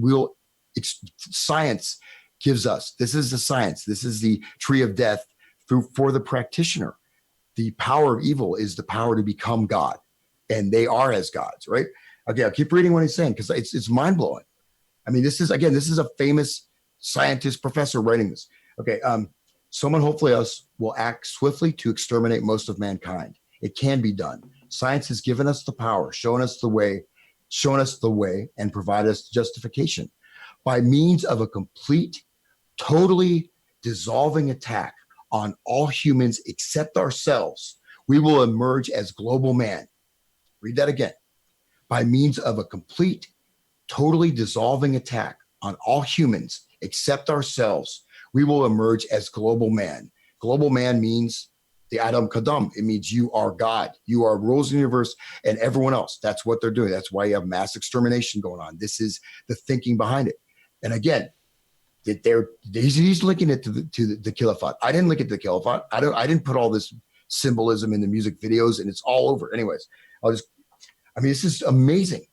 science gives us. This is the science. This is the tree of death for the practitioner. The power of evil is the power to become God, and they are as gods, right? Okay, I'll keep reading what he's saying because it's mind blowing. I mean, this is a famous scientist, professor writing this. Okay, someone, hopefully us, will act swiftly to exterminate most of mankind. It can be done. Science has given us the power, shown us the way, and provided us justification. By means of a complete, totally dissolving attack on all humans except ourselves, we will emerge as global man. Read that again. By means of a complete, totally dissolving attack on all humans except ourselves, we will emerge as global man. Global man means the Adam Kadam. It means you are God. You are rules of the universe and everyone else. That's what they're doing. That's why you have mass extermination going on. This is the thinking behind it. And again, he's linking it to the Kilophot. I didn't link it to the Kilophot. I didn't put all this symbolism in the music videos, and it's all over. Anyways, this is amazing.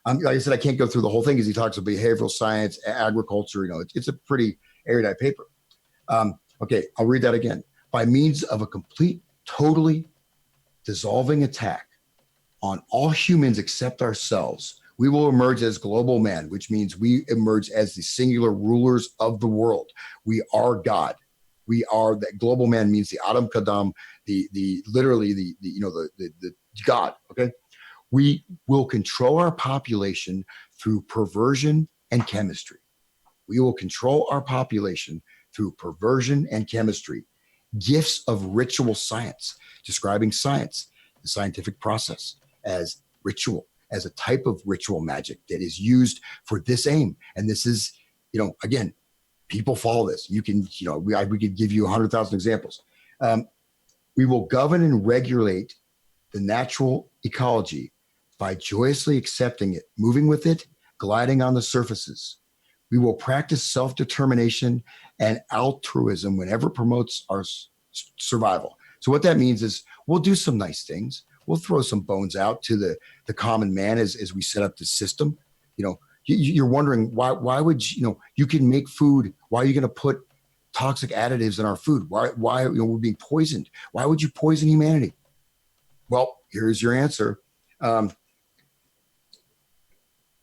Like I said, I can't go through the whole thing because he talks about behavioral science, agriculture. It's a pretty erudite paper. Okay, I'll read that again. By means of a complete, totally dissolving attack on all humans except ourselves, We will emerge as global man, which means we emerge as the singular rulers of the world. We are God. We are that global man means the Adam Kadam, the literally the God. Okay. We will control our population through perversion and chemistry. We will control our population through perversion and chemistry. Gifts of ritual science, describing science, the scientific process, as ritual, as a type of ritual magic that is used for this aim. And this is, again, people follow this. You can, we could give you 100,000 examples. We will govern and regulate the natural ecology by joyously accepting it, moving with it, gliding on the surfaces. We will practice self-determination and altruism whenever it promotes our survival. So what that means is we'll do some nice things. We'll throw some bones out to the common man as we set up the system. You're wondering why would you can make food. Why are you going to put toxic additives in our food? Why we're being poisoned? Why would you poison humanity? Well, here's your answer. And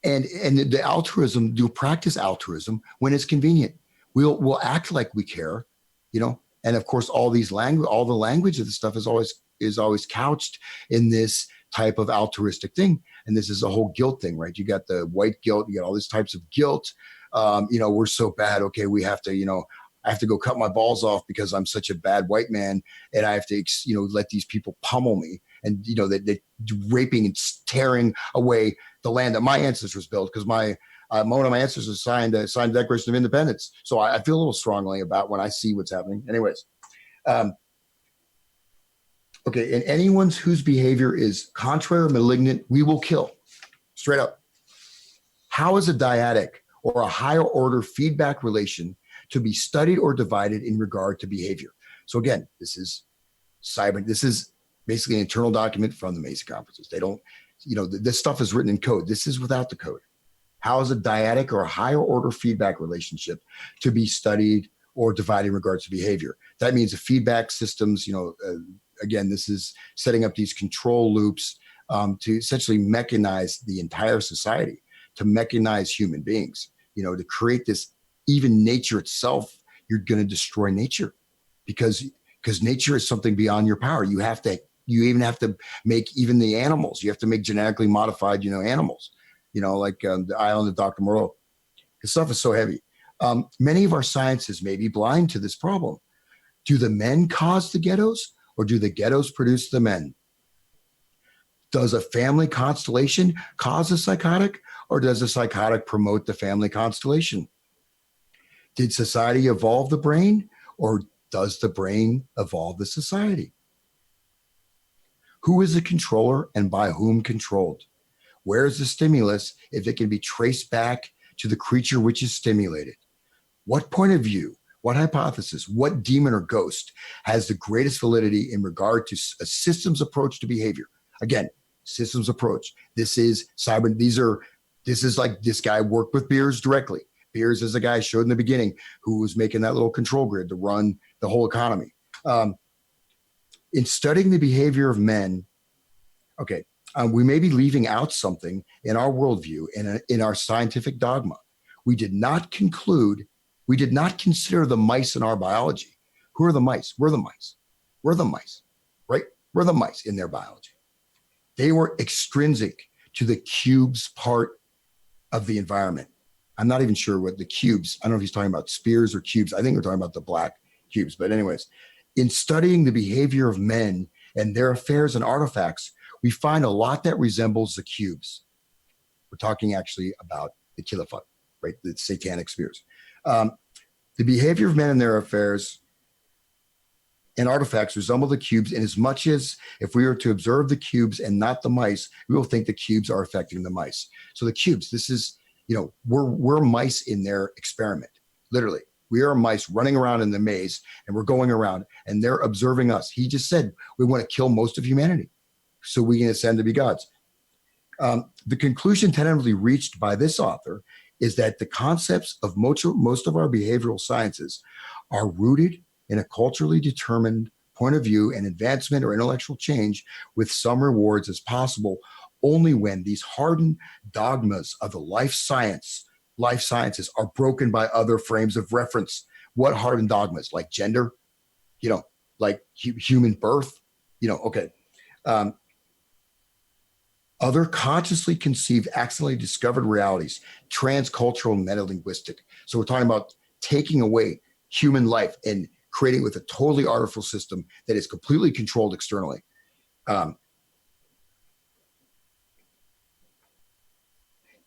the altruism, do practice altruism when it's convenient. We'll act like we care, and of course all the language of the stuff is always couched in this type of altruistic thing. And this is a whole guilt thing, right? You got the white guilt, you got all these types of guilt. We're so bad. Okay, we have to, I have to go cut my balls off because I'm such a bad white man, and I have to, let these people pummel me, and they're raping and tearing away the land that my ancestors built, because one of my ancestors signed the Declaration of Independence. So I feel a little strongly about when I see what's happening. Anyways, okay, and anyone whose behavior is contrary or malignant, we will kill. Straight up. How is a dyadic or a higher order feedback relation to be studied or divided in regard to behavior? So again, this is basically an internal document from the Mesa conferences. They don't, this stuff is written in code. This is without the code. How is a dyadic or a higher order feedback relationship to be studied or divided in regards to behavior? That means the feedback systems, again, this is setting up these control loops to essentially mechanize the entire society, to mechanize human beings, to create this. Even nature itself, you're going to destroy nature because nature is something beyond your power. You even have to make even the animals. You have to make genetically modified, animals, like the island of Dr. Moreau. This stuff is so heavy. Many of our sciences may be blind to this problem. Do the men cause the ghettos, or do the ghettos produce the men? Does a family constellation cause a psychotic, or does a psychotic promote the family constellation? Did society evolve the brain, or does the brain evolve the society? Who is the controller and by whom controlled? Where is the stimulus if it can be traced back to the creature which is stimulated? What point of view, what hypothesis, what demon or ghost has the greatest validity in regard to a systems approach to behavior? Again, systems approach. This is cyber. This is like this guy worked with Beers directly. Beers is a guy I showed in the beginning who was making that little control grid to run the whole economy. In studying the behavior of men, okay, we may be leaving out something in our worldview, in our scientific dogma. We did not consider the mice in our biology. Who are the mice? We're the mice. We're the mice, right? We're the mice in their biology. They were extrinsic to the cubes part of the environment. I'm not even sure what the cubes, I don't know if he's talking about spheres or cubes. I think we're talking about the black cubes. But anyways, in studying the behavior of men and their affairs and artifacts, we find a lot that resembles the cubes. We're talking actually about the Kilafut, right? The satanic spheres. The behavior of men and their affairs and artifacts resemble the cubes in as much as if we were to observe the cubes and not the mice, we will think the cubes are affecting the mice. So the cubes, this is, we're mice in their experiment. Literally, we are mice running around in the maze, and we're going around and they're observing us. He just said, we want to kill most of humanity so we can ascend to be gods. The conclusion tentatively reached by this author is that the concepts of most of our behavioral sciences are rooted in a culturally determined point of view and advancement or intellectual change with some rewards as possible, only when these hardened dogmas of the life sciences are broken by other frames of reference. What hardened dogmas? Like gender, like human birth, okay. Um, Other consciously conceived, accidentally discovered realities, transcultural and metalinguistic. So we're talking about taking away human life and creating with a totally artificial system that is completely controlled externally.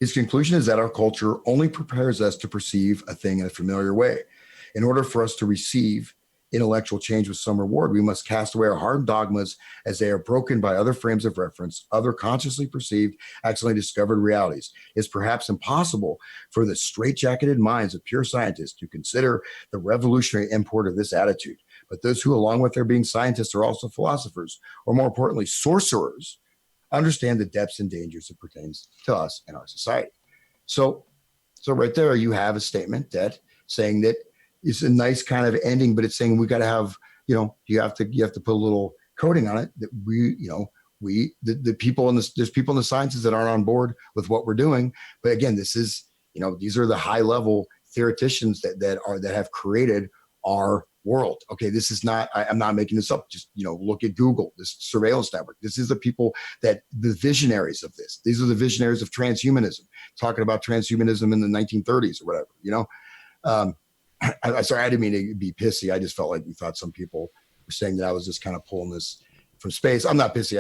His conclusion is that our culture only prepares us to perceive a thing in a familiar way. In order for us to receive intellectual change with some reward, we must cast away our hard dogmas as they are broken by other frames of reference, other consciously perceived, accidentally discovered realities. It's perhaps impossible for the straitjacketed minds of pure scientists to consider the revolutionary import of this attitude. But those who, along with their being scientists, are also philosophers, or more importantly, sorcerers, understand the depths and dangers that pertains to us and our society. So right there, you have a statement that saying that it's a nice kind of ending, but it's saying we got to have, you have to put a little coding on it that the people in this, there's people in the sciences that aren't on board with what we're doing. But again, this is, these are the high level theoreticians that have created our world. Okay, this is not, I'm not making this up. Just, look at Google, this surveillance network. This is the people the visionaries of this. These are the visionaries of transhumanism, talking about transhumanism in the 1930s or whatever, sorry, I didn't mean to be pissy. I just felt like you thought some people were saying that I was just kind of pulling this from space. I'm not pissy.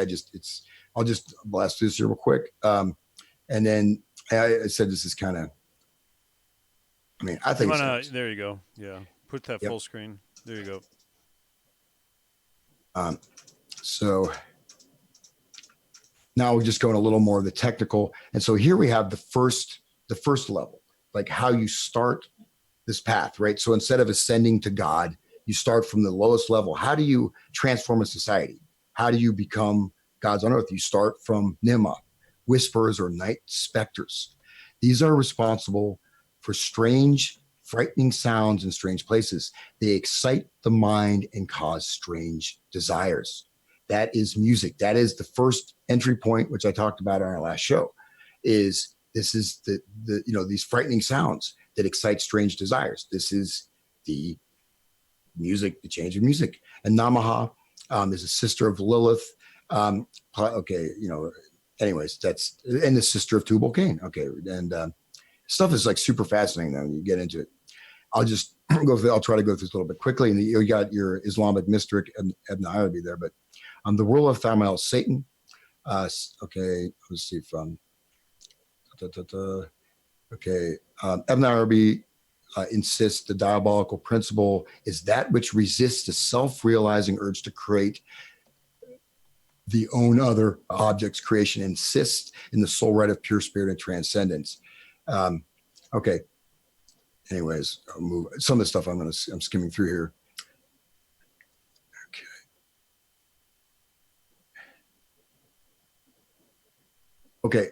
I'll just blast through this here real quick. And then I said, this is kind of, I think there you go. Yeah. Put that full screen. There you go. So now we're just going a little more of the technical. And so here we have the first level, like how you start this path, right? So instead of ascending to God, you start from the lowest level. How do you transform a society? How do you become gods on earth? You start from Nima, whisperers or night specters. These are responsible for strange, frightening sounds in strange places. They excite the mind and cause strange desires. That is music. That is the first entry point, which I talked about on our last show, this is these frightening sounds that excite strange desires. This is the music, the change of music. And Namaha is a sister of Lilith. Anyways, and the sister of Tubal Cain. Okay, and stuff is like super fascinating though when you get into it. I'll just I'll try to go through this a little bit quickly. And you got your Islamic mystic Ibn Arabi there, but the rule of Thamael, Satan. Okay, let's see if Ibn Arabi insists the diabolical principle is that which resists the self-realizing urge to create the own other objects. Creation insists in the soul right of pure spirit and transcendence. Okay. Anyways, I'll move some of the stuff I'm skimming through here. Okay.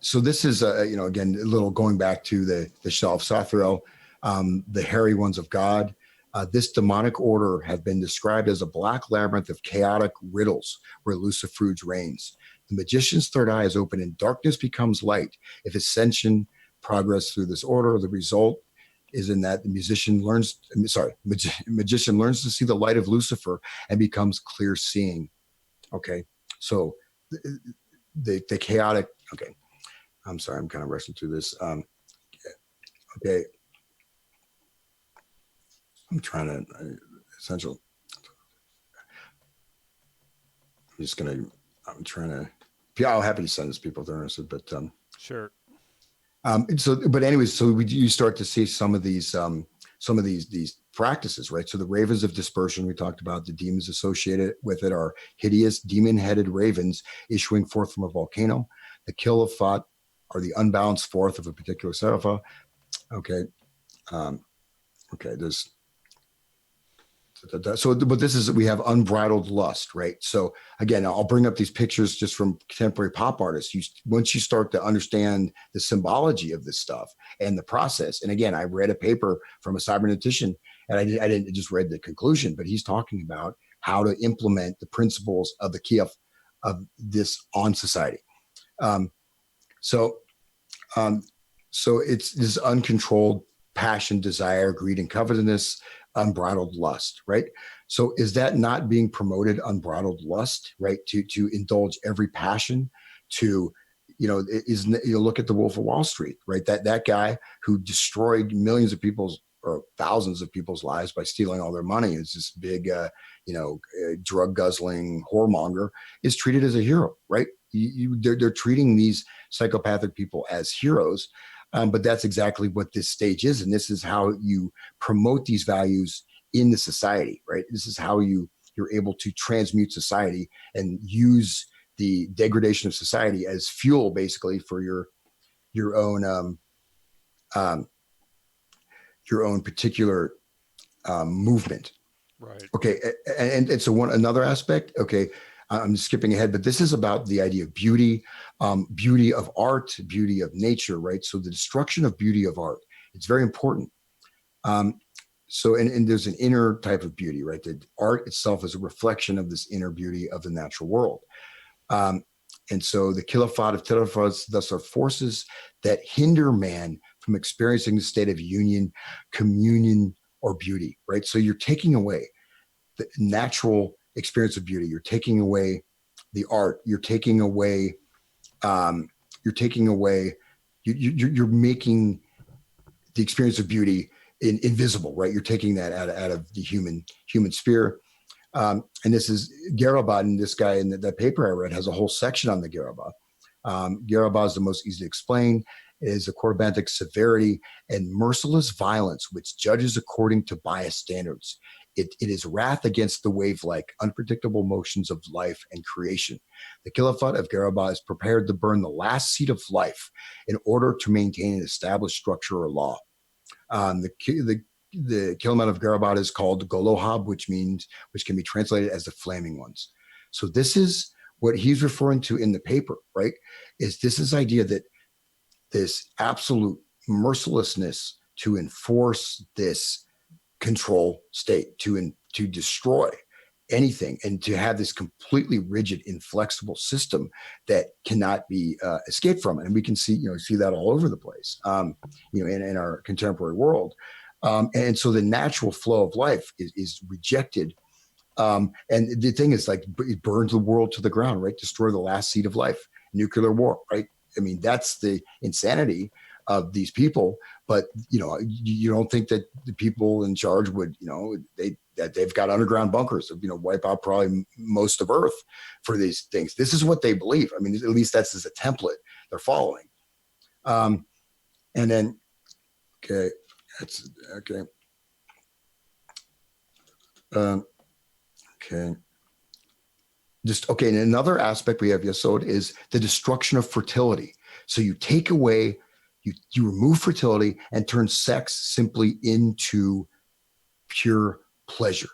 So this is, again, a little going back to the Shelf Sathriel, the hairy ones of God. This demonic order have been described as a black labyrinth of chaotic riddles where Lucifuge reigns. The magician's third eye is open and darkness becomes light. If ascension progress through this order, the result is in that the magician learns to see the light of Lucifer and becomes clear seeing. Okay. So the chaotic, okay. I'm sorry, I'm kind of rushing through this. Okay. I'm trying to essential. I'm trying to, yeah, I'm happy to send this to people if they're interested, but sure. But anyways, so you start to see some of these practices, right? So the ravens of dispersion, we talked about, the demons associated with it are hideous demon-headed ravens issuing forth from a volcano. The kill of thought are the unbalanced forth of a particular serapha. Okay. There's, but this is, we have unbridled lust, right? So again, I'll bring up these pictures just from contemporary pop artists. Once you start to understand the symbology of this stuff and the process, and again, I read a paper from a cybernetician, and I didn't just read the conclusion, but he's talking about how to implement the principles of the key of this on society. Um, so, um, so it's this uncontrolled passion, desire, greed, and covetousness, unbridled lust, right? So is that not being promoted, unbridled lust, right? To indulge every passion, to is look at the Wolf of Wall Street, right? That guy who destroyed millions of people's or thousands of people's lives by stealing all their money is this big, drug guzzling whoremonger is treated as a hero, right? They're treating these psychopathic people as heroes. But that's exactly what this stage is. And this is how you promote these values in the society, right? This is how you're able to transmute society and use the degradation of society as fuel, basically, for your own um, your own particular movement. Right. Okay, and so another aspect. Okay, I'm skipping ahead, but this is about the idea of beauty, beauty of art, beauty of nature, right? So the destruction of beauty of art, it's very important. Um, so, and there's an inner type of beauty, right? That art itself is a reflection of this inner beauty of the natural world. Um, and so the Khilafat of Tilafas thus are forces that hinder man from experiencing the state of union, communion, or beauty, right? So you're taking away the natural experience of beauty. You're taking away the art. You're taking away. You're taking away. You're making the experience of beauty invisible, right? You're taking that out of the human sphere. And this is Garabah, and this guy in that paper I read has a whole section on the Garabah. Garabah is the most easy to explain. It is a Corbanic severity and merciless violence, which judges according to biased standards. It is wrath against the wave-like, unpredictable motions of life and creation. The Khilafat of Garabah is prepared to burn the last seed of life in order to maintain an established structure or law. The Kilamat of Garabad is called Golohab, which can be translated as the flaming ones. So this is what he's referring to in the paper, right? Is this idea that this absolute mercilessness to enforce this control state, to destroy anything, and to have this completely rigid, inflexible system that cannot be escaped from it. And we can see that all over the place, in our contemporary world. And so the natural flow of life is rejected. And the thing is, like, it burns the world to the ground, right? Destroy the last seed of life, nuclear war, right? I mean, that's the insanity of these people. But you don't think that the people in charge would, that they've got underground bunkers of, wipe out probably most of Earth for these things. This is what they believe. I mean, at least that's as a template they're following. And then, okay, that's okay. Okay. Just okay. And another aspect we have Yesod is the destruction of fertility. So you take away, you remove fertility and turn sex simply into pure pleasure.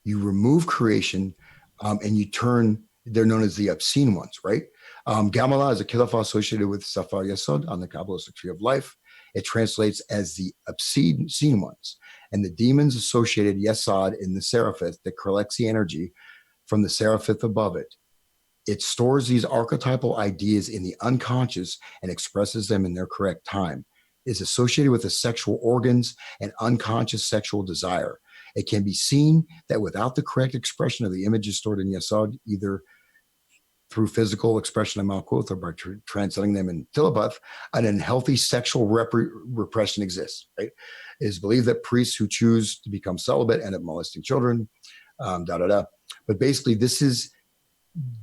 You remove creation, and you turn. They're known as the obscene ones, right? Gamala is a kilafah associated with Safa Yesod on the Kabbalistic tree of life. It translates as the obscene ones, and the demons associated Yesod in the Seraphith that collects the energy from the Seraphith above it. It stores these archetypal ideas in the unconscious and expresses them in their correct time. It is associated with the sexual organs and unconscious sexual desire. It can be seen that without the correct expression of the images stored in Yesod, either through physical expression of Malkuth or by translating them in Tilabath, an unhealthy sexual repression exists, right? It is believed that priests who choose to become celibate end up molesting children, But basically, this is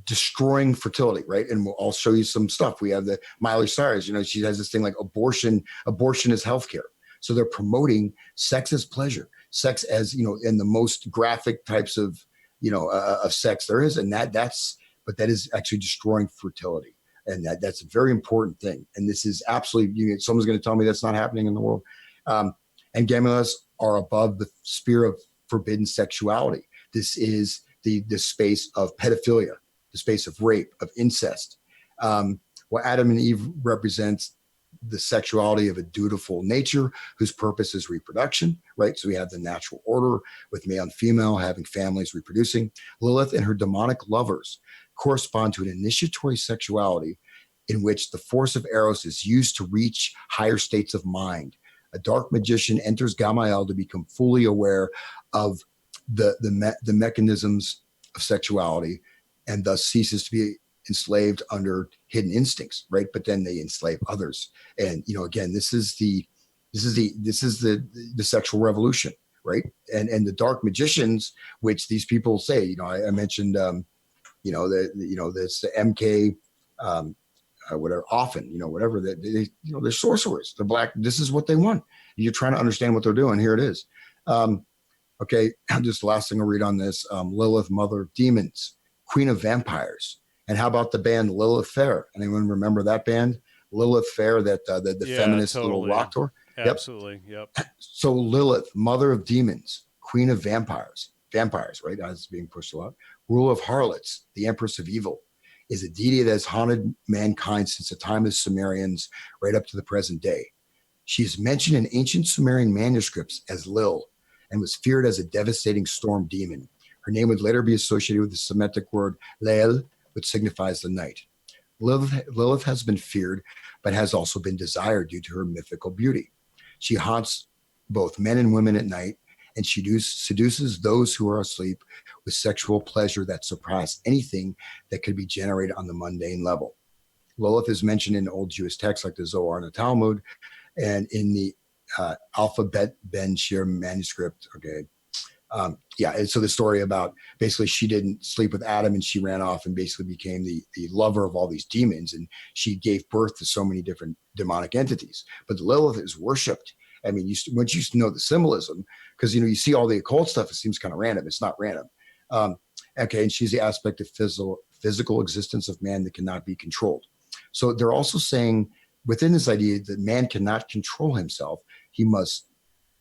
destroying fertility, right? And I'll show you some stuff. We have the Miley Cyrus, she has this thing like abortion is healthcare. So they're promoting sex as pleasure, sex as, in the most graphic types of, of sex there is. And but that is actually destroying fertility. And that's a very important thing. And this is absolutely, someone's going to tell me that's not happening in the world. And Gamulas are above the sphere of forbidden sexuality. This is the space of pedophilia, the space of rape, of incest. What Adam and Eve represents the sexuality of a dutiful nature whose purpose is reproduction, right? So we have the natural order with male and female having families, reproducing. Lilith and her demonic lovers correspond to an initiatory sexuality in which the force of Eros is used to reach higher states of mind. A dark magician enters Gamael to become fully aware of the mechanisms of sexuality, and thus ceases to be enslaved under hidden instincts, right? But then they enslave others. And again, this is the sexual revolution, right? And the dark magicians, which these people say, I mentioned, this MK, whatever, often, whatever that they're sorcerers. They're black. This is what they want. You're trying to understand what they're doing. Here it is. Okay, just the last thing I'll read on this. Lilith, mother of demons, queen of vampires. And how about the band Lilith Fair? Anyone remember that band? Lilith Fair, that the feminist little rock tour? Absolutely. Yep. So Lilith, mother of demons, queen of vampires, right? As being pushed a lot. Ruler of harlots, the empress of evil, is a deity that has haunted mankind since the time of the Sumerians right up to the present day. She is mentioned in ancient Sumerian manuscripts as Lil and was feared as a devastating storm demon. Her name would later be associated with the Semitic word Leil, which signifies the night. Lilith has been feared, but has also been desired due to her mythical beauty. She haunts both men and women at night, and she seduces those who are asleep with sexual pleasure that surpass anything that could be generated on the mundane level. Lilith is mentioned in old Jewish texts like the Zohar and the Talmud, and in the Alphabet Ben Shir manuscript. Okay. And so the story about basically she didn't sleep with Adam and she ran off and basically became the lover of all these demons, and she gave birth to so many different demonic entities. But Lilith is worshipped. I mean, once you know the symbolism, because you see all the occult stuff, it seems kind of random. It's not random. Okay, and she's the aspect of physical existence of man that cannot be controlled. So they're also saying within this idea that man cannot control himself, he must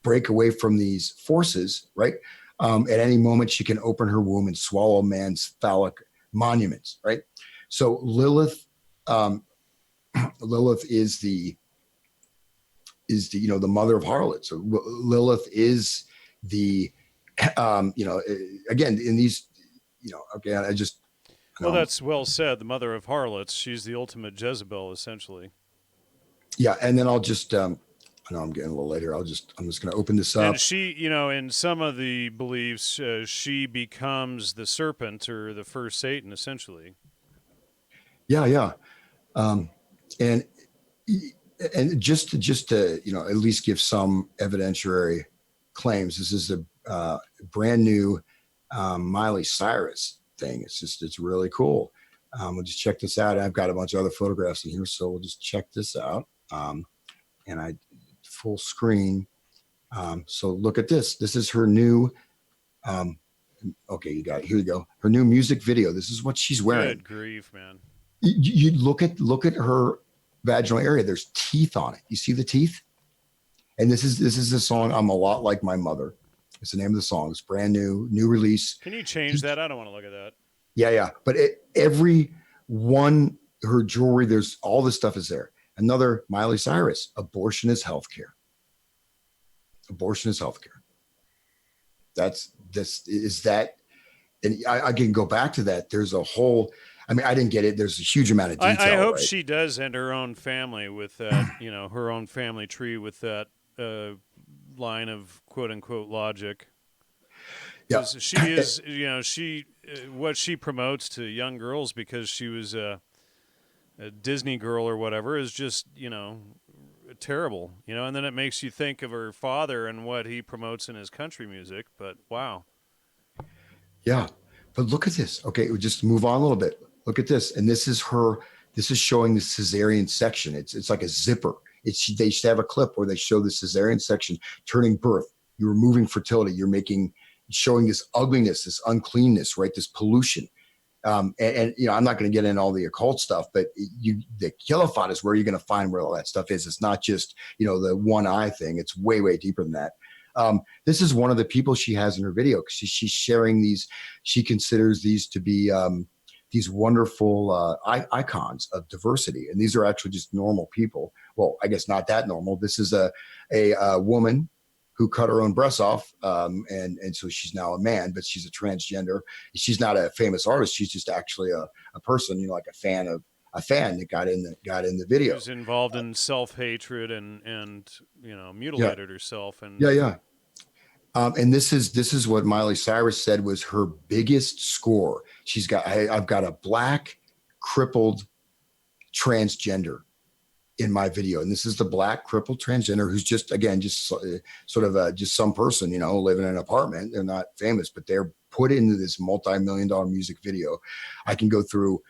break away from these forces, right? At any moment, she can open her womb and swallow man's phallic monuments, right? So Lilith is the the mother of harlots. So Lilith is the again in these again I just well that's well said. The mother of harlots. She's the ultimate Jezebel, essentially. Yeah, and then I'll just I know I'm getting a little later. I'm just going to open this up. And she, in some of the beliefs, she becomes the serpent or the first Satan, essentially. Yeah. And just to at least give some evidentiary claims. This is a brand new Miley Cyrus thing. It's really cool. We'll just check this out. I've got a bunch of other photographs in here, so we'll just check this out. And I full screen. So look at this. This is her new. Okay, you got it. Here you go. Her new music video. This is what she's wearing. Good grief, man! You look at her vaginal area. There's teeth on it. You see the teeth? And this is the song "I'm a Lot Like My Mother." It's the name of the song. It's brand new release. Can you change that? I don't want to look at that. Yeah. But every one, her jewelry, there's all this stuff is there. Another Miley Cyrus. Abortion is healthcare. Abortion is healthcare. And I can go back to that. There's a whole. I mean, I didn't get it. There's a huge amount of detail. I hope right? she does end her own family with that. Her own family tree with that line of quote unquote logic. Yeah, she is. What she promotes to young girls because she was a Disney girl or whatever is just terrible. And then it makes you think of her father and what he promotes in his country music. But wow. Yeah, but look at this. Okay, we'll just move on a little bit. Look at this, and this is showing the cesarean section. It's like a zipper. They used to have a clip where they show the cesarean section turning birth. You're removing fertility. You're showing this ugliness, this uncleanness, right? This pollution. And I'm not going to get into all the occult stuff, but the Kilophot is where you're going to find where all that stuff is. It's not just the one eye thing. It's way, way deeper than that. This is one of the people she has in her video. She's sharing these. She considers these to be these wonderful icons of diversity, and these are actually just normal people. Well, I guess not that normal. This is a woman who cut her own breasts off, and so she's now a man, but she's a transgender. She's not a famous artist. She's just actually a person, like a fan a fan that got in the She video. was involved in self-hatred and Yeah, mutilated herself. And yeah. And this is what Miley Cyrus said was her biggest score. She's got, I've got a black crippled transgender in my video, and this is the black crippled transgender who's just, again, just sort of just some person, living in an apartment. They're not famous, but they're put into this multi-million-dollar music video. I can go through,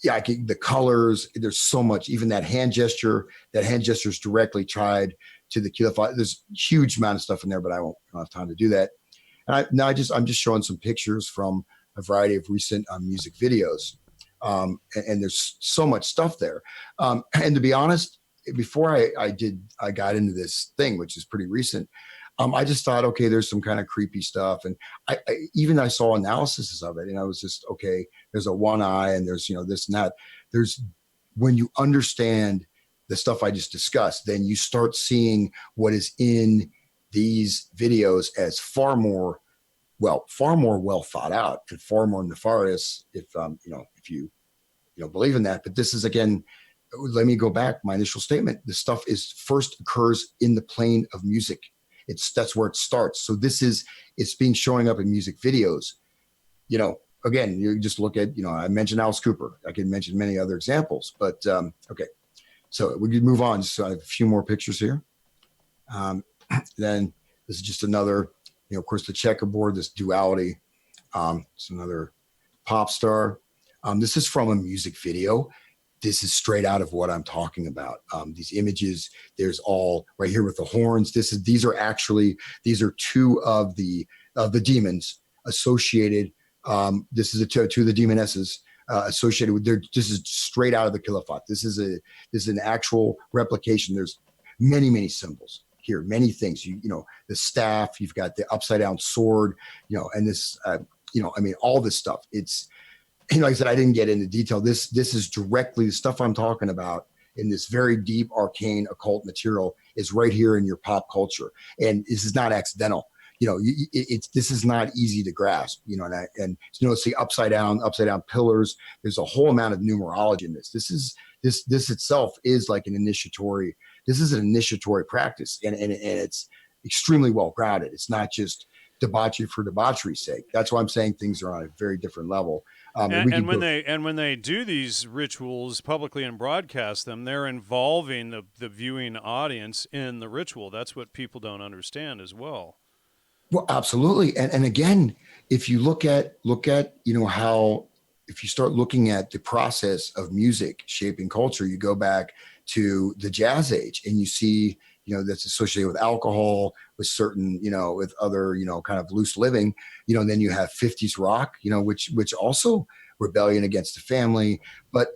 the colors. There's so much. Even that hand gesture is directly tied to the Kilo. There's a huge amount of stuff in there, but I don't have time to do that. And I'm just showing some pictures from a variety of recent music videos. And there's so much stuff there. And to be honest, before I got into this thing, which is pretty recent, I just thought, okay, there's some kind of creepy stuff. And I saw analyses of it, and I was just, okay, there's a one eye and there's, this and that. When you understand the stuff I just discussed, then you start seeing what is in these videos as far more well thought out and far more nefarious if you believe in that. But this is, again, let me go back my initial statement. This stuff is first occurs in the plane of music. That's where it starts. So it's being showing up in music videos. Again, you just look at, I mentioned Alice Cooper. I can mention many other examples, but okay. So we could move on. So I have a few more pictures here. Then this is just another, of course, the checkerboard, this duality. It's another pop star. This is from a music video. This is straight out of what I'm talking about. These images, there's all right here with the horns. These are two of the demons associated. This is two of the demonesses associated with this is straight out of the Qilafat. This is an actual replication. There's many symbols here, many things. The staff, you've got the upside down sword, and this, all this stuff. It's, like I said, I didn't get into detail. This is directly the stuff I'm talking about in this very deep, arcane, occult material is right here in your pop culture. And this is not accidental. This is not easy to grasp, and see upside down pillars. There's a whole amount of numerology in this. This itself is like an initiatory. This is an initiatory practice, and it's extremely well grounded. It's not just debauchery for debauchery's sake. That's why I'm saying things are on a very different level. And when they do these rituals publicly and broadcast them, they're involving the viewing audience in the ritual. That's what people don't understand as well. Well, absolutely. And again, if you look at, how, if you start looking at the process of music shaping culture, you go back to the jazz age and you see, that's associated with alcohol, with certain, with other, kind of loose living, then you have 50s rock, which also rebellion against the family, but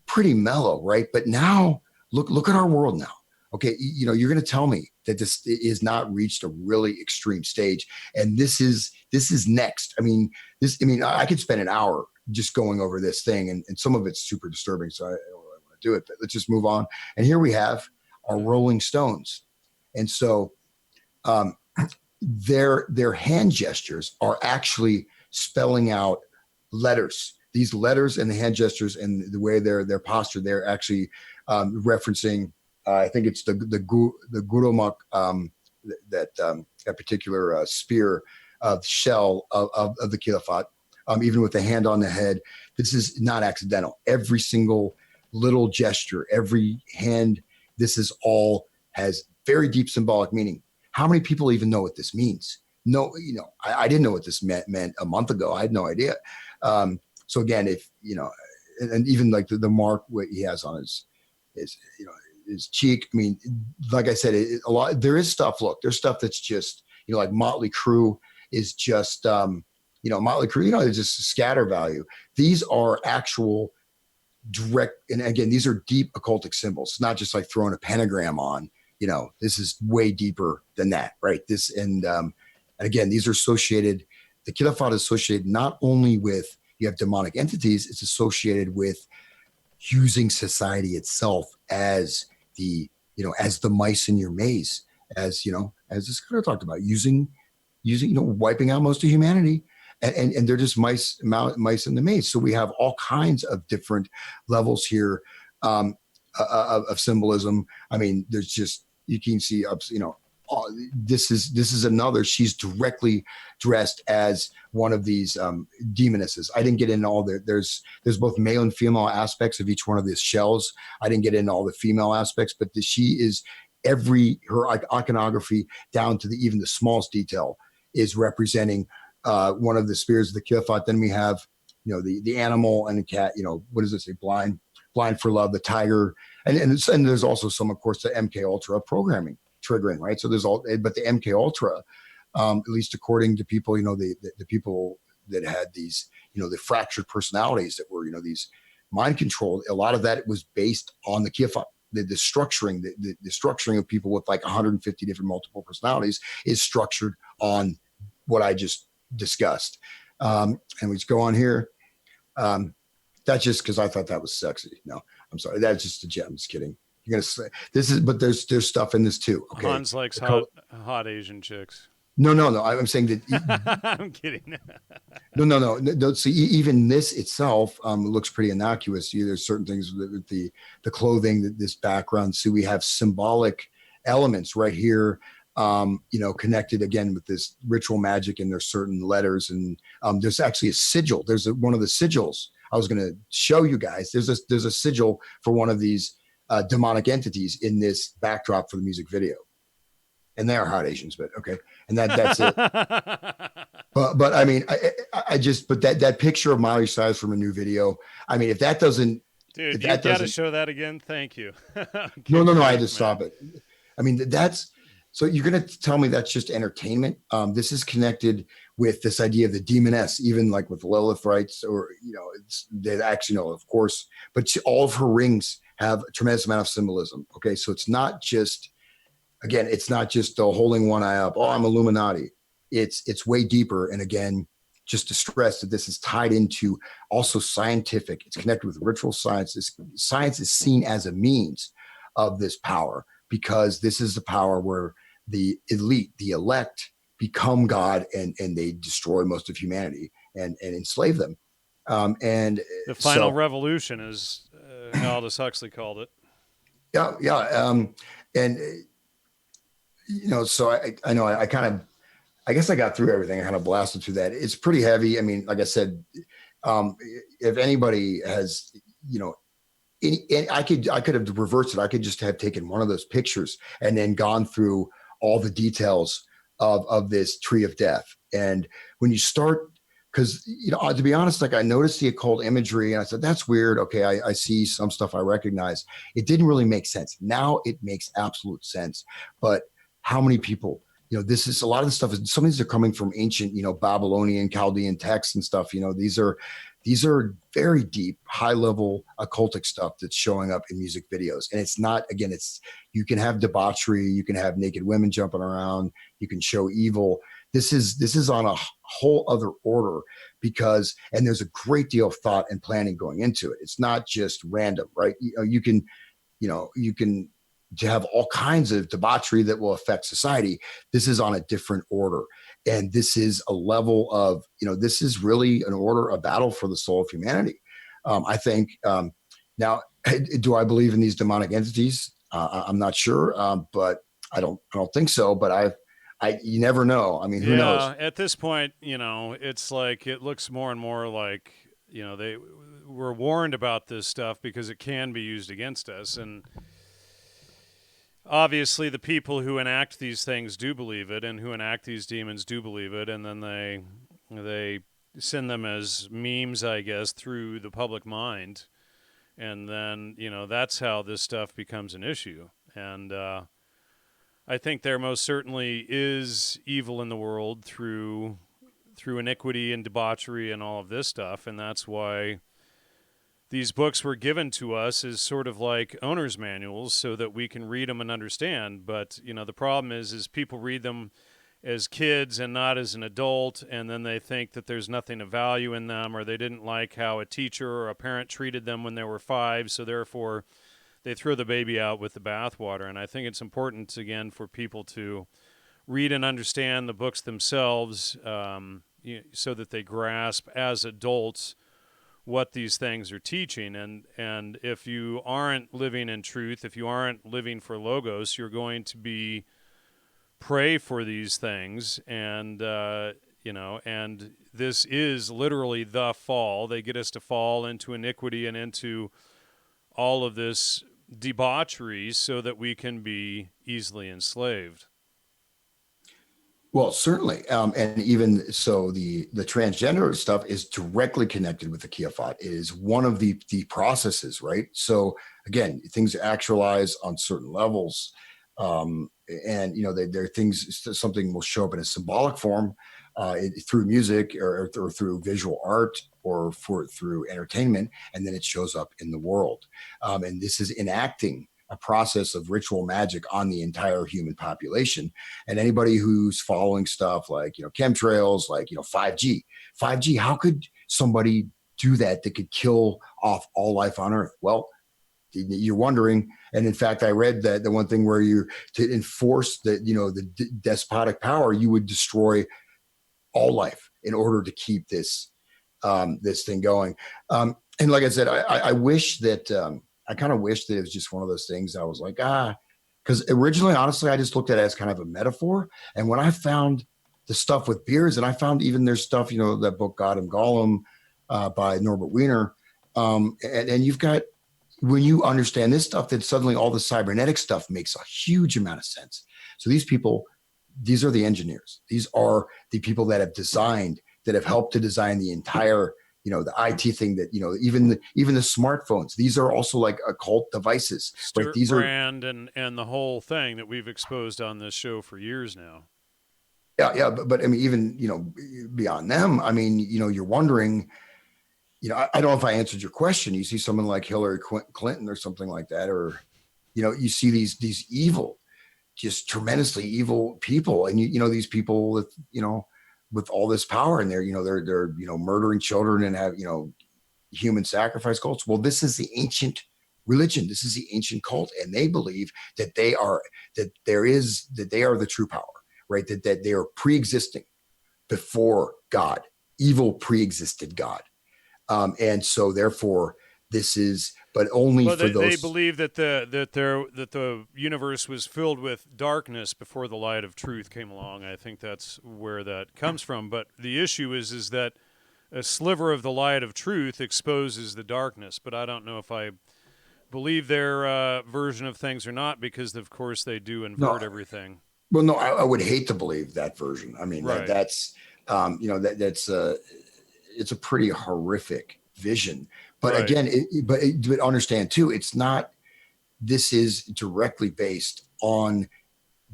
pretty mellow, right? But now look at our world now. Okay, you're going to tell me that this is not reached a really extreme stage, and this is next. I could spend an hour just going over this thing, and some of it's super disturbing, so I don't really want to do it. But let's just move on. And here we have our Rolling Stones, and so their hand gestures are actually spelling out letters. These letters and the hand gestures and the way their posture, they're actually referencing. I think it's the Gurumak, that particular spear shell of the Khilafat, even with the hand on the head. This is not accidental. Every single little gesture, every hand, has very deep symbolic meaning. How many people even know what this means? No, I didn't know what this meant a month ago. I had no idea. So again, if, and even like the mark what he has on his cheek. Like I said, a lot. There is stuff. Look, there's stuff that's just, like Motley Crue is just, Motley Crue. It's just scatter value. These are actual direct, and again, these are deep occultic symbols. It's not just like throwing a pentagram on. This is way deeper than that, right? And again, these are associated. The Khilafat is associated not only with you have demonic entities. It's associated with using society itself as the mice in your maze, as this kind of talked about, using wiping out most of humanity and they're just mice in the maze. So we have all kinds of different levels here of symbolism. I mean, there's just, you can see up, this is another. She's directly dressed as one of these demonesses. I didn't get into all the, there's both male and female aspects of each one of these shells. I didn't get into all the female aspects, but she is her iconography down to even the smallest detail is representing one of the spirits of the Kifat. Then we have, the animal and the cat, what does it say? Blind for love, the tiger. And there's also some, of course, the MKUltra programming triggering, right? So there's but the MKUltra, at least according to people, the people that had these, the fractured personalities that were, these mind controlled, a lot of that was based on the Kifat. The structuring, the structuring of people with like 150 different multiple personalities is structured on what I just discussed. And we just go on here. That's just because I thought that was sexy. No, I'm sorry. That's just a gem. I'm just kidding. You're gonna say this is, but there's stuff in this too. Okay. Hans likes hot Asian chicks. No. I'm saying that. I'm kidding. No. See, even this itself looks pretty innocuous. There's certain things with the clothing, this background. So we have symbolic elements right here, connected again with this ritual magic, and there's certain letters, and there's actually a sigil. There's one of the sigils I was going to show you guys. There's a sigil for one of these demonic entities in this backdrop for the music video. And they are hot Asians, but okay. And that's it. but I mean, I just, but that picture of Miley Cyrus from a new video, I mean, if that doesn't, dude, you got to show that again. Thank you. No, I had to stop it. I mean, so you're going to tell me that's just entertainment. This is connected with this idea of the demoness, even like with Lilith rights, or, they actually know, of course, but all of her rings have a tremendous amount of symbolism. Okay. So it's not just the holding one eye up. Oh, I'm Illuminati. It's way deeper. And again, just to stress that this is tied into also scientific. It's connected with ritual science. Science is seen as a means of this power, because this is the power where the elite, the elect, become God, and they destroy most of humanity and enslave them. And the final revolution is how Aldous Huxley called it. Yeah. And so I know I guess I got through everything. I kind of blasted through that. It's pretty heavy. I mean, like I said, if anybody has, I could have reversed it. I could just have taken one of those pictures and then gone through all the details of this tree of death. And when you start, because, to be honest, like I noticed the occult imagery and I said, that's weird. Okay. I see some stuff I recognize. It didn't really make sense. Now it makes absolute sense. But how many people, this is a lot of the stuff is, some of these are coming from ancient, Babylonian, Chaldean texts and stuff. These are very deep, high level occultic stuff that's showing up in music videos. And it's not, again, you can have debauchery, you can have naked women jumping around, you can show evil. This is on a whole other order, and there's a great deal of thought and planning going into it. It's not just random, right? You can to have all kinds of debauchery that will affect society. This is on a different order. And this is a level of, this is really an order, a battle for the soul of humanity. I think now, do I believe in these demonic entities? I'm not sure, but I don't think so. But you never know. I mean, who knows? At this point, it's like, it looks more and more like, they were warned about this stuff because it can be used against us. And obviously the people who enact these things do believe it, and who enact these demons do believe it, and then they send them as memes, I guess, through the public mind, and then that's how this stuff becomes an issue. And I think there most certainly is evil in the world through iniquity and debauchery and all of this stuff, and that's why these books were given to us as sort of like owner's manuals so that we can read them and understand. But, the problem is people read them as kids and not as an adult, and then they think that there's nothing of value in them, or they didn't like how a teacher or a parent treated them when they were 5, so therefore they throw the baby out with the bathwater. And I think it's important, again, for people to read and understand the books themselves, so that they grasp as adults what these things are teaching. And if you aren't living in truth, if you aren't living for logos, you're going to be prey for these things. And and this is literally the fall. They get us to fall into iniquity and into all of this debauchery so that we can be easily enslaved. Well, certainly, and even so, the transgender stuff is directly connected with the kiafat. It is one of the processes, right? So again, things actualize on certain levels, and there are things. Something will show up in a symbolic form through music or through visual art or through entertainment, and then it shows up in the world. And this is enacting a process of ritual magic on the entire human population. And anybody who's following stuff like chemtrails, like 5G, how could somebody do that could kill off all life on Earth? Well, you're wondering, and in fact, I read that the one thing where to enforce the despotic power, you would destroy all life in order to keep this thing going. And like I said, I wish that I kind of wish that it was just one of those things. I was like, because originally, honestly, I just looked at it as kind of a metaphor. And when I found the stuff with beards, and I found even there's stuff, that book God and Gollum by Norbert Wiener, and you've got, when you understand this stuff, then suddenly all the cybernetic stuff makes a huge amount of sense. So these are the engineers. These are the people that have helped to design the entire, the IT thing that, even the smartphones. These are also like occult devices, right? Stuart These Brand and the whole thing that we've exposed on this show for years now. Yeah. But I mean, even, beyond them, I mean, you're wondering, I don't know if I answered your question. You see someone like Hillary Clinton or something like that, or, you see these evil, just tremendously evil people. And, these people with all this power in there, they're murdering children and have, human sacrifice cults. Well, this is the ancient religion. This is the ancient cult. And they believe that they are the true power, right? That they are pre-existing before God. Evil pre-existed God. And so therefore this is, but only for those. They believe that the universe was filled with darkness before the light of truth came along. I think that's where that comes from. But the issue is that a sliver of the light of truth exposes the darkness. But I don't know if I believe their version of things or not, because of course they do invert everything. Well, no, I would hate to believe that version. I mean, right. That's it's a pretty horrific vision. But right. Again, but understand too, it's not. This is directly based on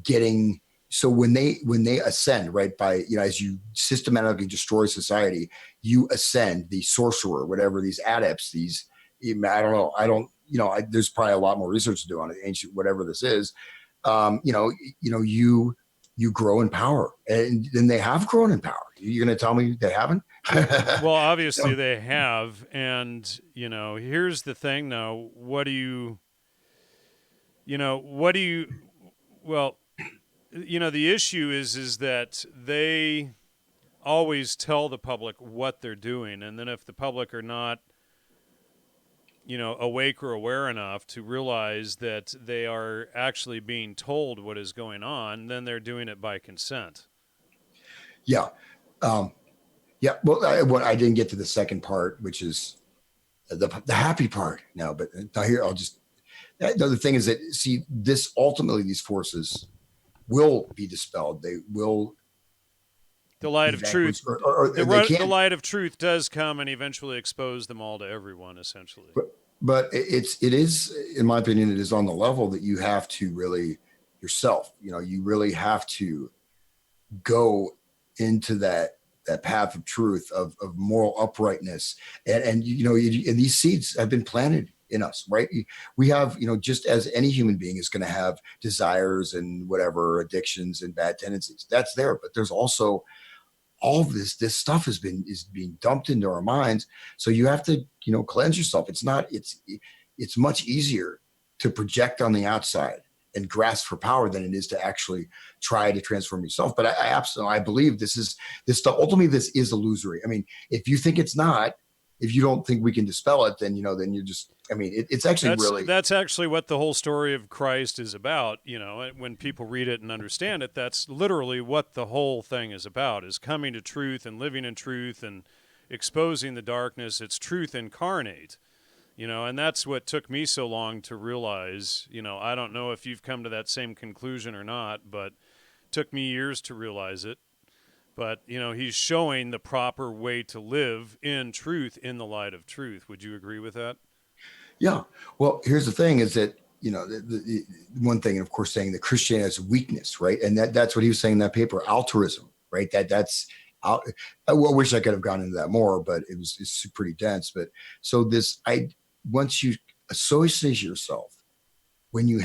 getting. So when they ascend, right, by as you systematically destroy society, you ascend the sorcerer, whatever, these adepts, these, I don't know, there's probably a lot more research to do on it, ancient whatever this is. You grow in power, and then they have grown in power. You're going to tell me they haven't? Well, obviously they have, and here's the thing. Now, what do you? Well, the issue is that they always tell the public what they're doing, and then if the public are not awake or aware enough to realize that they are actually being told what is going on, then they're doing it by consent. Yeah. Yeah. Well, I didn't get to the second part, which is the happy part now, but here, the other thing is that, see, this ultimately, these forces will be dispelled. They will. The light of truth, the light of truth does come and eventually expose them all to everyone, essentially. But it is, in my opinion, it is on the level that you have to really yourself. You really have to go into that path of truth, of moral uprightness, and these seeds have been planted in us, right? We have, just as any human being is going to have desires and whatever, addictions and bad tendencies. That's there, but there's also all of this stuff is being dumped into our minds. So you have to, cleanse yourself. It's much easier to project on the outside and grasp for power than it is to actually try to transform yourself. But I absolutely, I believe this stuff, ultimately this is illusory. I mean, if you think it's not, if you don't think we can dispel it, then, then you're just, I mean, it's actually that's actually what the whole story of Christ is about. When people read it and understand it, that's literally what the whole thing is about, is coming to truth and living in truth and exposing the darkness. It's truth incarnate. And that's what took me so long to realize. I don't know if you've come to that same conclusion or not, but it took me years to realize it. But, he's showing the proper way to live in truth, in the light of truth. Would you agree with that? Yeah. Well, here's the thing is that, the one thing, and of course, saying that Christianity has weakness, right? And that's what he was saying in that paper, altruism, right? That's out. I wish I could have gone into that more, but it's pretty dense. But so once you associate yourself, when you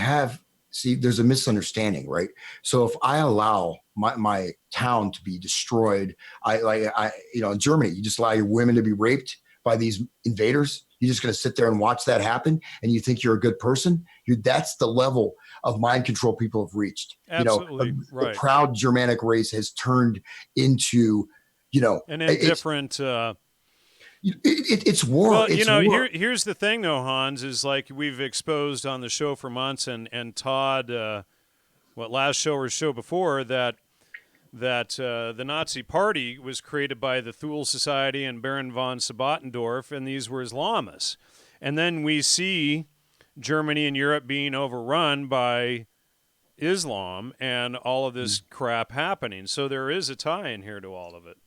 there's a misunderstanding, right? So if I allow my town to be destroyed, in Germany, you just allow your women to be raped by these invaders. You're just going to sit there and watch that happen, and you think you're a good person. That's the level of mind control people have reached. Absolutely, right. The proud Germanic race has turned into, an indifferent. It's war. Well, it's war. Here's the thing, though, Hans, is like we've exposed on the show for months, and Todd, last show or show before, that the Nazi Party was created by the Thule Society and Baron von Sabotendorf, and these were Islamists. And then we see Germany and Europe being overrun by Islam and all of this crap happening. So there is a tie in here to all of it.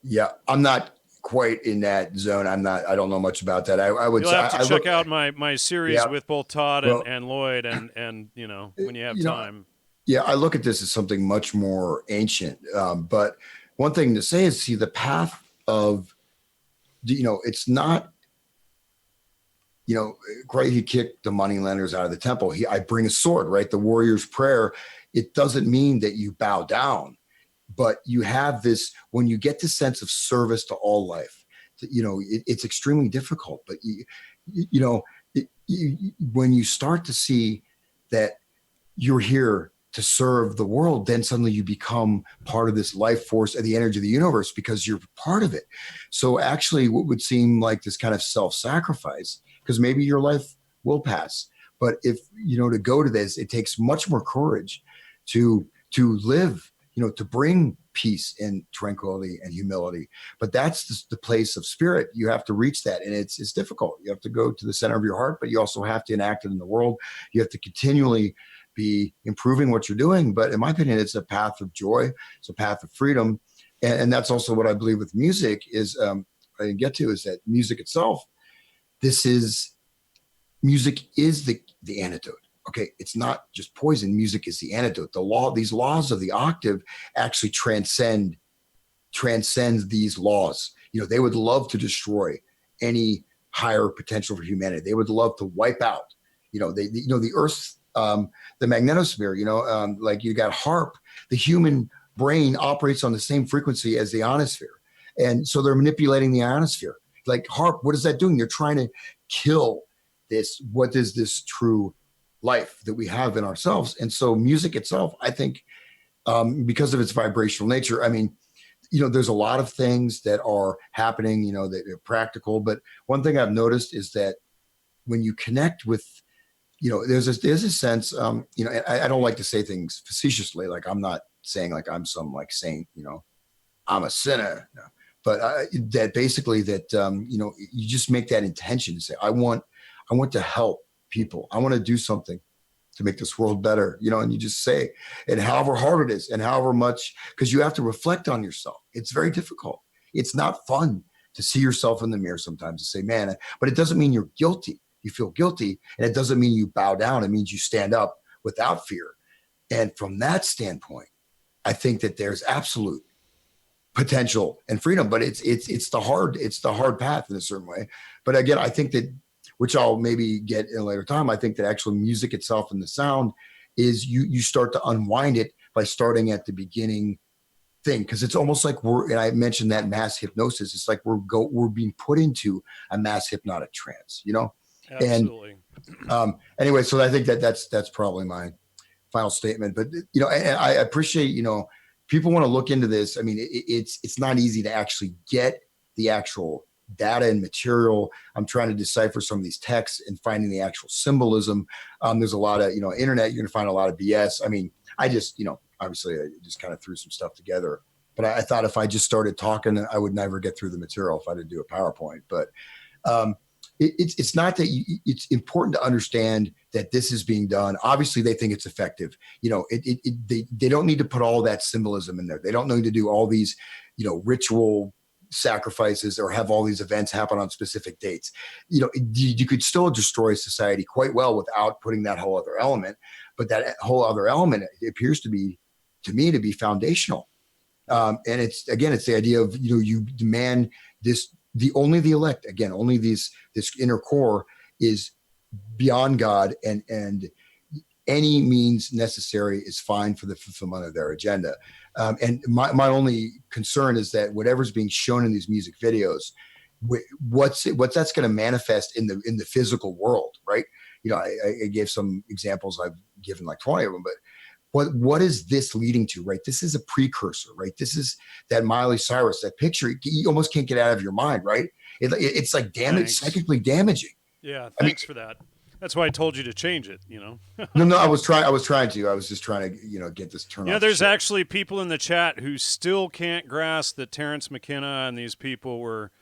Yeah, I'm not quite in that zone. I don't know much about that. I would You'll have to check out my series with both Todd and Lloyd and when you have time. Yeah, I look at this as something much more ancient. But one thing to say is, see, the path of, it's not, right, he kicked the moneylenders out of the temple. I bring a sword, right? The warrior's prayer. It doesn't mean that you bow down, but you have this, when you get this sense of service to all life, it's extremely difficult. But, when you start to see that you're here to serve the world, then suddenly you become part of this life force and the energy of the universe because you're part of it. So actually what would seem like this kind of self-sacrifice, because maybe your life will pass, but if, to go to this, it takes much more courage to live, to bring peace and tranquility and humility. But that's the place of spirit. You have to reach that. And it's difficult. You have to go to the center of your heart, but you also have to enact it in the world. You have to continually be improving what you're doing. But in my opinion, it's a path of joy. It's a path of freedom. And that's also what I believe with music is, I didn't get to, is that music itself, music is the antidote. Okay. It's not just poison. Music is the antidote. These laws of the octave actually transcend these laws. They would love to destroy any higher potential for humanity. They would love to wipe out, the Earth's, the magnetosphere, like you got HARP, the human brain operates on the same frequency as the ionosphere. And so they're manipulating the ionosphere. Like HARP, what is that doing? They're trying to kill what is this true life that we have in ourselves. And so music itself, I think, because of its vibrational nature, I mean, there's a lot of things that are happening, that are practical. But one thing I've noticed is that when you connect with, there's a sense, and I don't like to say things facetiously, like I'm not saying like I'm some like saint, I'm a sinner, no. But that basically that, you just make that intention to say, I want to help people. I want to do something to make this world better, and you just say, and however hard it is and however much, because you have to reflect on yourself. It's very difficult. It's not fun to see yourself in the mirror sometimes and say, man, but it doesn't mean you're guilty. You feel guilty, and it doesn't mean you bow down. It means you stand up without fear. And from that standpoint, I think that there's absolute potential and freedom, but it's the hard path in a certain way. But again, I think that, which I'll maybe get in a later time, I think that actual music itself and the sound is you start to unwind it by starting at the beginning thing, because it's almost like and I mentioned that mass hypnosis. It's like we're being put into a mass hypnotic trance, Absolutely. And anyway, so I think that's probably mine. final statement. But and I appreciate people want to look into this. I mean, it's not easy to actually get the actual data and material. I'm trying to decipher some of these texts and finding the actual symbolism. There's a lot of internet. You're going to find a lot of BS. I mean, I just obviously I just kind of threw some stuff together. But I thought if I just started talking, I would never get through the material if I didn't do a PowerPoint. But it's not that it's important to understand that this is being done. Obviously, they think it's effective. They don't need to put all that symbolism in there. They don't need to do all these, ritual sacrifices or have all these events happen on specific dates. You could still destroy society quite well without putting that whole other element. But that whole other element appears to me to be foundational. And it's the idea of you demand this. Only the elect, again, only this inner core is beyond God, and any means necessary is fine for the fulfillment of their agenda. And my only concern is that whatever's being shown in these music videos, what's that's going to manifest in the physical world, right? I gave some examples. I've given like 20 of them, but what is this leading to, right? This is a precursor, right? This is that Miley Cyrus, that picture, you almost can't get out of your mind, right? It's like psychically damaging. Yeah, thanks for that. That's why I told you to change it, No, I was trying to. I was just trying to, get this turned off. There's actually people in the chat who still can't grasp that Terrence McKenna and these people were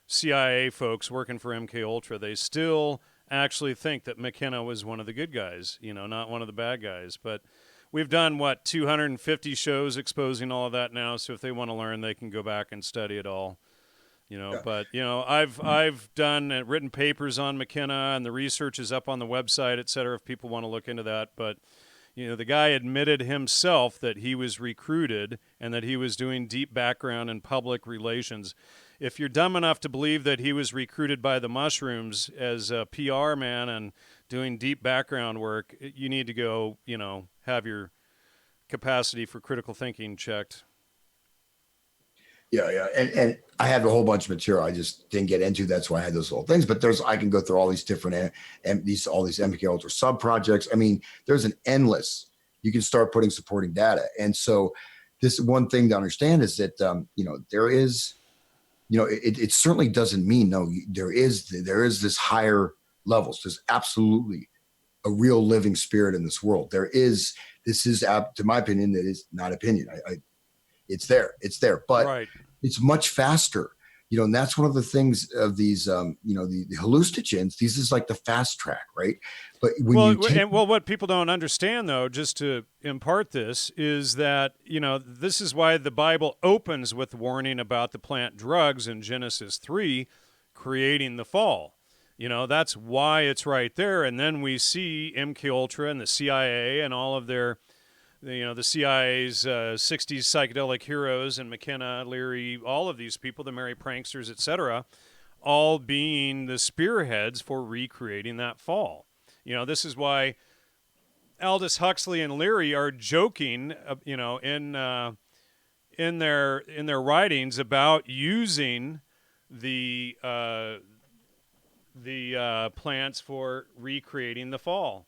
CIA folks working for MKUltra. They still actually think that McKenna was one of the good guys, not one of the bad guys. But we've done, 250 shows exposing all of that now, so if they want to learn, they can go back and study it all. Yeah. But, I've done written papers on McKenna, and the research is up on the website, et cetera, if people want to look into that. But, the guy admitted himself that he was recruited and that he was doing deep background and public relations. If you're dumb enough to believe that he was recruited by the mushrooms as a PR man and doing deep background work, you need to go, have your capacity for critical thinking checked. Yeah. And I have a whole bunch of material I just didn't get into. That's why I had those little things. But I can go through all these different all these MKUltra sub projects. I mean, there's an endless. You can start putting supporting data. And so, this one thing to understand is that there is, it certainly doesn't mean there is this higher levels. There's absolutely a real living spirit in this world. This is, to my opinion, that is not opinion. It's there, but right. It's much faster, and that's one of the things of these, the hallucinogens. These is like the fast track, right? But what people don't understand, though, just to impart this, is that, this is why the Bible opens with warning about the plant drugs in Genesis 3, creating the fall. That's why it's right there. And then we see MKUltra and the CIA and all of their, the CIA's 60s psychedelic heroes and McKenna, Leary, all of these people, the merry pranksters, etc., all being the spearheads for recreating that fall. This is why Aldous Huxley and Leary are joking, in their writings about using the plants for recreating the fall.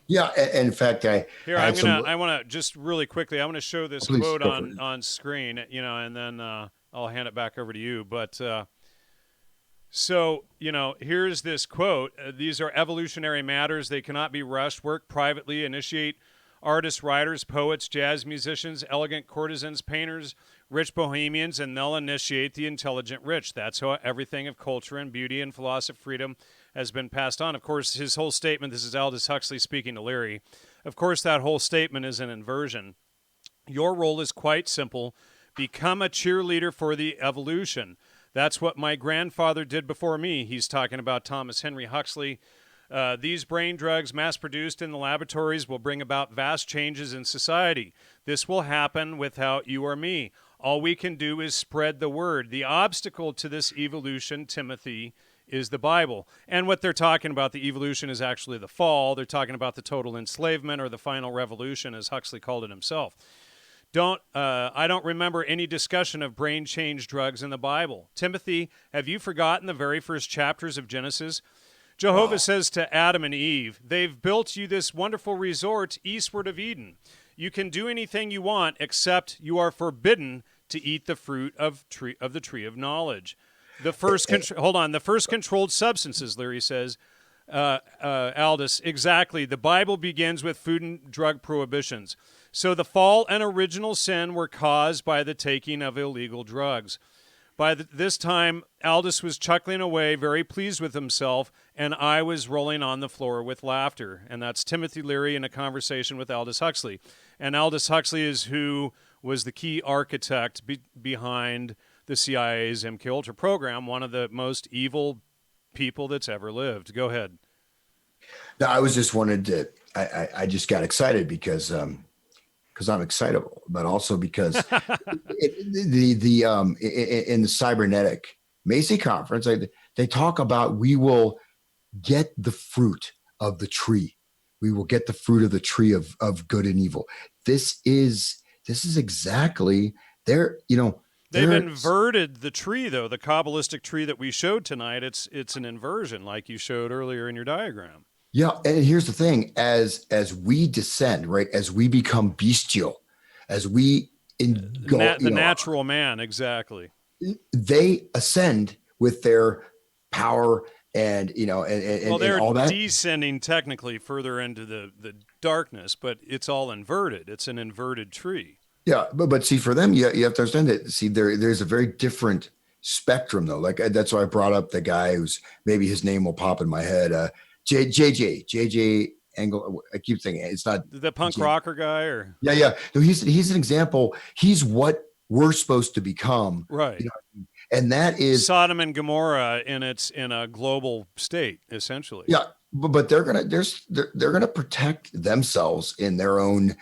Yeah, and in fact, I want to just really quickly. I want to show this quote on screen, and then I'll hand it back over to you. But so here's this quote: "These are evolutionary matters; they cannot be rushed. Work privately. Initiate artists, writers, poets, jazz musicians, elegant courtesans, painters, rich bohemians, and they'll initiate the intelligent rich. That's how everything of culture and beauty and philosophy, freedom." has been passed on. Of course, his whole statement, this is Aldous Huxley speaking to Leary, of course, that whole statement is an inversion. Your role is quite simple. Become a cheerleader for the evolution. That's what my grandfather did before me. He's talking about Thomas Henry Huxley. These brain drugs mass-produced in the laboratories will bring about vast changes in society. This will happen without you or me. All we can do is spread the word. The obstacle to this evolution, Timothy, is the Bible. And what they're talking about, the evolution, is actually the fall. They're talking about the total enslavement or the final revolution, as Huxley called it himself. I don't remember any discussion of brain change drugs in the Bible. Timothy, have you forgotten the very first chapters of Genesis? Jehovah Wow. says to Adam and Eve, "They've built you this wonderful resort eastward of Eden. You can do anything you want, except you are forbidden to eat the fruit of the tree of knowledge." The first controlled substances, Larry says, Aldous, exactly. The Bible begins with food and drug prohibitions. So the fall and original sin were caused by the taking of illegal drugs. By this time, Aldous was chuckling away, very pleased with himself, and I was rolling on the floor with laughter. And that's Timothy Leary in a conversation with Aldous Huxley. And Aldous Huxley is who was the key architect behind the CIA's MKUltra program, one of the most evil people that's ever lived. Go ahead. No, I was just wanted to. I just got excited because I'm excitable, but also because in the cybernetic Macy conference, they talk about we will get the fruit of the tree. We will get the fruit of the tree of good and evil. This is exactly their, They've inverted the tree, though. The Kabbalistic tree that we showed tonight, it's an inversion, like you showed earlier in your diagram. Yeah, and here's the thing: as we descend, right, as we become bestial, as we go, The natural man, exactly. they ascend with their power and Well, and they're all that. descending technically further into the darkness, but it's all inverted. It's an inverted tree. Yeah, but see, for them, you have to understand that. See, there's a very different spectrum, though. Like that's why I brought up the guy who's maybe his name will pop in my head. JJ Angle. I keep thinking it's not The punk rocker guy, or yeah. No, he's an example. He's what we're supposed to become, right? And that is Sodom and Gomorrah in a global state, essentially. yeah. But they're gonna protect themselves in their own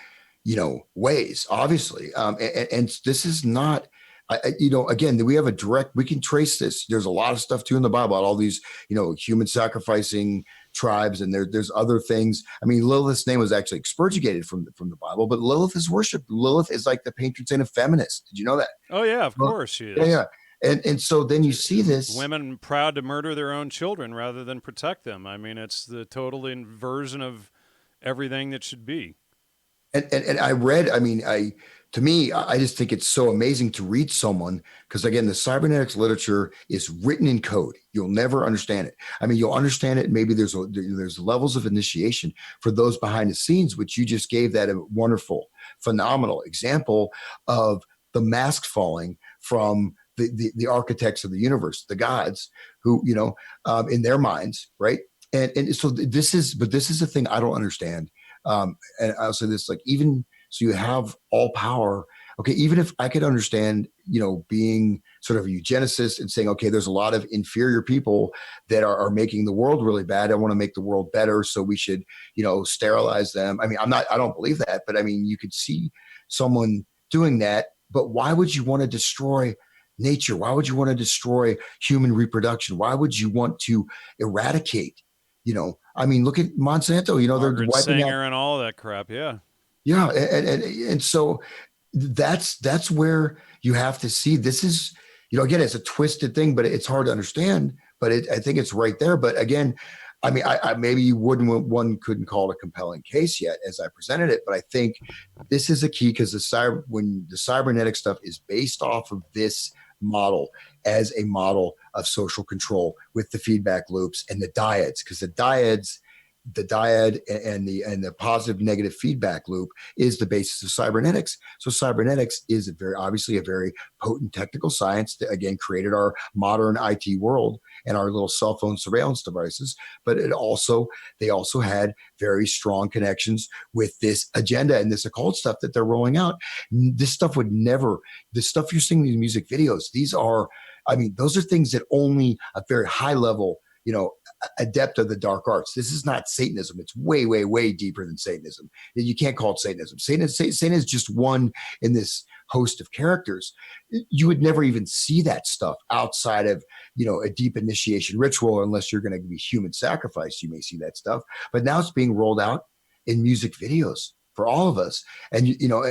ways, obviously. And this is not, again, we have we can trace this. There's a lot of stuff too in the Bible about all these, human sacrificing tribes, and there's other things. I mean, Lilith's name was actually expurgated from the Bible, but Lilith is worshipped. Lilith is like the patron saint of feminists. Did you know that? Oh yeah, of course she is. Yeah. And so then you see this women proud to murder their own children rather than protect them. I mean, it's the total inversion of everything that should be. And I read, to me, I just think it's so amazing to read someone because again, the cybernetics literature is written in code. You'll never understand it. I mean, you'll understand it. Maybe there's levels of initiation for those behind the scenes, which you just gave that a wonderful, phenomenal example of the mask falling from the architects of the universe, the gods, who in their minds, right? And so this is the thing I don't understand. And I'll say this, like, even so you have all power. Okay. Even if I could understand, being sort of a eugenicist and saying, okay, there's a lot of inferior people that are making the world really bad. I want to make the world better. So we should, sterilize them. I mean, I don't believe that, but I mean, you could see someone doing that, but why would you want to destroy nature? Why would you want to destroy human reproduction? Why would you want to eradicate? I mean, look at Monsanto. Margaret they're wiping Sanger out and all of that crap. Yeah, yeah, and so that's where you have to see. This is again, it's a twisted thing, but it's hard to understand. But I think it's right there. But again, I mean, I maybe one couldn't call it a compelling case yet as I presented it, but I think this is a key because when the cybernetic stuff is based off of this model as a model of social control with the feedback loops and the dyads, because the dyad and the positive negative feedback loop is the basis of cybernetics. So cybernetics is obviously a very potent technical science that again created our modern IT world and our little cell phone surveillance devices. But they also had very strong connections with this agenda and this occult stuff that they're rolling out. This stuff the stuff you're seeing in these music videos, those are things that only a very high level adept of the dark arts. This is not Satanism. It's way, way, way deeper than Satanism. You can't call it Satanism. Satan is just one in this host of characters. You would never even see that stuff outside of, a deep initiation ritual, unless you're going to be human sacrifice. You may see that stuff, but now it's being rolled out in music videos for all of us. And,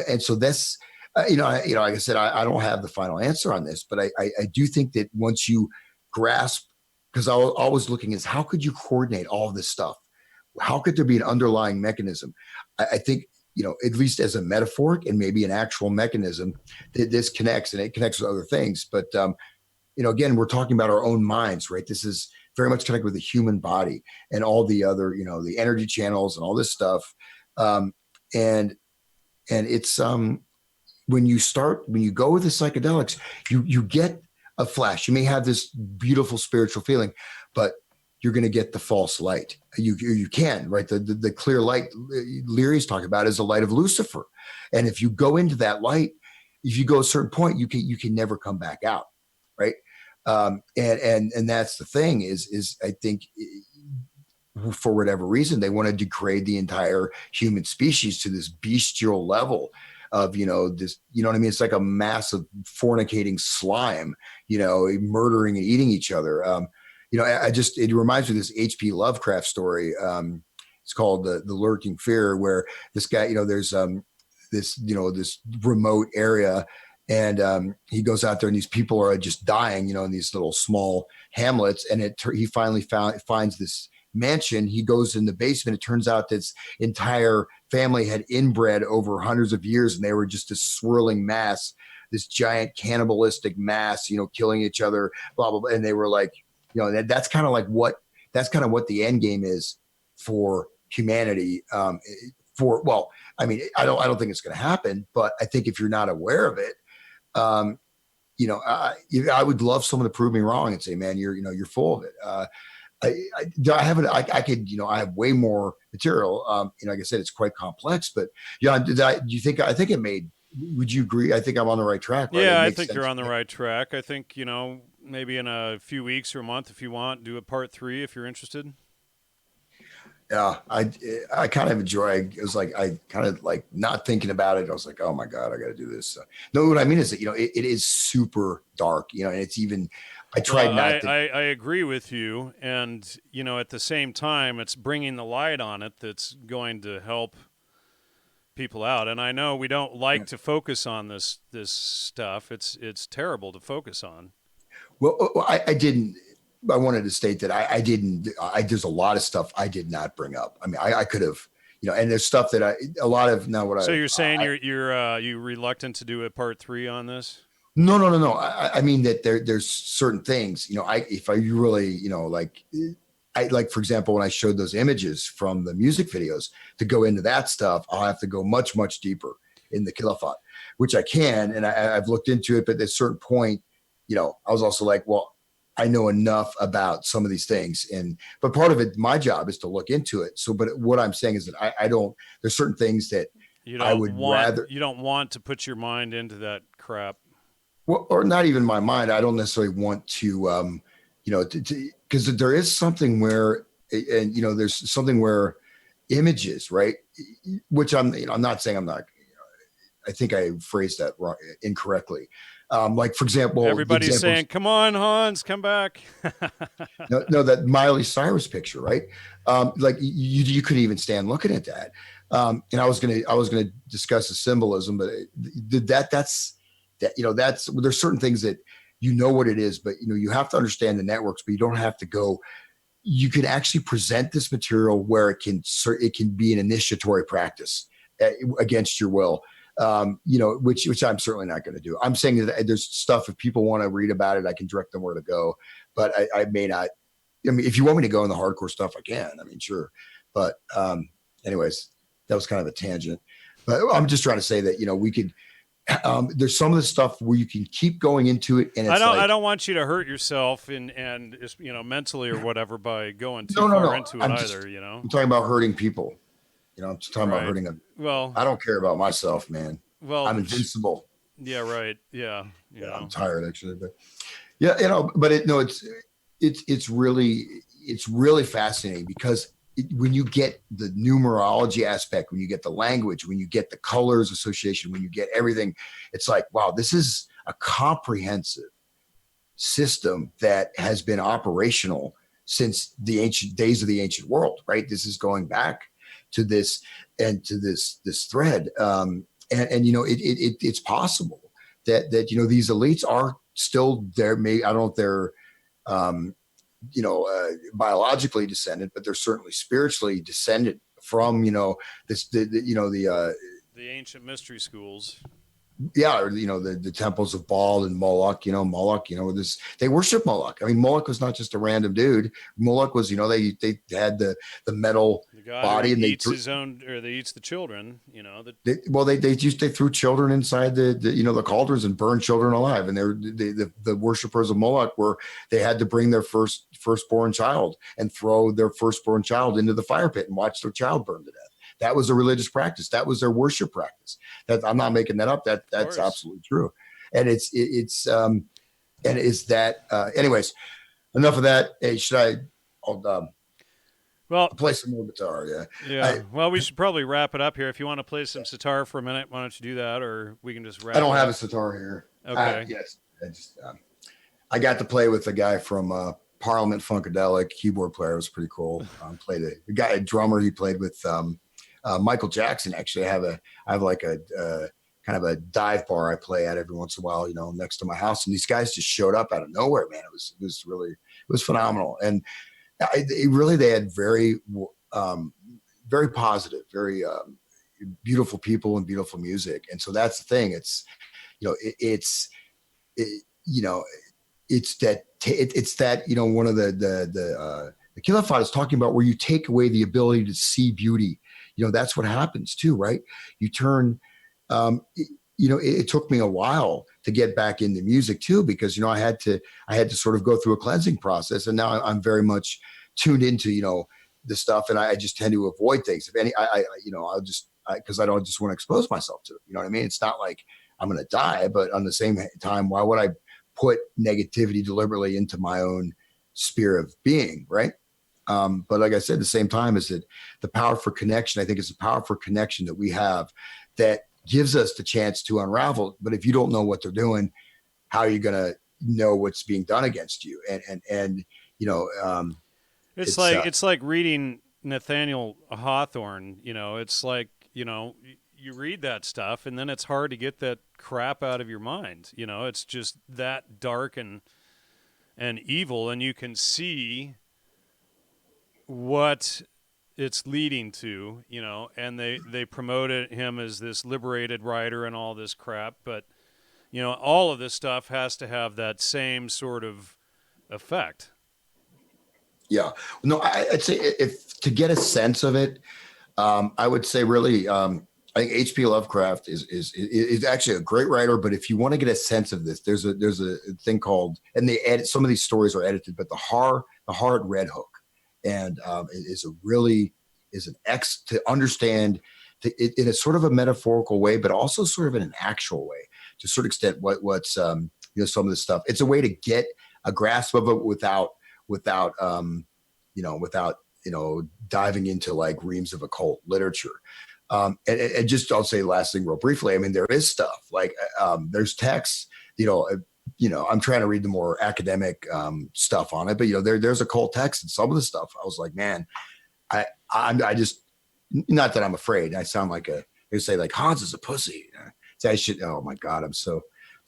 and so that's, like I said, I don't have the final answer on this, but I do think that once you grasp because I was always looking is how could you coordinate all of this stuff? How could there be an underlying mechanism? I think, at least as a metaphoric and maybe an actual mechanism that this connects, and it connects with other things. But, again, we're talking about our own minds, right? This is very much connected with the human body and all the other, the energy channels and all this stuff. Um, and, and it's, when you go with the psychedelics, you get a flash. You may have this beautiful spiritual feeling, but you're going to get the false light. You can, right? The clear light Leary's talking about is the light of Lucifer. And if you go into that light, if you go a certain point, you can never come back out. Right. And that's the thing is I think for whatever reason, they want to degrade the entire human species to this bestial level of, this, what I mean? It's like a massive fornicating slime, murdering and eating each other. It reminds me of this H.P. Lovecraft story. It's called the Lurking Fear, where this guy, there's this remote area, and he goes out there, and these people are just dying, in these little small hamlets, and he finally finds this mansion. He goes in the basement. It turns out this entire family had inbred over hundreds of years, and they were just this swirling mass, this giant cannibalistic mass, killing each other, blah blah blah. And they were like, that's kind of what the end game is for humanity. I don't think it's going to happen, but I think if you're not aware of it, I would love someone to prove me wrong and say, man, you're full of it. I have way more material. Like I said, it's quite complex, but would you agree? I think I'm on the right track, right? Yeah, I think you're on the right track. I think, maybe in a few weeks or a month, if you want, do a part 3 if you're interested. Yeah, I kind of enjoy. It was like I kind of like not thinking about it. I was like, oh my god, I got to do this. No, what I mean is that it is super dark. And it's even. I tried not to. I agree with you, and at the same time, it's bringing the light on it that's going to help people out. And I know we don't like to focus on this stuff. It's terrible to focus on. Well, I didn't. I wanted to state that I didn't. There's a lot of stuff I did not bring up. I mean, I could have, and there's stuff that a lot of now. So you're saying you're reluctant to do a part 3 on this? No. I mean that there's certain things. If I really, like, for example, when I showed those images from the music videos, to go into that stuff, I'll have to go much, much deeper in the Khilafat, which I can, and I've looked into it. But at a certain point, I was also like, well, I know enough about some of these things, but part of it, my job is to look into it. So, but what I'm saying is that I don't. There's certain things that you don't want to put your mind into that crap. Well, or not even my mind. I don't necessarily want to, because there is something where, and there's something where images, right? Which I'm not saying I'm not. I think I phrased that wrong, incorrectly. Like, for example, everybody's saying, "Come on, Hans, come back." no, that Miley Cyrus picture, right? Like you couldn't even stand looking at that. And I was gonna discuss the symbolism, but that's there's certain things that what it is, but you have to understand the networks, but you don't have to go. You can actually present this material where it can be an initiatory practice against your will. Which I'm certainly not going to do. I'm saying that there's stuff, if people want to read about it, I can direct them where to go, but I may not. I mean, if you want me to go in the hardcore stuff, I can. I mean, sure. But anyways, that was kind of a tangent. But I'm just trying to say that we could. There's some of the stuff where you can keep going into it, and I don't want you to hurt yourself and mentally or whatever by going too far into it either. I'm talking about hurting people. I'm just talking about hurting them. Well, I don't care about myself, man. Well, I'm invincible. Yeah, right. Yeah, I'm tired actually, but yeah, but it's really fascinating because when you get the numerology aspect, when you get the language, when you get the colors association, when you get everything, it's like, wow, this is a comprehensive system that has been operational since the ancient days of the ancient world, right? This is going back to this and to this thread. It's possible that these elites are still there. Maybe I don't know if they're biologically descended, but they're certainly spiritually descended from, The ancient mystery schools. yeah, or the temples of Baal and Moloch. Moloch. This they worship Moloch. I mean, Moloch was not just a random dude. Moloch was, they had the metal The god who body, and eats his own, or they eats the children. they threw children inside the cauldrons and burned children alive. And the worshipers of Moloch they had to bring their firstborn child and throw their firstborn child into the fire pit and watch their child burn to death. That was a religious practice. That was their worship practice. That I'm not making that up. That's absolutely true. And anyways, enough of that. Hey, I'll play some more guitar. Yeah. Well, we should probably wrap it up here. If you want to play some sitar for a minute, why don't you do that, or we can just wrap. I don't have a sitar here. Okay. Yes. I got to play with a guy from Parliament Funkadelic, keyboard player. It was pretty cool. Played a drummer. He played with Michael Jackson. Actually, I have like a kind of a dive bar I play at every once in a while, next to my house. And these guys just showed up out of nowhere, man. It was phenomenal. And they had very, very positive, very beautiful people and beautiful music. And so that's the thing. It's that one of the Killer Fight is talking about, where you take away the ability to see beauty. That's what happens too, right? You turn, it took me a while to get back into music too, because, I had to sort of go through a cleansing process. And now I'm very much tuned into, the stuff. And I just tend to avoid things. If any, because I don't just want to expose myself to it. You know what I mean? It's not like I'm going to die, but on the same time, why would I put negativity deliberately into my own sphere of being? Right. But like I said, at the same time, is that the power for connection, I think it's a powerful connection that we have that gives us the chance to unravel. But if you don't know what they're doing, how are you going to know what's being done against you? It's like reading Nathaniel Hawthorne. It's like, you read that stuff and then it's hard to get that crap out of your mind. It's just that dark and evil, and you can see what it's leading to, and they promoted him as this liberated writer and all this crap. But, all of this stuff has to have that same sort of effect. Yeah. No, I'd say if to get a sense of it, I would say really, I think H.P. Lovecraft is actually a great writer. But if you want to get a sense of this, there's a thing called, and they edit, some of these stories are edited, but the Har at Red Hook, and it is an X to understand in a sort of a metaphorical way, but also sort of in an actual way, to a certain extent, what's some of this stuff. It's a way to get a grasp of it without diving into like reams of occult literature. And just, I'll say last thing real briefly. I mean, there is stuff like there's texts, I'm trying to read the more academic stuff on it, but there's occult text and some of the stuff. I was like, man, I just, not that I'm afraid. I sound like they say like Hans is a pussy. I should, oh my God, I'm so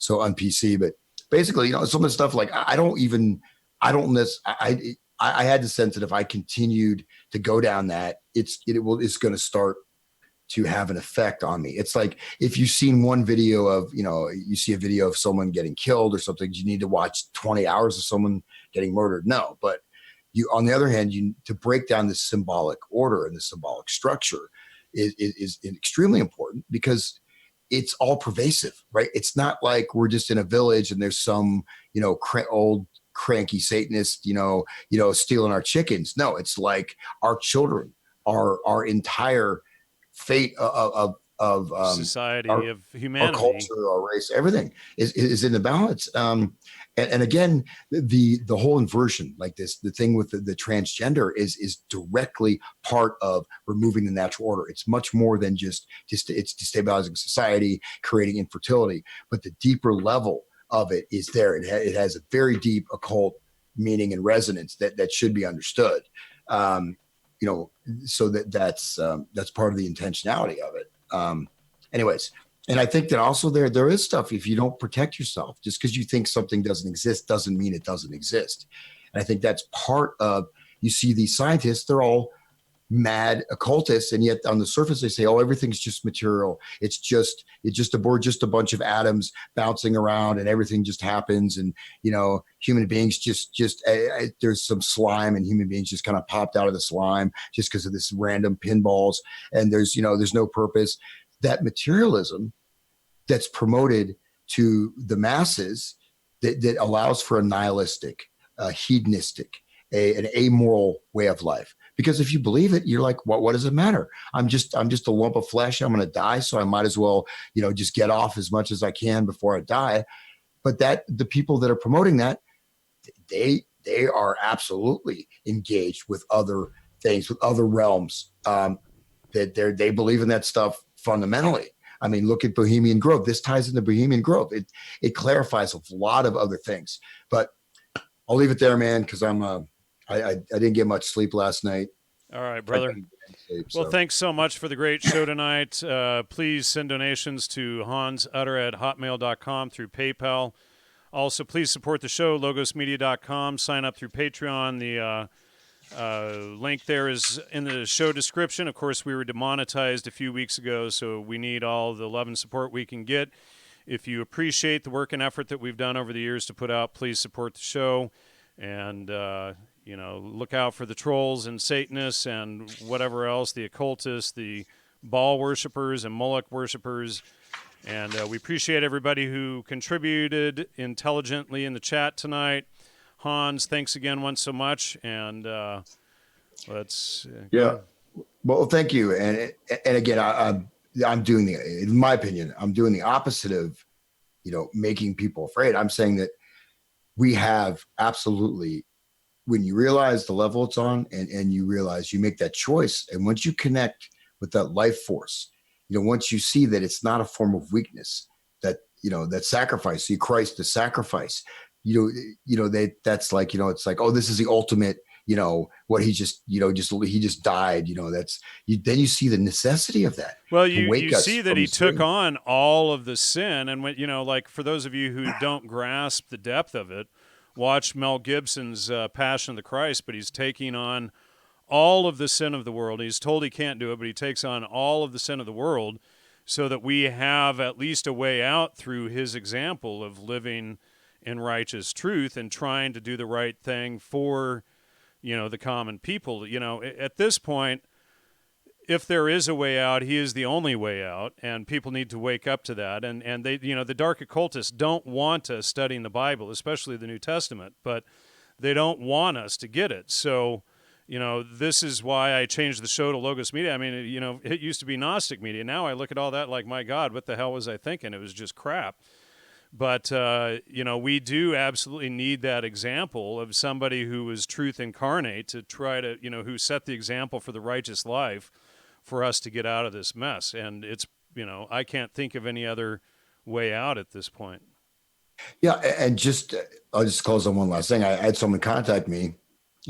on PC, but basically, some of the stuff, like I had the sense that if I continued to go down that, it's going to start to have an effect on me. It's like if you've seen one video of, you see a video of someone getting killed or something, you need to watch 20 hours of someone getting murdered. No, but on the other hand, to break down the symbolic order and the symbolic structure is extremely important, because it's all pervasive, right? It's not like we're just in a village and there's some, old cranky Satanist, stealing our chickens. No, it's like our children, our entire fate of society, of humanity, our culture, our race, everything is in the balance. And again, the whole inversion, like this, the thing with the transgender is directly part of removing the natural order. It's much more than just it's destabilizing society, creating infertility, but the deeper level of it is there. It has a very deep occult meaning and resonance that should be understood. So that's part of the intentionality of it. Anyways, and I think that also there is stuff, if you don't protect yourself, just because you think something doesn't exist doesn't mean it doesn't exist. And I think that's part of, you see these scientists, they're all mad occultists, and yet on the surface they say, oh, everything's just material. We're just a bunch of atoms bouncing around, and everything just happens. And human beings there's some slime, and human beings just kind of popped out of the slime just because of this random pinballs. And there's no purpose. That materialism that's promoted to the masses that allows for a nihilistic, hedonistic, an amoral way of life. Because if you believe it, you're like, what does it matter? I'm just a lump of flesh. I'm going to die. So I might as well, just get off as much as I can before I die. But the people that are promoting that, they are absolutely engaged with other things, with other realms, that they believe in that stuff fundamentally. I mean, look at Bohemian Grove. This ties into Bohemian Grove. It clarifies a lot of other things. But I'll leave it there, man, because I didn't get much sleep last night. All right, brother. Well, thanks so much for the great show tonight. Please send donations to hansutter@hotmail.com through PayPal. Also, please support the show, logosmedia.com. Sign up through Patreon. The link there is in the show description. Of course, we were demonetized a few weeks ago, so we need all the love and support we can get. If you appreciate the work and effort that we've done over the years to put out, please support the show. And, look out for the trolls and Satanists and whatever else, the occultists, the Baal worshipers and Moloch worshipers. And we appreciate everybody who contributed intelligently in the chat tonight. Hans, thanks again once so much. And let's... yeah. Well, thank you. And again, I'm doing in my opinion, I'm doing the opposite of, making people afraid. I'm saying that we have absolutely, when you realize the level it's on, and you realize you make that choice, and once you connect with that life force, once you see that it's not a form of weakness, that that sacrifice, see Christ, the sacrifice, that's like, it's like, oh, this is the ultimate, what he just died, then you see the necessity of that. Well, you see that he took on all of the sin. And when, like for those of you who don't grasp the depth of it, watch Mel Gibson's Passion of the Christ, but he's taking on all of the sin of the world. He's told he can't do it, but he takes on all of the sin of the world so that we have at least a way out through his example of living in righteous truth and trying to do the right thing for, the common people. At this point, if there is a way out, he is the only way out, and people need to wake up to that. And they, the dark occultists don't want us studying the Bible, especially the New Testament, but they don't want us to get it. So, this is why I changed the show to Logos Media. I mean, it used to be Gnostic Media. Now I look at all that like, my God, what the hell was I thinking? It was just crap. But, we do absolutely need that example of somebody who was truth incarnate to try to, who set the example for the righteous life for us to get out of this mess. And it's, I can't think of any other way out at this point. Yeah. And I'll just close on one last thing. I had someone contact me,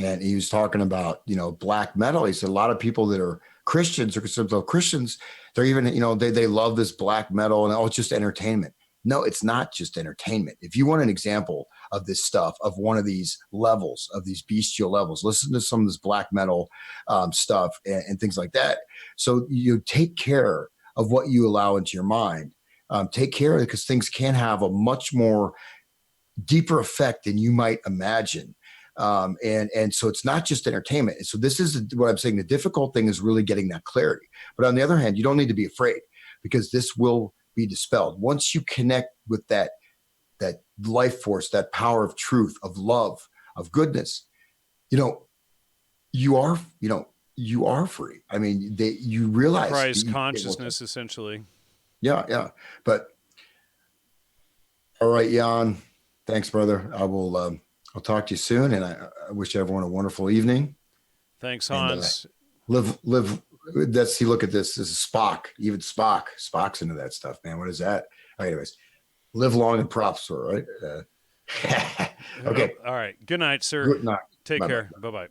and he was talking about, black metal. He said a lot of people that are Christians or considered Christians, they're even, they love this black metal, and it's just entertainment. No, it's not just entertainment. If you want an example of this stuff, of one of these levels, of these bestial levels, listen to some of this black metal stuff and things like that. So you take care of what you allow into your mind. Take care of it, because things can have a much more deeper effect than you might imagine. And so it's not just entertainment. And so this is what I'm saying. The difficult thing is really getting that clarity. But on the other hand, you don't need to be afraid, because this will be dispelled. Once you connect with that life force, that power of truth, of love, of goodness, you are free. I mean, you realize Christ consciousness, essentially. Yeah. But all right, Jan, thanks, brother. I'll talk to you soon, and I wish everyone a wonderful evening. Thanks, Hans. And, live. Let's see. Look at this. This is Spock. Even Spock's into that stuff, man. What is that? Anyways, live long and prosper, right? Okay. All right. Good night, sir. Good night. Take care. Bye-bye.